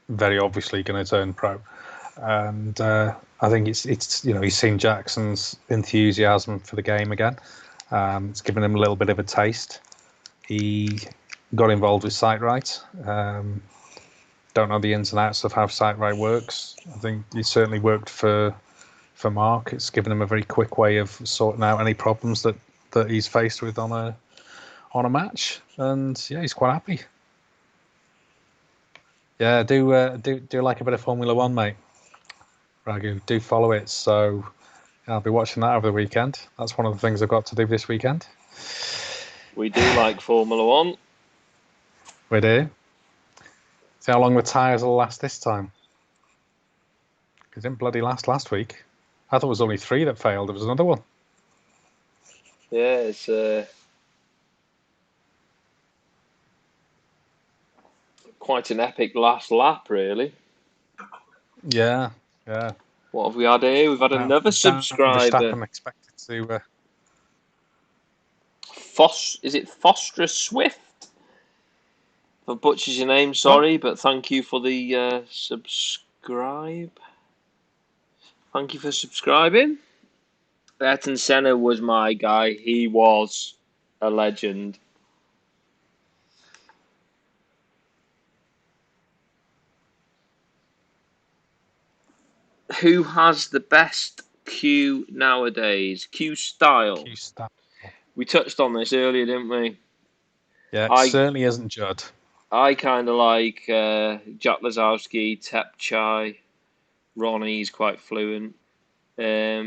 very obviously going to turn pro. And I think it's he's seen Jackson's enthusiasm for the game again. It's given him a little bit of a taste. He got involved with SiteRight. Don't know the ins and outs of how SiteRight works. I think it certainly worked for Mark. It's given him a very quick way of sorting out any problems that he's faced with on a match, and yeah, he's quite happy. Yeah, do like a bit of Formula One, mate. Ragu, do follow it. So I'll be watching that over the weekend. That's one of the things I've got to do this weekend. We do like Formula One. We do. See how long the tyres will last this time. It didn't bloody last week. I thought it was only 3 that failed. There was another one. Yeah, it's quite an epic last lap, really. Yeah. What have we had here? We've had another subscriber. Verstappen expected to. Is it Foster Swift? If I butchers your name, sorry, but thank you for the subscribe. Thank you for subscribing. Ayrton Senna was my guy. He was a legend. Who has the best cue nowadays? Cue style. We touched on this earlier, didn't we? Yeah, it certainly isn't Judd. I kind of like Jack Lazowski, Tep Chai. Ronnie's quite fluent. But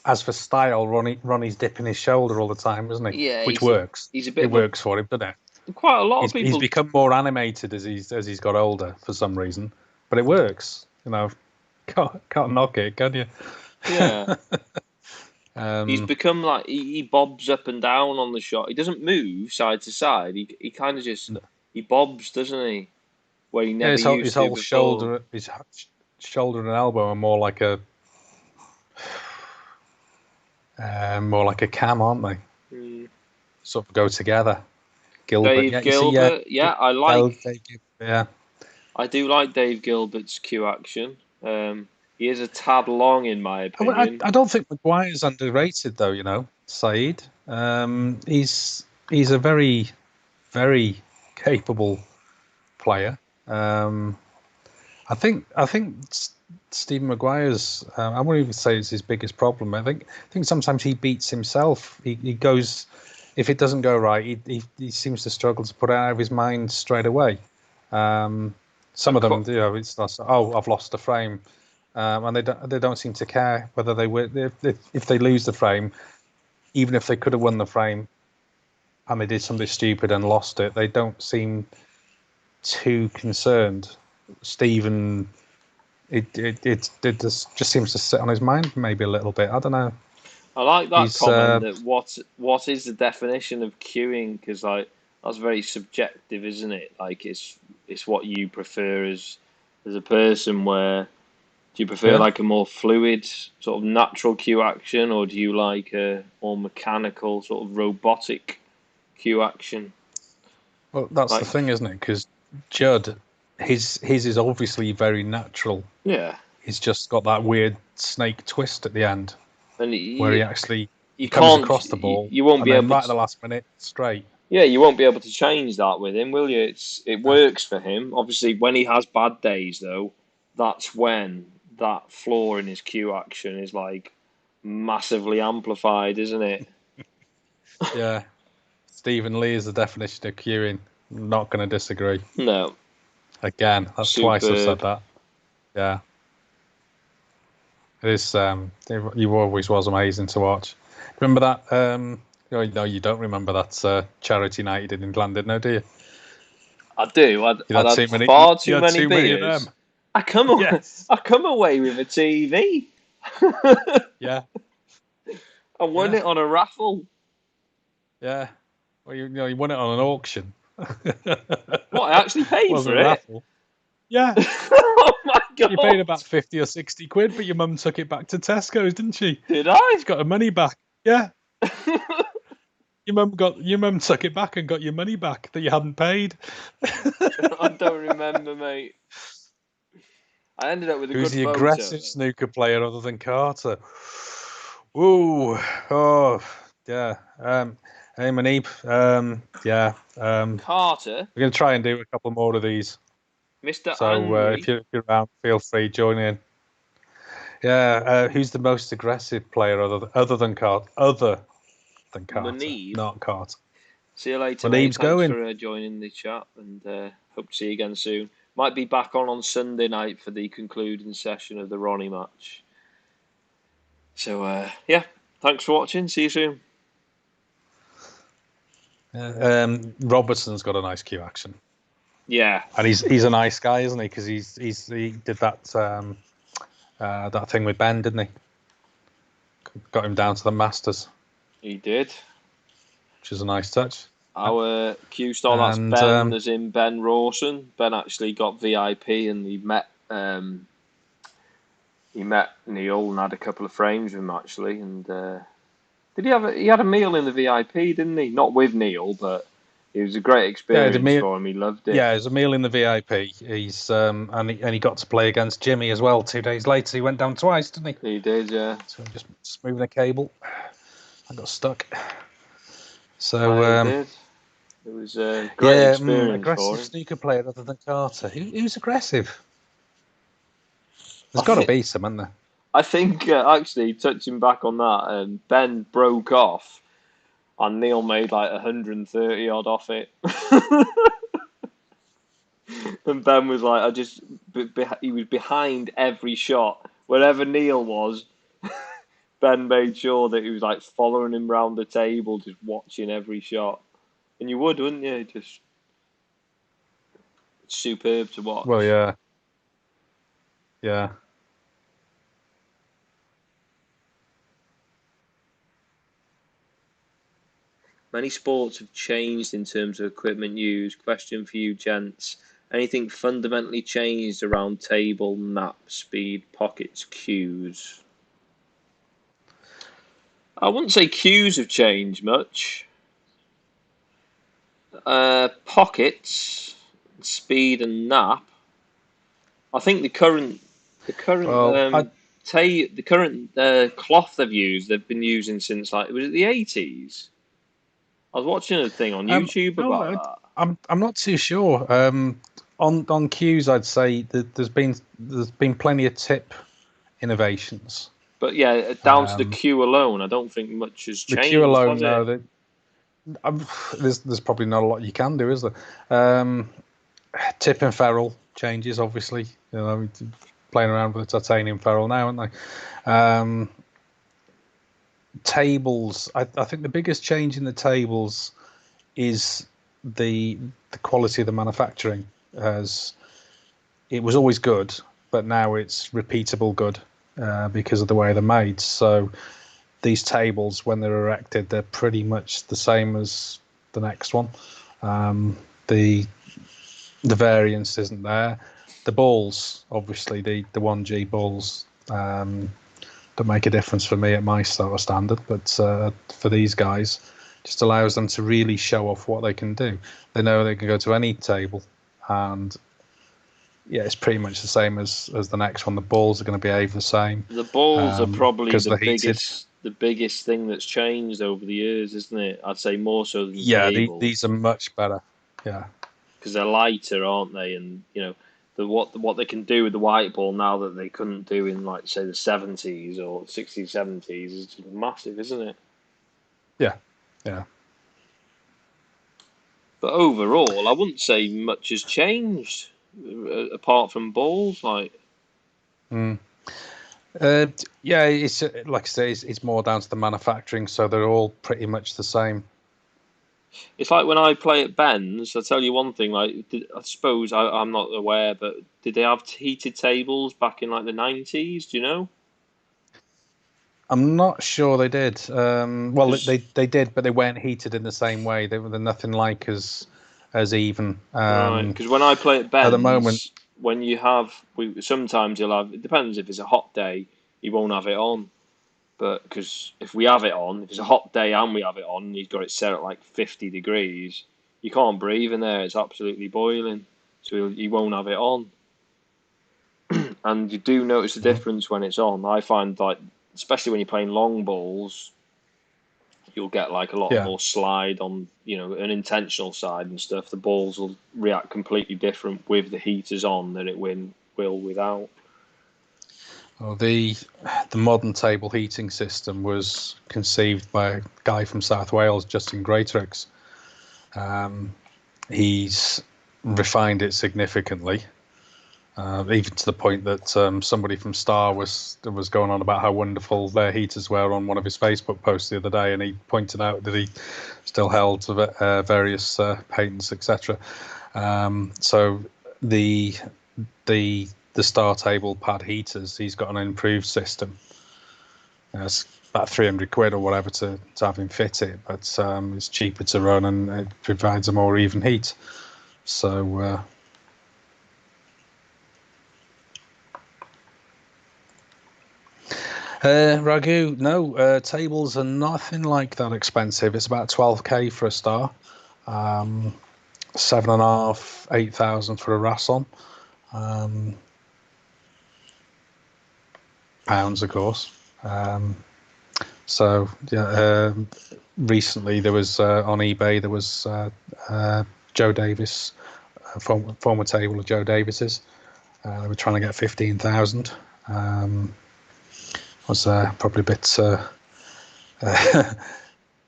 as for style, Ronnie's dipping his shoulder all the time, isn't he? Yeah, which works. It works for him, doesn't it? Quite a lot of people. He's become more animated as he's got older for some reason, but it works. Can't knock it, can you? Yeah. He's become like he bobs up and down on the shot. He doesn't move side to side. He kind of just he bobs, doesn't he? Where he never used to. His whole shoulder and elbow are more like a cam, aren't they? Sort of go together. Dave Gilbert, I like. Dave Gilbert, yeah. I do like Dave Gilbert's cue action. He is a tad long, in my opinion. I don't think Maguire's underrated, though. Saeed. He's a very, very capable player. I think Stephen Maguire's. I wouldn't even say it's his biggest problem. I think sometimes he beats himself. He goes. If it doesn't go right, he seems to struggle to put it out of his mind straight away. Some of them, it's like, I've lost a frame, and they don't seem to care whether they win. If they lose the frame, even if they could have won the frame, and they did something stupid and lost it, they don't seem too concerned. Stephen, it just seems to sit on his mind maybe a little bit. I don't know. I like that comment that what is the definition of queuing, because that's very subjective, isn't it? Like it's what you prefer as a person. Where do you prefer like a more fluid sort of natural cue action, or do you like a more mechanical sort of robotic cue action? Well, that's the thing, isn't it? Because Judd, his is obviously very natural. Yeah, he's just got that weird snake twist at the end, and where he actually you comes can't, across the ball. You won't be able right at the last minute straight. Yeah, you won't be able to change that with him, will you? It works for him. Obviously, when he has bad days, though, that's when that flaw in his cue action is like massively amplified, isn't it? Yeah. Stephen Lee is the definition of queuing. I'm not going to disagree. No. Again, that's twice I've said that. Yeah. It is. You always was amazing to watch. Remember that? No, you don't remember that charity night you did in London, no, do you? I do. I'd You had had too many. far You too had many too many of beers. them. I come Yes. away with a TV. Yeah. I won Yeah. it on a raffle. Yeah. Well, you won it on an auction. What, I actually paid Wasn't for a it? raffle. Yeah. Oh my god! You paid about 50 or 60 quid, but your mum took it back to Tesco's, didn't she? Did I? She got her money back. Yeah. Your mum took it back and got your money back that you hadn't paid. I don't remember, mate. I ended up with a Who's good the photo. aggressive snooker player other than Carter? Ooh, oh, yeah. Hey, Manip. Yeah. Carter, We're gonna try and do a couple more of these. Mr. So Angry. if you're around, feel free join in. Yeah. Who's the most aggressive player other than Carter? Other than Carter, Manib. not Carter. See you later, Manib's mate. Thanks going. for joining the chat, and hope to see you again soon. Might be back on Sunday night for the concluding session of the Ronnie match. So, yeah, thanks for watching. See you soon. Robertson's got a nice cue action. Yeah. And he's a nice guy, isn't he? Because he did that that thing with Ben, didn't he? Got him down to the Masters. He did. Which is a nice touch. Our Q star, that's Ben, as in Ben Rawson. Ben actually got VIP, and he met Neil and had a couple of frames with him actually. And did he had a meal in the VIP, didn't he? Not with Neil, but it was a great experience for him. He loved it. Yeah, it was a meal in the VIP. He's and he got to play against Jimmy as well 2 days later. He went down twice, didn't he? He did, yeah. So just moving a cable, I got stuck. So he did. It was a great experience aggressive for him. snooker player other than Carter. Who's aggressive? There's got to be some, isn't there? I think actually touching back on that, Ben broke off, and Neil made like 130 odd off it. And Ben was like, he was behind every shot. Wherever Neil was, Ben made sure that he was like following him round the table, just watching every shot. And you would, wouldn't you? Just superb to watch. Well, yeah. Yeah. Many sports have changed in terms of equipment used. Question for you, gents. Anything fundamentally changed around table, nap, speed, pockets, cues? I wouldn't say cues have changed much. Pockets, speed, and nap. I think the current cloth they've used, they've been using since like, was it the 80s? I was watching a thing on YouTube about that. I'm not too sure. On cues, I'd say that there's been plenty of tip innovations. But yeah, down to the cue alone, I don't think much has changed. The cue alone, no. There's probably not a lot you can do, is there? Tip and ferrule changes, obviously. You know, playing around with the titanium ferrule now, aren't they? Tables. I think the biggest change in the tables is the quality of the manufacturing. As it was always good, but now it's repeatable good because of the way they're made. So these tables, when they're erected, they're pretty much the same as the next one. The variance isn't there. The balls, obviously, the 1G balls don't make a difference for me at my sort of standard, but for these guys, just allows them to really show off what they can do. They know they can go to any table, and yeah, it's pretty much the same as the next one. The balls are going to behave the same. The balls are probably the biggest thing that's changed over the years, isn't it? I'd say more so than tables. These are much better. Yeah, because they're lighter, aren't they? And you know, what they can do with the white ball now that they couldn't do in, like, say, the 70s or 60s, 70s is just massive, isn't it? Yeah, yeah. But overall, I wouldn't say much has changed apart from balls. Like, Yeah, it's like I say, it's more down to the manufacturing, so they're all pretty much the same. It's like when I play at Ben's. I'll tell you one thing. Like, I suppose I'm not aware, but did they have heated tables back in like the 90s? Do you know? I'm not sure they did. Well, 'Cause- they did, but they weren't heated in the same way. They're nothing like as even. Right, because when I play at At the moment, Ben's, when you have, sometimes you'll have. It depends if it's a hot day, you won't have it on. But because if we have it on, if it's a hot day and we have it on, and you've got it set at like 50 degrees, you can't breathe in there. It's absolutely boiling, so you won't have it on. And you do notice the difference when it's on. I find like, especially when you're playing long balls, you'll get like a lot yeah. more slide on, an intentional side and stuff. The balls will react completely different with the heaters on than it will without. Well, the modern table heating system was conceived by a guy from South Wales, Justin Greatrix. He's refined it significantly, even to the point that somebody from Star was going on about how wonderful their heaters were on one of his Facebook posts the other day, and he pointed out that he still held various patents, etc. So the Star table pad heaters, he's got an improved system. It's about 300 quid or whatever to have him fit it, but it's cheaper to run and it provides a more even heat. So Ragu, no, tables are nothing like that expensive. It's about 12k for a Star, 7.5, 8,000 for a Rasson. Pounds, of course. So yeah, recently there was on eBay there was Joe Davis, former table of Joe Davis's. They were trying to get 15,000. Was probably a bit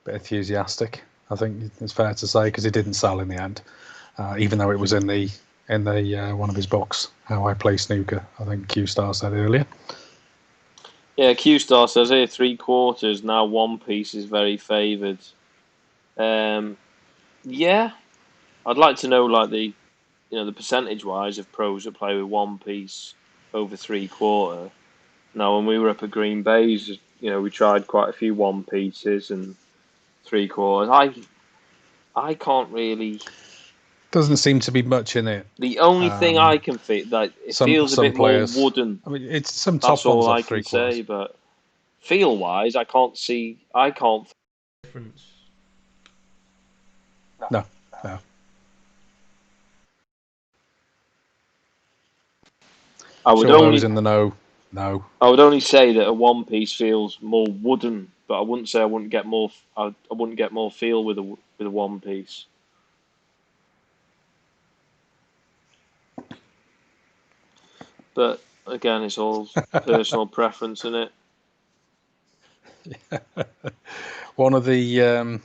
bit enthusiastic. I think it's fair to say, because it didn't sell in the end, even though it was in the one of his books, How I Play Snooker. I think Q Star said earlier. Yeah, Q Star says here 3/4 now. One piece is very favoured. Yeah, I'd like to know like the percentage wise of pros that play with one piece over 3/4. Now, when we were up at Green Bay's, we tried quite a few one pieces and 3/4. I can't really. Doesn't seem to be much in it. The only thing I can feel that it feels a some bit more players, wooden. I mean, it's some That's top ones all I off can 3/4. say. But feel wise, I can't see. I can't. Difference. No. I would Sure, only. those in the know. No. I would only say that a one piece feels more wooden, but I wouldn't say I wouldn't get more. I wouldn't get more feel with a one piece. But again, it's all personal preference, isn't it? One of the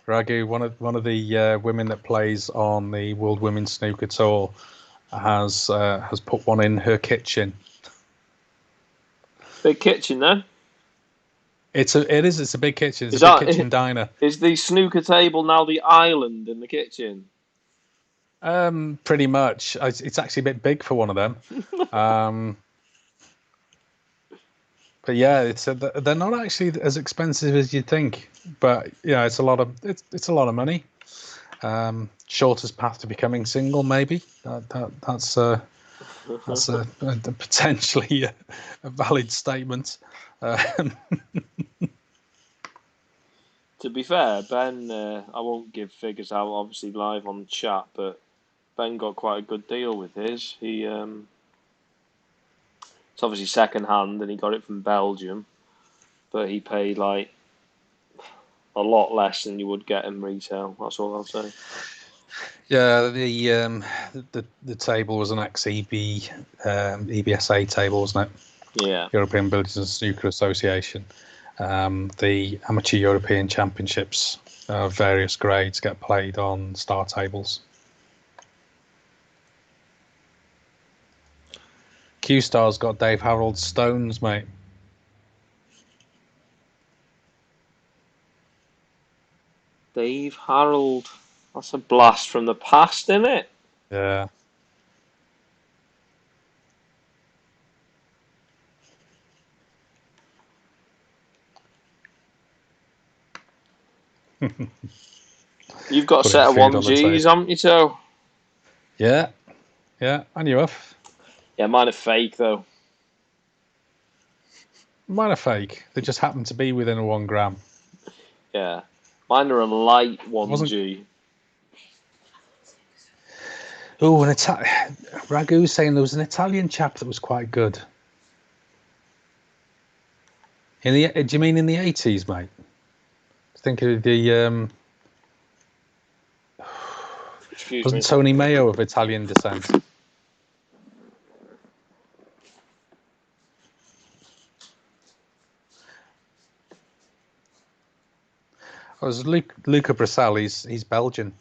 Ragu, one of the women that plays on the World Women's Snooker Tour has put one in her kitchen. Big kitchen then. It's a big kitchen. It's Is a big that kitchen diner. is the snooker table now the island in the kitchen? Pretty much. It's actually a bit big for one of them. But yeah, they're not actually as expensive as you'd think. But yeah, it's a lot of money. Shortest path to becoming single, maybe. That's a potentially a valid statement. To be fair, Ben, I won't give figures out obviously live on chat, but Ben got quite a good deal with his. It's obviously second hand, and he got it from Belgium, but he paid like a lot less than you would get in retail. That's all I'll say. Yeah, the table was an ex-EB EBSA table, wasn't it? Yeah. European Billiards and Snooker Association. The Amateur European Championships of various grades get played on Star tables. Q-Star's got Dave Harold's stones, mate. Dave Harold. That's a blast from the past, isn't it? Yeah. You've got a Putting set of food on the 1Gs, table. haven't you, Joe? Yeah. Yeah, and you have. Yeah, mine are fake, though. Mine are fake. They just happen to be within a 1 gram. Yeah. Mine are a light Wasn't 1G. Oh, Ragu's saying there was an Italian chap that was quite good. Do you mean in the 80s, mate? Think of the Excuse wasn't me. Tony Mayo of Italian descent? Oh, it was Luca Brissell. He's Belgian.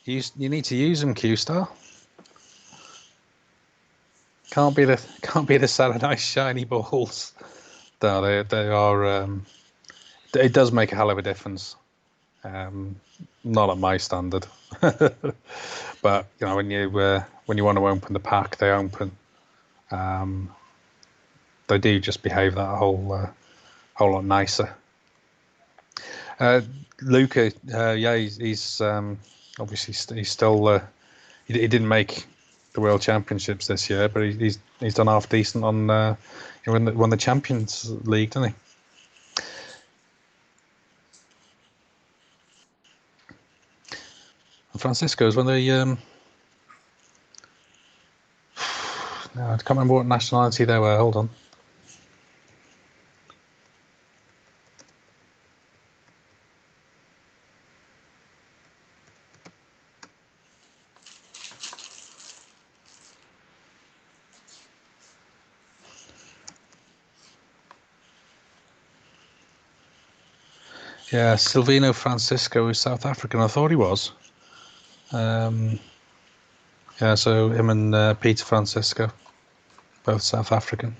You need to use them, Q-Star. Can't be the set of nice shiny balls. No, they are. It does make a hell of a difference. Not at my standard, but you know when you want to open the pack, they open. They do just behave that whole lot nicer. Luca, yeah, he's obviously he's still. He didn't make the World Championships this year, but he's done half decent on won the Champions League, didn't he? And Francisco's when they no, I can't remember what nationality they were. Hold on. Yeah, Silvino Francisco is South African. I thought he was. Yeah, so him and Peter Francisco, both South African.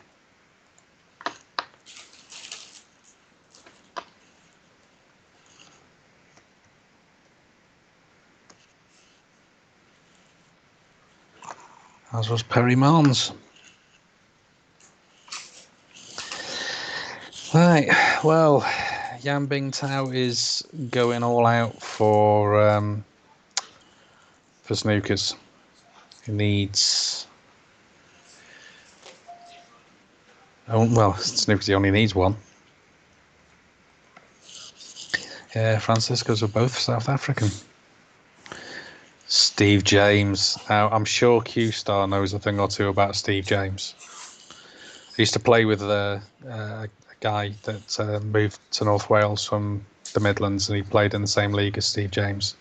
As was Perry Marnes. Right, well, Yan Bingtao is going all out for snookers. He needs. Oh, well, snookers he only needs one. Yeah, Francisco's are both South African. Steve James. Now, I'm sure Q-Star knows a thing or two about Steve James. I used to play with a guy that moved to North Wales from the Midlands, and he played in the same league as Steve James.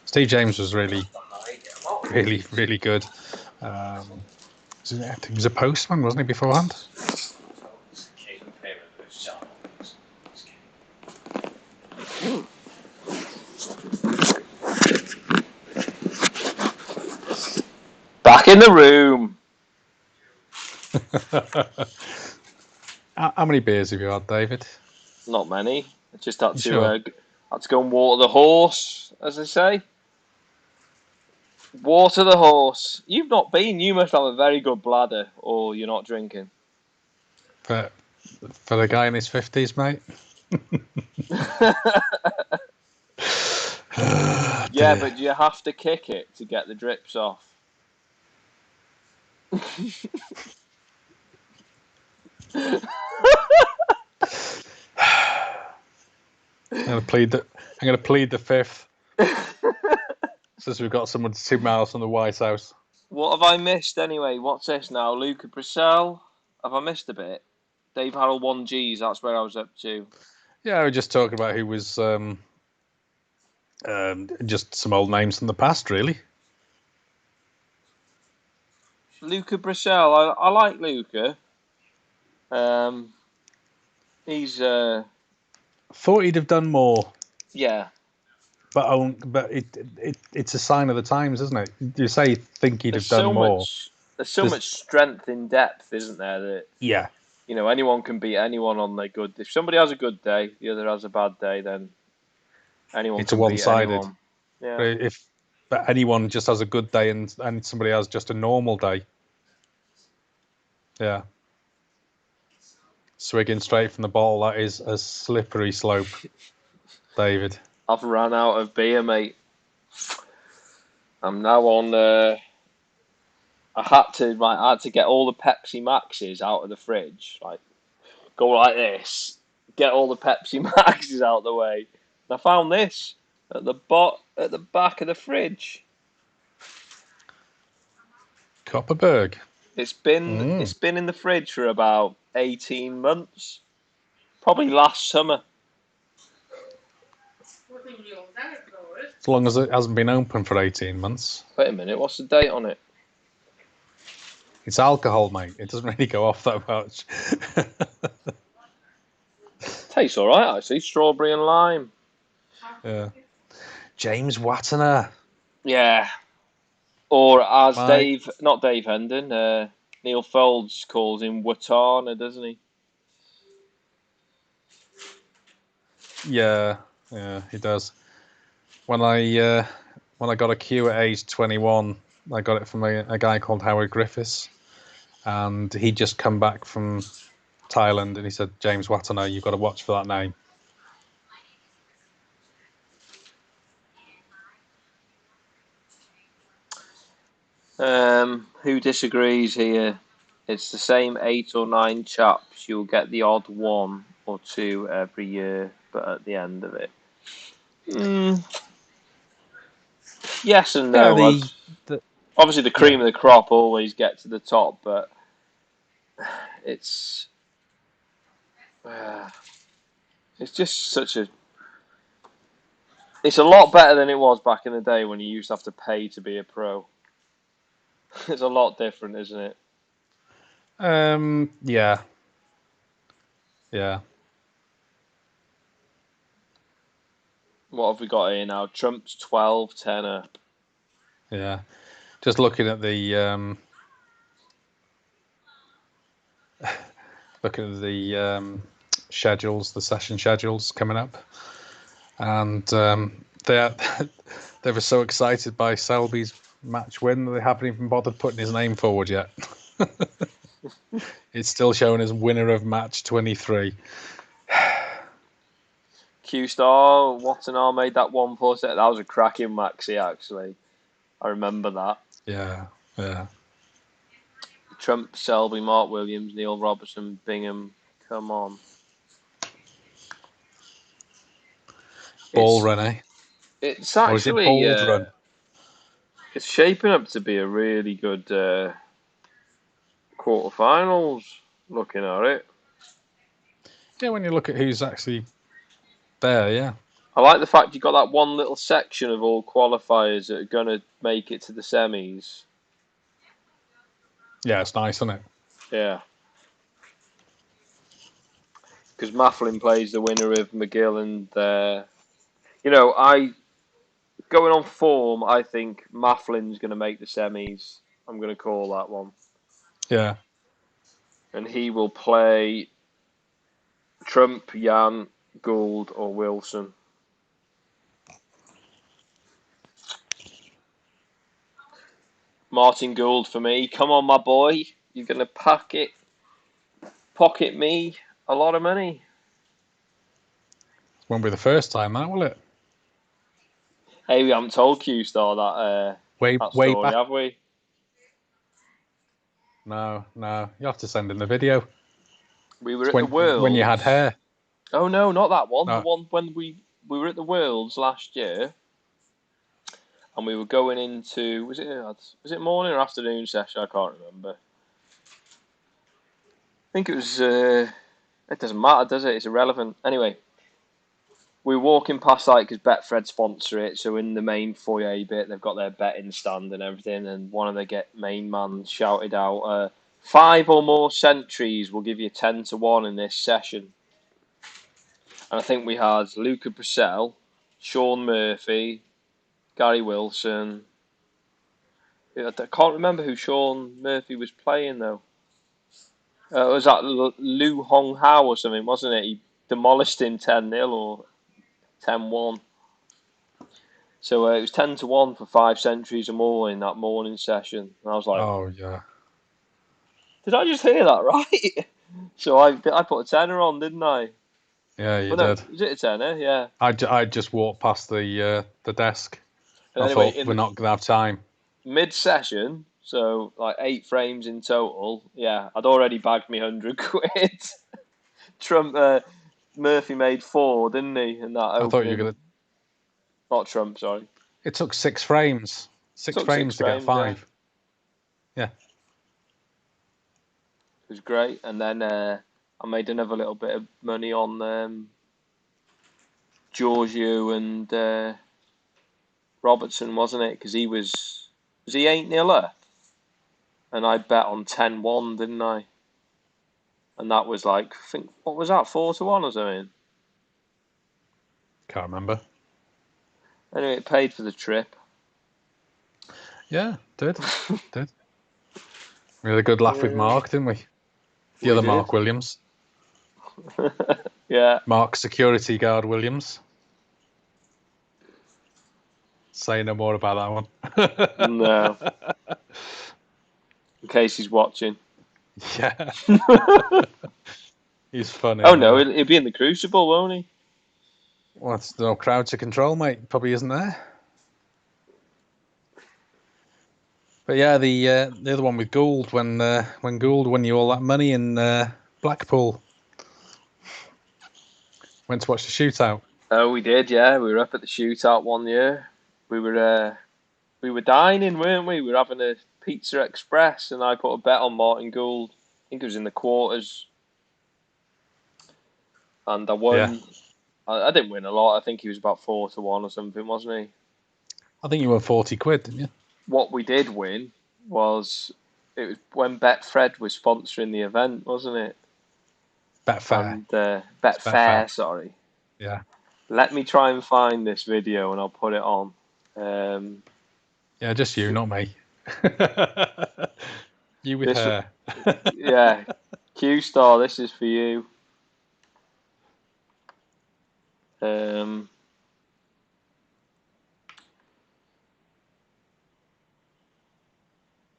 Steve James was really, really, really good. I think he was a postman, wasn't he, beforehand? Back in the room. How many beers have you had, David? Not many. I just had You to sure? had to go and water the horse, as they say. Water the horse. You've not been. You must have a very good bladder, or you're not drinking. For the guy in his 50s, mate? Yeah, but do you have to kick it to get the drips off? I'm going to plead the fifth. Since we've got someone 2 miles from the White House. What have I missed anyway? What's this now? Luca Brissell? Have I missed a bit? Dave Harold 1Gs, that's where I was up to. Yeah, we're just talking about who was just some old names from the past, really. Luca Brissell, I like Luca. He's thought he'd have done more. Yeah. But it's a sign of the times, isn't it? You say think he'd There's have done so more. much strength in depth, isn't there? That Yeah. Anyone can beat anyone on their good. If somebody has a good day, the other has a bad day, then anyone It's a can beat one-sided. anyone. Yeah. But anyone just has a good day and somebody has just a normal day. Yeah. Swigging straight from the bottle, that is a slippery slope, David. I've ran out of beer, mate. I'm now on. I had to get all the Pepsi Maxes out of the fridge. Like, go like this, get all the Pepsi Maxes out of the way. And I found this at the back of the fridge. Copperberg. It's been in the fridge for about 18 months. Probably last summer. As long as it hasn't been open for 18 months. Wait a minute, what's the date on it? It's alcohol, mate. It doesn't really go off that much. Tastes all right, actually. Strawberry and lime. Yeah. James Wattener. Yeah. Or as not Dave Hendon, Neil Folds calls him Watana, doesn't he? Yeah, he does. When I got a cue at age 21, I got it from a guy called Howard Griffiths, and he'd just come back from Thailand, and he said, "James Wattener, you've got to watch for that name." Who disagrees here? It's the same 8 or 9 chaps. You'll get the odd 1 or 2 every year, but at the end of it, yes and no. Obviously, the cream of the crop always get to the top, but it's just such a. It's a lot better than it was back in the day when you used to have to pay to be a pro. It's a lot different, isn't it? Yeah. What have we got here now? Trump's 12 tenner. Yeah. Just looking at the schedules, the session schedules coming up, and they were so excited by Selby's match win that they haven't even bothered putting his name forward yet. It's still showing as winner of match 23. Q-Star, Watanabe made that 1-4 set. That was a cracking maxi, actually. I remember that. Yeah. Trump, Selby, Mark Williams, Neil Robertson, Bingham. Come on. Ball run, eh? It's actually... Or is it bald run? It's shaping up to be a really good quarterfinals, looking at it. Yeah, when you look at who's actually there, yeah. I like the fact you got that one little section of all qualifiers that are going to make it to the semis. Yeah, it's nice, isn't it? Yeah. Because Mafflin plays the winner of McGill and... going on form, I think Mafflin's going to make the semis. I'm going to call that one. Yeah. And he will play Trump, Jan, Gould or Wilson. Martin Gould for me. Come on, my boy. You're going to pocket me a lot of money. Won't be the first time, that will it? Hey, we haven't told Q-Star that story, back, have we? No. You have to send in the video. We were at the Worlds. When you had hair. Oh, no, not that one. No. The one when we were at the Worlds last year. And we were going into... Was it morning or afternoon session? I can't remember. I think it was... it doesn't matter, does it? It's irrelevant. Anyway. We were walking past, because Betfred sponsor it, so in the main foyer bit, they've got their betting stand and everything, and one of the main man shouted out, 5 or more centuries will give you 10 to 1 in this session. And I think we had Luca Brissell, Sean Murphy, Gary Wilson. I can't remember who Sean Murphy was playing though. It was that Lu Hong Hao or something, wasn't it? He demolished him 10-0 or 10-1. So it was 10-1 for 5 centuries or more in that morning session. And I was like, Oh yeah. did I just hear that right? So I put a tenner on, didn't I? Yeah, you Well, no, did. was it a tenner? Yeah. I just walked past the desk. And I anyway, thought we're not gonna have time. Mid-session, so like 8 frames in total. Yeah, I'd already bagged me 100 quid. Murphy made 4, didn't he? In that I opening. thought you were gonna. Not Trump, sorry. It took 6 frames. Six Took frames 6 to get frames, 5. Yeah. It was great, and then I made another little bit of money on Giorgio and Robertson, wasn't it? Because he was he 8-0 up? And I bet on 10-1, didn't I? And that was like, I think, what was that, 4-1 or something? Can't remember. Anyway, it paid for the trip. Yeah, did. We had a good laugh with Mark, didn't we? The other did. Mark Williams. Yeah. Mark Security Guard Williams. Say no more about that one. No. In case he's watching. Yeah. He's funny. Oh no, he'll be in the Crucible, won't he? Well, there's no crowd to control, mate. Probably isn't there. But yeah, the other one with Gould when Gould won you all that money in Blackpool. Went to watch the shootout. Oh, we did, yeah. We were up at the shootout one year. We were dining, weren't we? We were having a Pizza Express, and I put a bet on Martin Gould. I think it was in the quarters, and I won. Yeah. I didn't win a lot. I think he was about 4-1 or something, wasn't he? I think you won 40 quid, didn't you? What we did win was it was when Betfred was sponsoring the event, wasn't it? Betfair. And Betfair, sorry. Yeah. Let me try and find this video and I'll put it on. Yeah, just you, not me. You with her. Yeah. Q-Star, this is for you.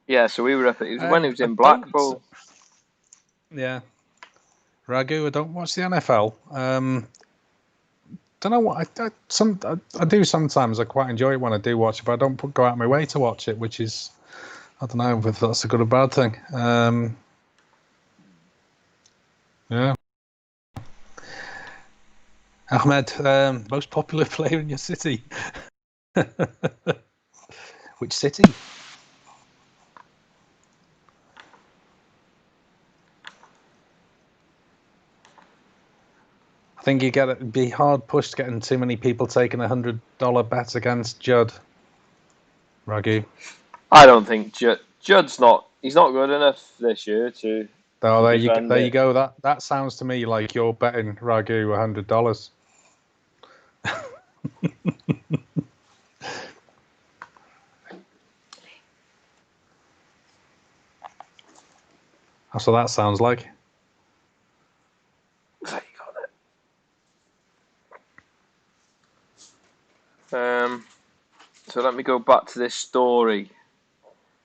Yeah, so we were up at when it was in Blackpool. Yeah. Ragu, I don't watch the NFL. Don't know what I do sometimes. I quite enjoy it when I do watch it, but I don't go out of my way to watch it, which is, I don't know if that's a good or bad thing. Yeah. Ahmed, most popular player in your city. Which city? I think it'd be hard pushed getting too many people taking $100 bets against Judd. Ragu. I don't think Judd's not. He's not good enough this year to. Oh, there you go. That sounds to me like you're betting Ragu $100. That's what that sounds like. There you got it. So let me go back to this story.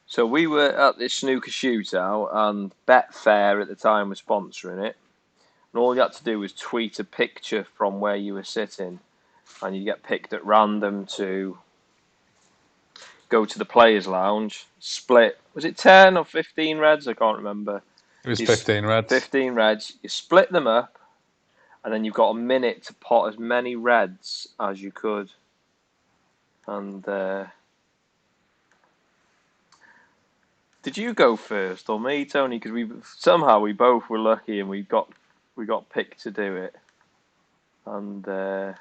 So we were at this snooker shootout, and Betfair at the time was sponsoring it. And all you had to do was tweet a picture from where you were sitting, and you get picked at random to go to the players' lounge, split. Was it 10 or 15 reds? I can't remember. It was 15 reds. 15 reds. You split them up, and then you've got a minute to pot as many reds as you could. And did you go first or me, Tony? Because we both were lucky and we got picked to do it. And don't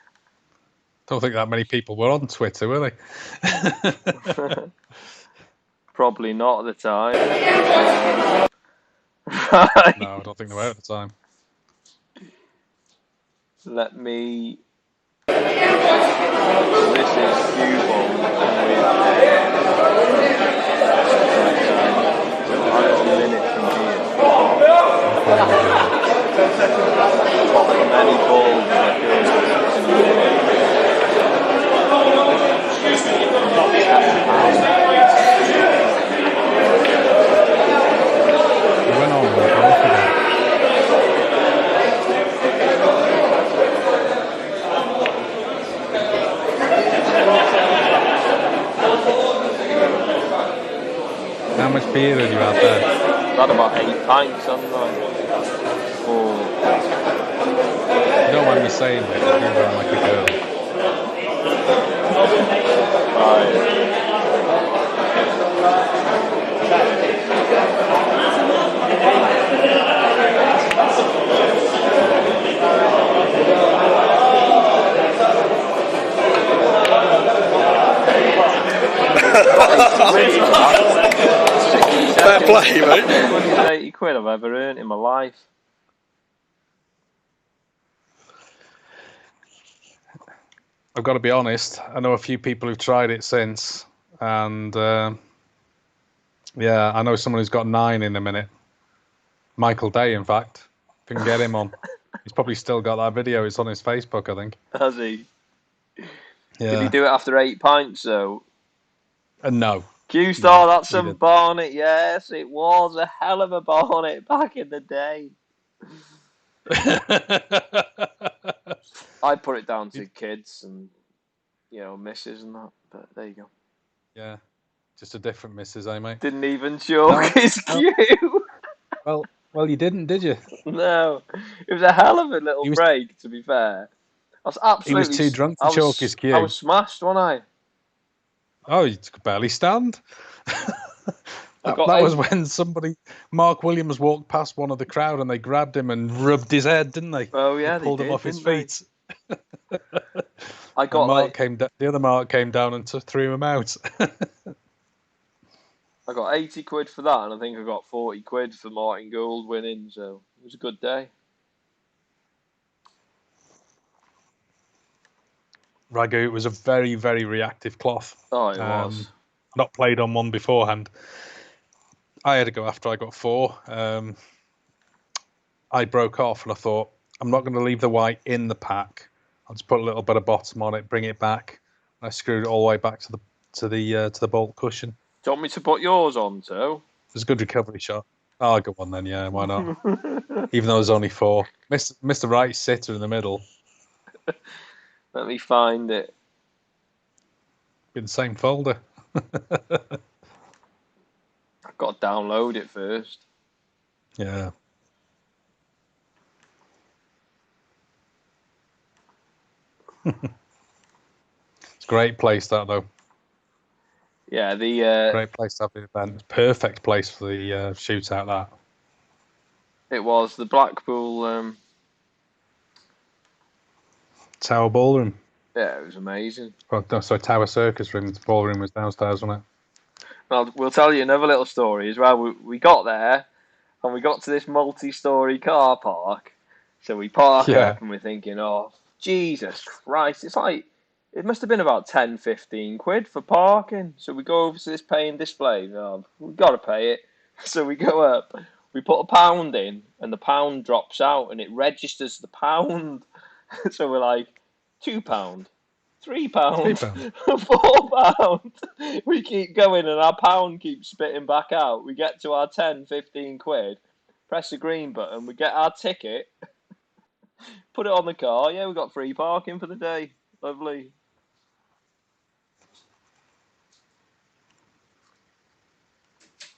think that many people were on Twitter, were they? Probably not at the time. No, I don't think they were at the time. Let me. This is cue ball with I've got a minute from here. Got as many balls as I could in a minute. You went on with the golf again. How much beer had you had there? Had about 8 pints, hadn't I? Oh. You don't mind me saying that, because you run like a girl. Right. Fair play, mate. 180 quid I've ever earned in my life. I've got to be honest, I know a few people who've tried it since, and yeah, I know someone who's got 9 in a minute. Michael Day, in fact. If you can get him on. He's probably still got that video. It's on his Facebook, I think. Has he? Yeah. Did he do it after 8 pints, though? No. Q-Star, No, that's he some didn't. Barnet. Yes, it was a hell of a Barnet back in the day. I put it down to kids and, misses and that. But there you go. Yeah. Just a different missus, eh, mate? Didn't even chalk his cue. Well, you didn't, did you? No. It was a hell of a little He was- break, to be fair. I was absolutely... He was too drunk to chalk his cue. I was smashed, wasn't I? Oh, you could barely stand. I That got was when Mark Williams walked past one of the crowd and they grabbed him and rubbed his head, didn't they? Oh, yeah, They pulled they him did, off his didn't they? feet. I got The other Mark came down and threw him out. I got 80 quid for that, and I think I got 40 quid for Martin Gould winning, so it was a good day. Ragu was a very, very reactive cloth. Oh, it was. Not played on one beforehand. I had to go after I got 4. I broke off and I thought, I'm not going to leave the white in the pack. I'll just put a little bit of bottom on it, bring it back. And I screwed it all the way back to the bolt cushion. Do you want me to put yours on, too? It was a good recovery shot. Oh, I'll go on then, yeah, why not? Even though there's only 4. Missed the right sitter in the middle. Let me find it. In the same folder. I've got to download it first. Yeah. It's a great place, that, though. Yeah, Great place to have the event. Perfect place for the shootout, that. it was the Blackpool. Tower Ballroom. Yeah, it was amazing. Oh, no, sorry, Tower Circus room. The ballroom was downstairs, wasn't it? Well, we'll tell you another little story as well. We got there, and we got to this multi-storey car park. So we park up, and we're thinking, oh, Jesus Christ. It's like, it must have been about 10, 15 quid for parking. So we go over to this paying display. Oh, we've got to pay it. So we go up, we put £1 in, and the pound drops out, and it registers the pound. So we're like, £2, £3, £4. We keep going, and our pound keeps spitting back out. We get to our 10, 15 quid, press the green button, we get our ticket, put it on the car. Yeah, we got free parking for the day. Lovely.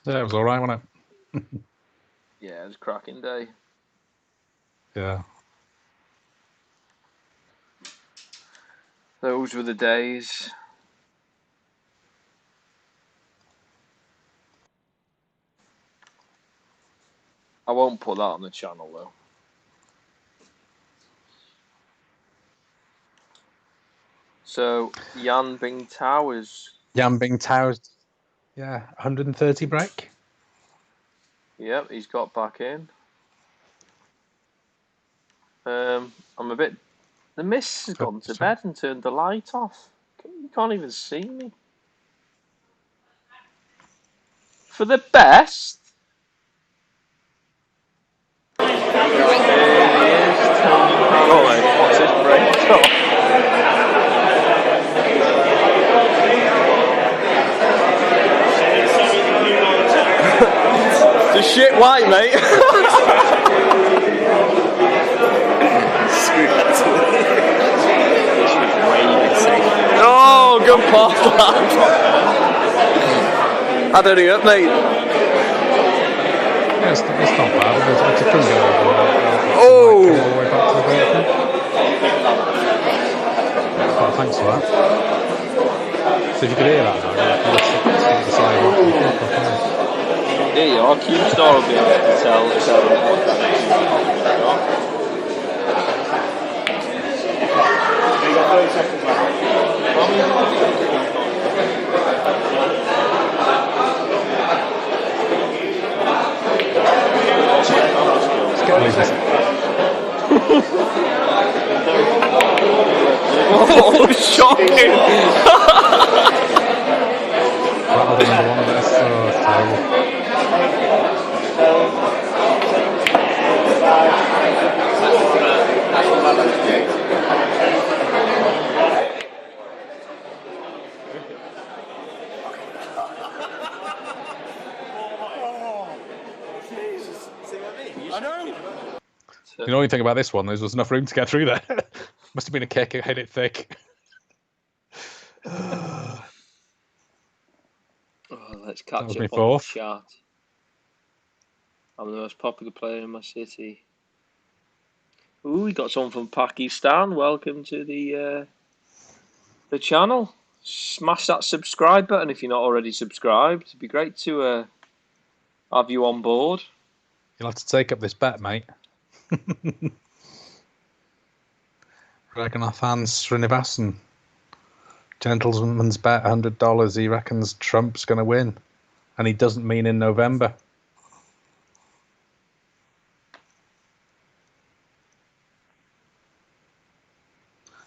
Yeah, it was all right, wasn't it? Yeah, it was a cracking day. Yeah. Those were the days. I won't put that on the channel, though. So, Yanbing Towers. Yanbing Towers. Yeah, 130 break. Yep, he's got back in. I'm a bit The miss has gone to bed and turned the light off. You can't even see me. For the best. What's his break off? The shit white, mate. Oh, good pass, lad. Had it up, mate. Yeah, it's not bad. It's a fun go over. Oh! All the way back to the goal. Oh, thanks for that. So if you could hear that now, you would stick the side off the clock, okay? There you are. Q-Star will be able to tell what kind Oh, shocking! Rather than number one of this, it's terrible. The only thing about this one is there was enough room to get through there. Must have been a kick, it hit it thick. Oh, let's catch was up my on the fourth. chat. I'm the most popular player in my city. Ooh, we got someone from Pakistan. Welcome to the channel. Smash that subscribe button if you're not already subscribed. It'd be great to have you on board. You'll have to take up this bet, mate. Ragnar fans Srinivasan. Gentleman's bet $100. He reckons Trump's going to win. And he doesn't mean in November.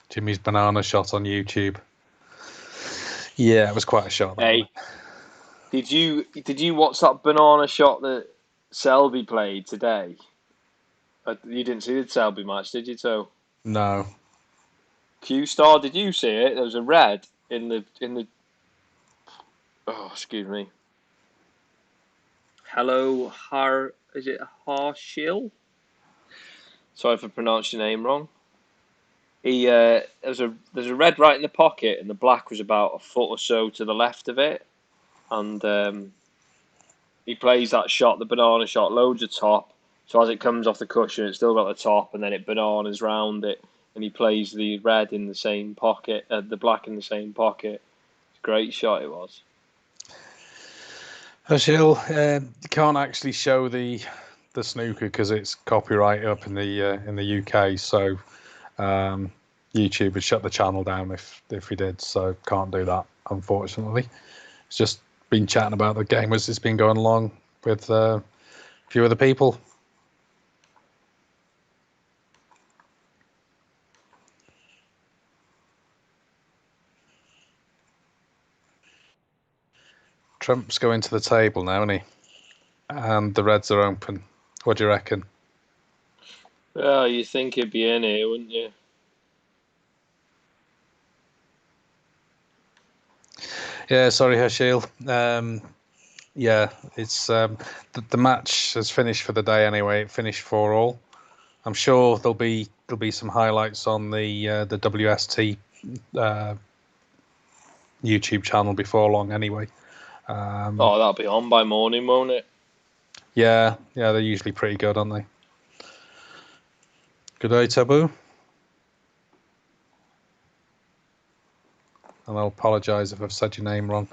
Jimmy's banana shot on YouTube. Yeah, it was quite a shot. Hey, did you watch that banana shot that Selby played today? You didn't see the Selby match, did you, Toe? No. Q-Star, did you see it? There was a red in the. Oh, excuse me. Hello, is it Harshil? Sorry if I pronounced your name wrong. There's a red right in the pocket, and the black was about a foot or so to the left of it, and he plays that shot, the banana shot, loads of top. So as it comes off the cushion, it's still got the top, and then it bananas round it, and he plays the red in the same pocket, the black in the same pocket. It's a great shot it was. Ashil, you can't actually show the snooker because it's copyright up in the UK. So YouTube would shut the channel down if we did. So can't do that, unfortunately. It's just been chatting about the game as it's been going along with a few other people. Trump's going to the table now, isn't he? And the Reds are open. What do you reckon? Well, you think he'd be in here, wouldn't you? Yeah, sorry, Hershel. Yeah, it's the match has finished for the day anyway. It finished 4-4. I'm sure there'll be some highlights on the WST YouTube channel before long anyway. That'll be on by morning, won't it? Yeah, they're usually pretty good, aren't they? Good day, Taboo. And I'll apologise if I've said your name wrong,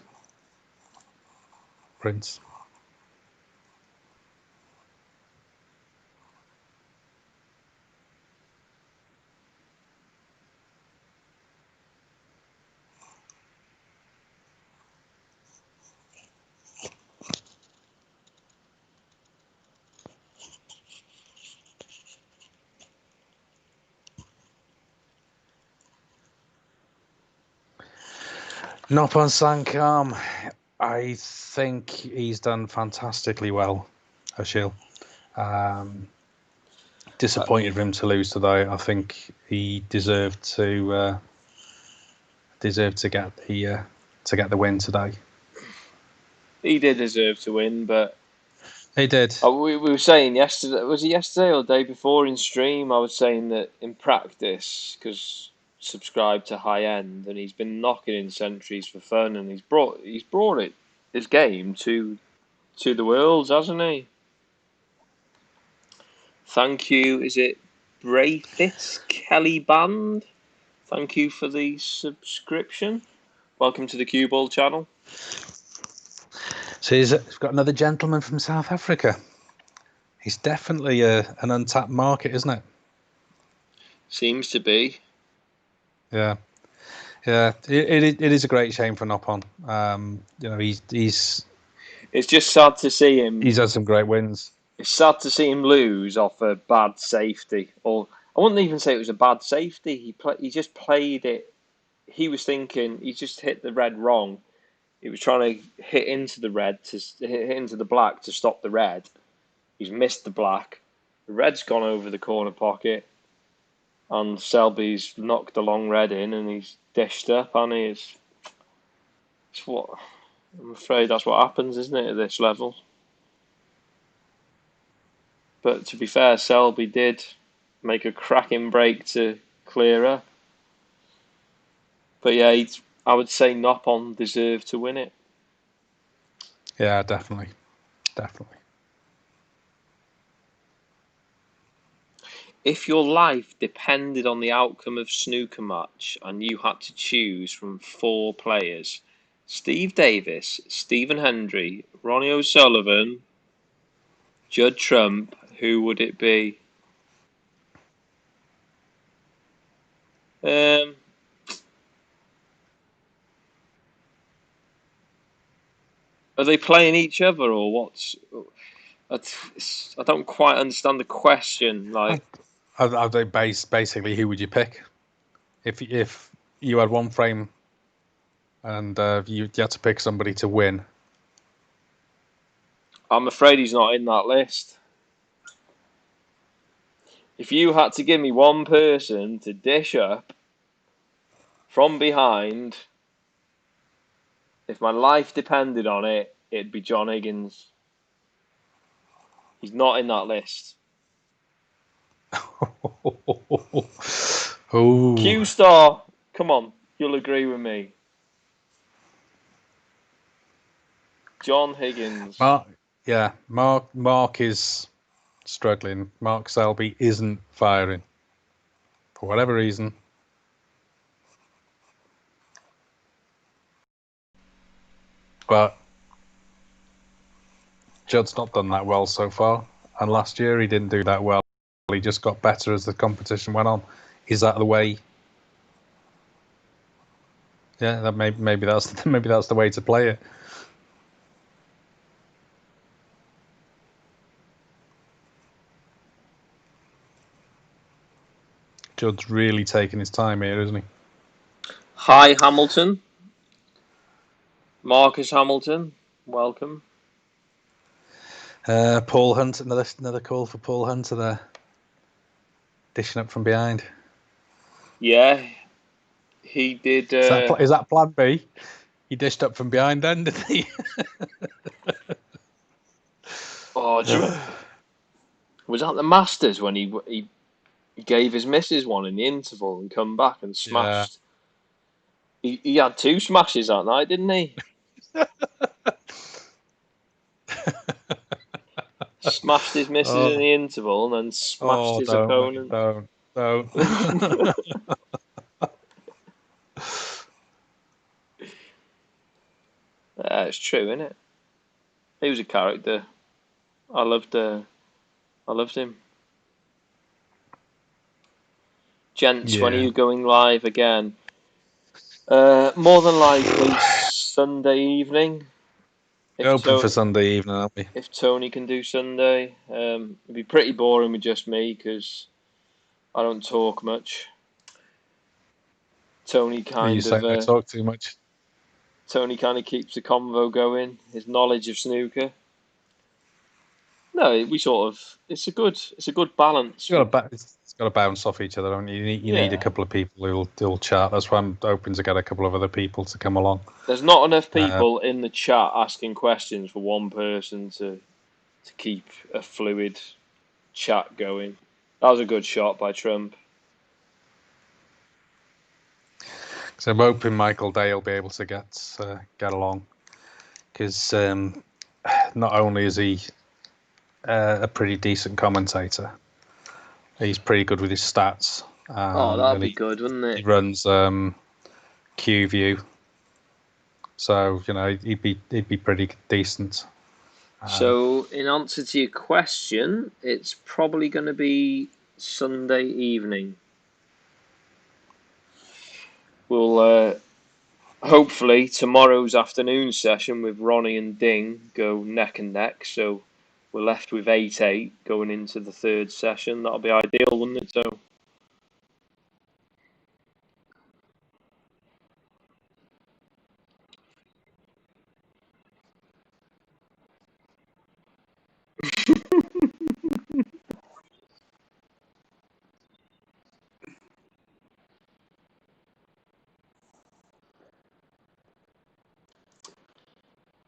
Prince. Noppon Sankam, I think he's done fantastically well, Ashil. Disappointed for him to lose today. I think he deserved to get the win today. He did deserve to win, but he did. We were saying yesterday, was it yesterday or the day before in stream? I was saying that in practice, because subscribed to High End, and he's been knocking in centuries for fun, and he's brought his game to the Worlds, hasn't he? Thank you. Is it Brayfitz Kelly Band? Thank you for the subscription. Welcome to the Cue Ball channel. So he's got another gentleman from South Africa. He's definitely an untapped market, isn't it? Seems to be. Yeah. It is a great shame for Noppon. He's. It's just sad to see him. He's had some great wins. It's sad to see him lose off a bad safety, or I wouldn't even say it was a bad safety. He just played it. He was thinking he just hit the red wrong. He was trying to hit into the red to hit into the black to stop the red. He's missed the black. The red's gone over the corner pocket, and Selby's knocked the long red in, and he's dished up. And it's what I'm afraid that's what happens, isn't it, at this level? But to be fair, Selby did make a cracking break to clear her. But yeah, I would say Noppon deserved to win it. Yeah, definitely. If your life depended on the outcome of snooker match and you had to choose from 4 players, Steve Davis, Stephen Hendry, Ronnie O'Sullivan, Judd Trump, who would it be? Are they playing each other or what's? I don't quite understand the question. Like, are they basically who would you pick if you had one frame and you had to pick somebody to win? I'm afraid he's not in that list. If you had to give me one person to dish up from behind, if my life depended on it, it'd be John Higgins. He's not in that list. Oh. Q-Star, come on, you'll agree with me. John Higgins. Mark is struggling. Mark Selby isn't firing for whatever reason. But Judd's not done that well so far, and last year he didn't do that well. He just got better as the competition went on. Is that the way? Yeah, that maybe that's the way to play it. Judd's really taking his time here, isn't he? Hi, Hamilton. Marcus Hamilton, welcome. Paul Hunt, another call for Paul Hunter there. Dishing up from behind. Yeah, he did. Is that plan B? He dished up from behind then, did he? Was that the Masters when he gave his missus one in the interval and come back and smashed? Yeah. He had 2 smashes that night, didn't he? Smashed his missus in the interval and then smashed his opponent. Don't. Yeah, it's true, isn't it? He was a character. I loved him. Gents, when are you going live again? More than likely Sunday evening. Open for Sunday evening, aren't we? If Tony can do Sunday, it'd be pretty boring with just me because I don't talk much. Tony kind You saying I talk too much? Tony kind of keeps the convo going. His knowledge of snooker. No, it's a good balance. It's got to bounce off each other. You need a couple of people who'll chat. That's why I'm hoping to get a couple of other people to come along. There's not enough people in the chat asking questions for one person to keep a fluid chat going. That was a good shot by Trump. So I'm hoping Michael Day will be able to get along, because not only is he a pretty decent commentator, he's pretty good with his stats. That'd be good, wouldn't it? He runs QView, so he'd be pretty decent. So, in answer to your question, it's probably going to be Sunday evening. We'll hopefully tomorrow's afternoon session with Ronnie and Ding go neck and neck. So we're left with 8-8 going into the third session. That'll be ideal, wouldn't it? So.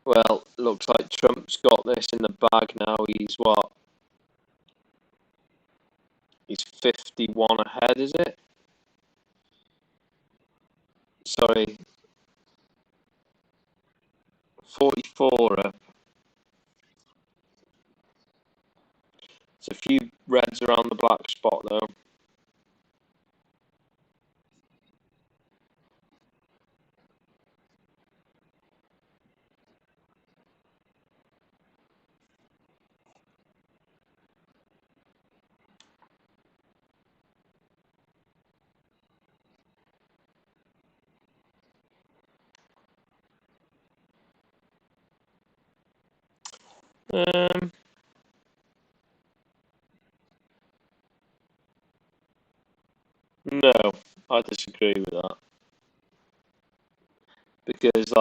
Well, looks like Trump's got this in the bag now. He's what? He's 51 ahead, is it? Sorry. 44 up. There's a few reds around the black spot, though. No, I disagree with that. Because,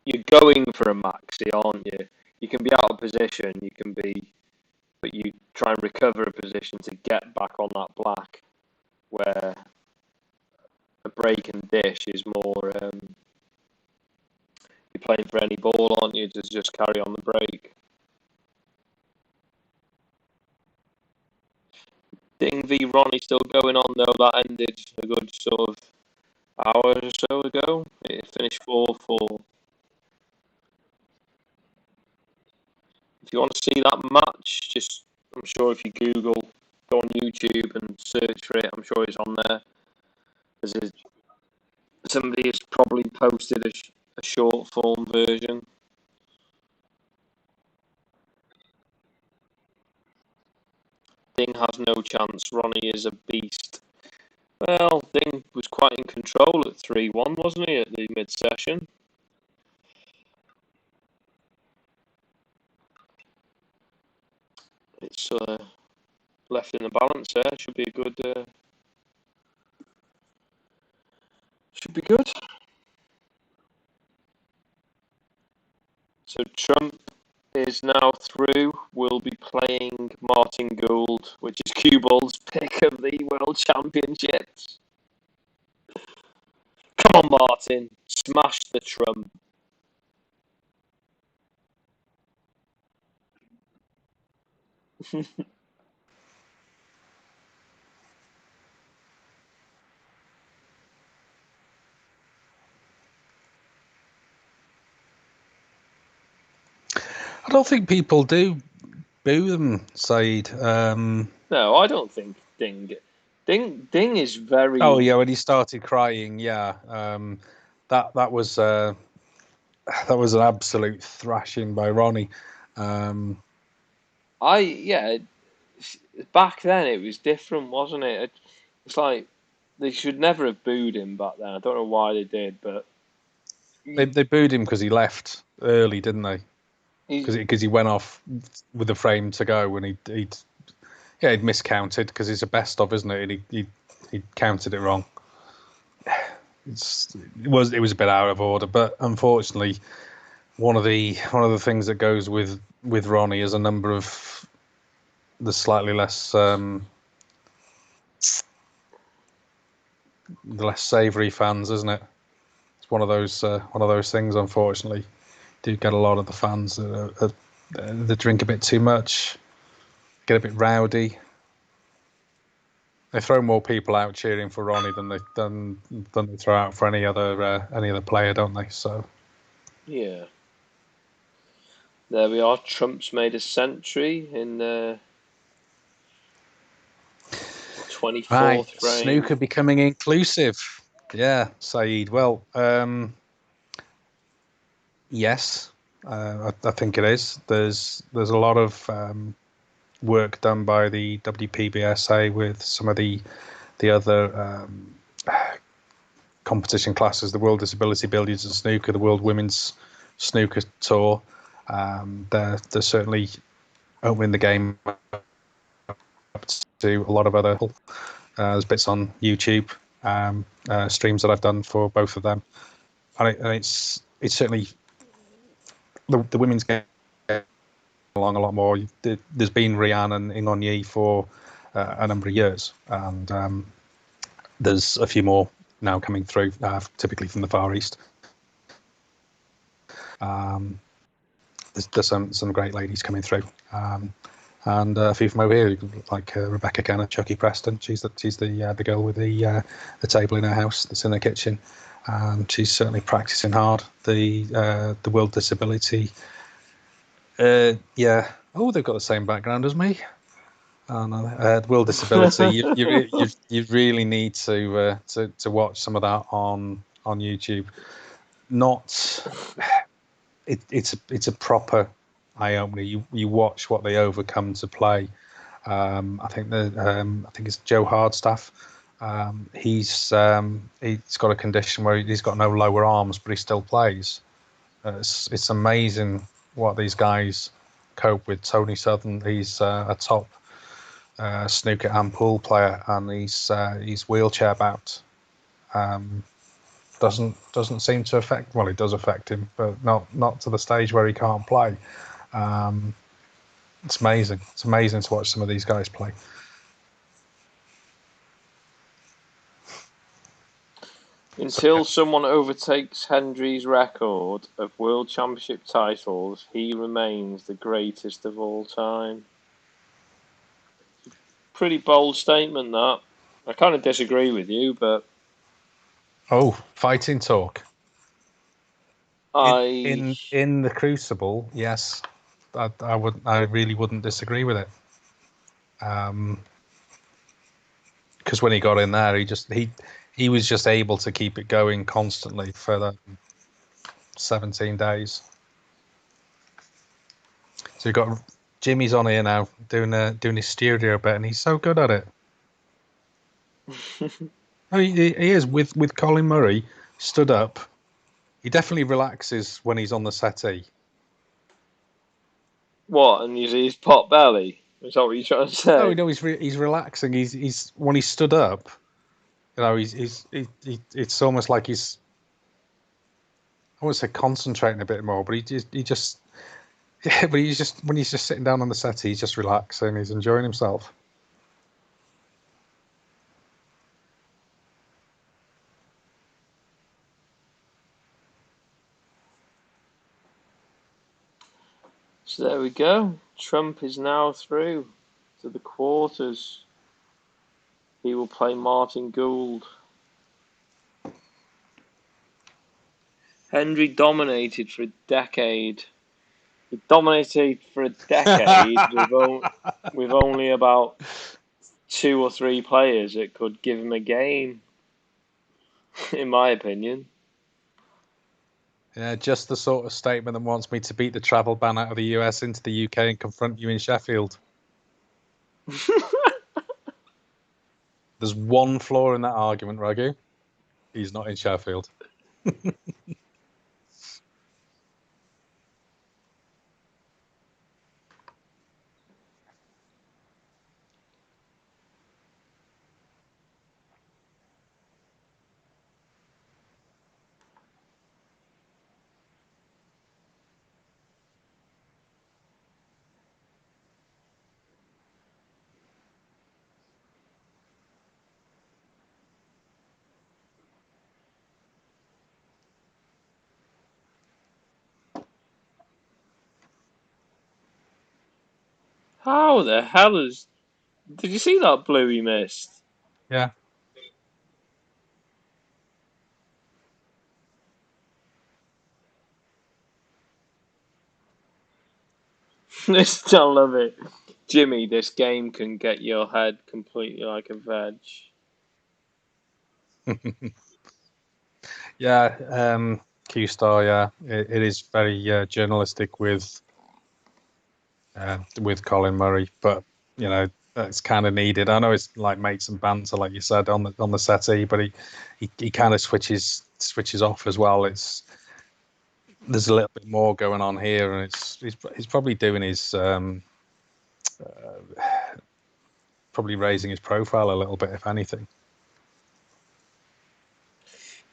you're going for a maxi, aren't you? You can be out of position, but you try and recover a position to get back on that black, where a break and dish is more, you're playing for any ball, aren't you, to just carry on the break. Ding v Ronnie still going on, though. That ended a good sort of hour or so ago. It finished 4-4. If you want to see that match, I'm sure if you go on YouTube and search for it, I'm sure it's on there. Somebody has probably posted a short form version. Ding has no chance. Ronnie is a beast. Well, Ding was quite in control at 3-1, wasn't he, at the mid-session? It's left in the balance there. Should be a good. Should be good. So Trump is now through. We'll be playing Martin Gould, which is cue ball's pick of the World Championships. Come on, Martin. Smash the Trump. I don't think people do boo them, Said. No, I don't think Ding is very. Oh yeah, when he started crying, yeah, that was an absolute thrashing by Ronnie. Back then it was different, wasn't it? It's like they should never have booed him back then. I don't know why they did, but they booed him because he left early, didn't they? Because he went off with the frame to go, and he'd miscounted, because it's a best of, isn't it? And he counted it wrong. it was a bit out of order, but unfortunately, one of the things that goes with Ronnie is a number of the slightly less the less savoury fans, isn't it? It's one of those things. Unfortunately, do get a lot of the fans that drink a bit too much, get a bit rowdy. They throw more people out cheering for Ronnie than they throw out for any other player, don't they? So Yeah. There we are. Trump's made a century in 24th right, frame. snooker becoming inclusive. Yeah, Saeed. Well, yes, I think it is. There's a lot of work done by the WPBSA with some of the other competition classes, the World Disability Billiards and Snooker, the World Women's Snooker Tour. They're certainly opening the game up to a lot of other people. There's bits on YouTube, streams that I've done for both of them, and it's certainly the women's game along a lot more. There's been Rihanna and Ingon Yi for a number of years, and there's a few more now coming through, typically from the Far East. There's some great ladies coming through, and a few from over here, like Rebecca Cannon, Chucky Preston. She's the girl with the table in her house that's in her kitchen, and she's certainly practicing hard. The World Disability. Yeah. Oh, they've got the same background as me. Oh, no. World Disability. You really need to watch some of that on YouTube. It's a proper eye opener. You watch what they overcome to play. I think it's Joe Hardstaff. He's got a condition where he's got no lower arms, but he still plays. It's amazing what these guys cope with. Tony Southern, he's a top snooker and pool player, and he's wheelchair bound. Doesn't seem to affect. Well, it does affect him, but not to the stage where he can't play. It's amazing. It's amazing to watch some of these guys play. Until someone overtakes Hendry's record of World Championship titles, he remains the greatest of all time. Pretty bold statement, that. I kind of disagree with you, but Oh, fighting talk. I In the Crucible, yes, I really wouldn't disagree with it. Because when he got in there, he was just able to keep it going constantly for the 17 days. So you've got Jimmy's on here now doing his studio bit, and he's so good at it. Oh, he is with Colin Murray stood up. He definitely relaxes when he's on the settee. What? And he's pot belly? Is that what you're trying to say? No, he's relaxing. He's when he stood up. You know, it's almost like he's. I won't say concentrating a bit more, but he just. Yeah, but he's just when he's just sitting down on the settee, he's just relaxing. He's enjoying himself. So there we go. Trump is now through to the quarters. He will play Martin Gould. Hendry dominated for a decade. He dominated for a decade with only about 2 or 3 players that could give him a game, in my opinion. Yeah, just the sort of statement that wants me to beat the travel ban out of the US into the UK and confront you in Sheffield. There's one flaw in that argument, Raghu. He's not in Sheffield. How the hell is... Did you see that blue he missed? Yeah. I love it. Jimmy, this game can get your head completely like a veg. Yeah, Q-Star, yeah. It is very journalistic with Colin Murray, but you know that's kind of needed. I know it's like make some banter, like you said, on the settee, but he kind of switches off as well. There's a little bit more going on here, and he's probably doing his probably raising his profile a little bit, if anything.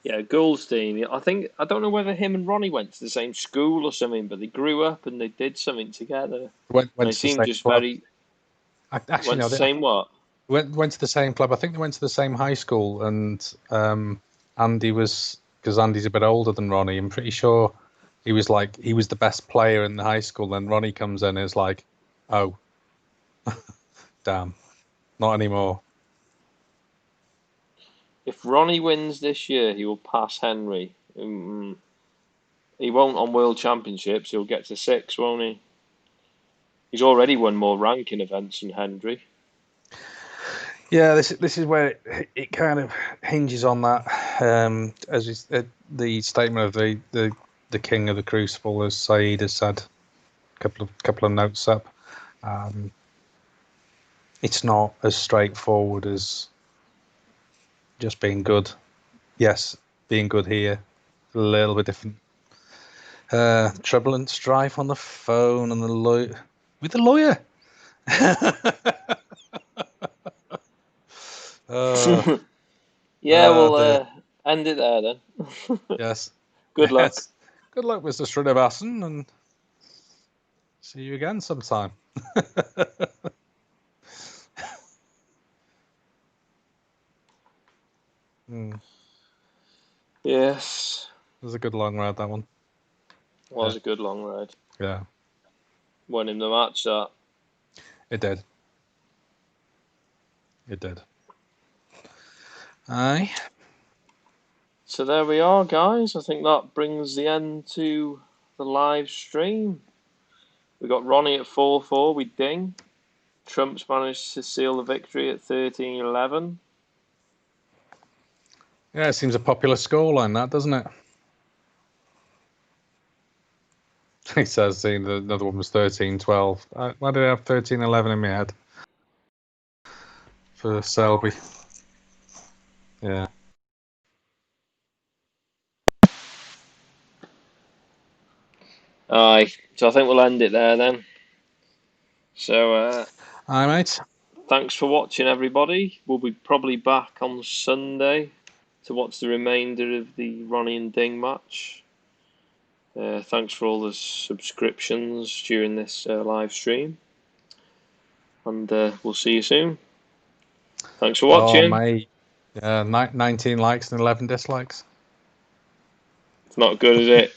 Yeah, Goldstein. I don't know whether him and Ronnie went to the same school or something, but they grew up and they did something together. Went They to the seemed same just club. very. Actually, Went no, to the same what? went to the same club. I think they went to the same high school, and Andy was, because Andy's a bit older than Ronnie. I'm pretty sure he was the best player in the high school. Then Ronnie comes in and is like, oh, damn, not anymore. If Ronnie wins this year, he will pass Henry. He won't on World Championships. He'll get to 6, won't he? He's already won more ranking events than Henry. Yeah, this is where it kind of hinges on that. As the statement of the king of the crucible, as Saeed has said, a couple of notes up. It's not as straightforward as just being good. Yes, being good here, a little bit different. Trouble and strife on the phone and with the lawyer. Yeah, we'll dear. end it there then. Yes. Good luck. Yes. Good luck, Mr. Srinivasan, and see you again sometime. Yes. It was a good long ride, that one. Was a good long ride. Yeah. Won him the match, that. It did. It did. Aye. So there we are, guys. I think that brings the end to the live stream. We got Ronnie at 4-4 with Ding. Trump's managed to seal the victory at 13-11. Yeah, it seems a popular scoreline, that, doesn't it? He says the other one was 13-12. Why did I have 13-11 in my head? For Selby. Yeah. Aye. So I think we'll end it there then. So, Aye, mate. thanks for watching, everybody. We'll be probably back on Sunday to watch the remainder of the Ronnie and Ding match. Thanks for all the subscriptions during this live stream. And we'll see you soon. Thanks for watching. Oh, mate. Yeah, 19 likes and 11 dislikes. It's not good, is it?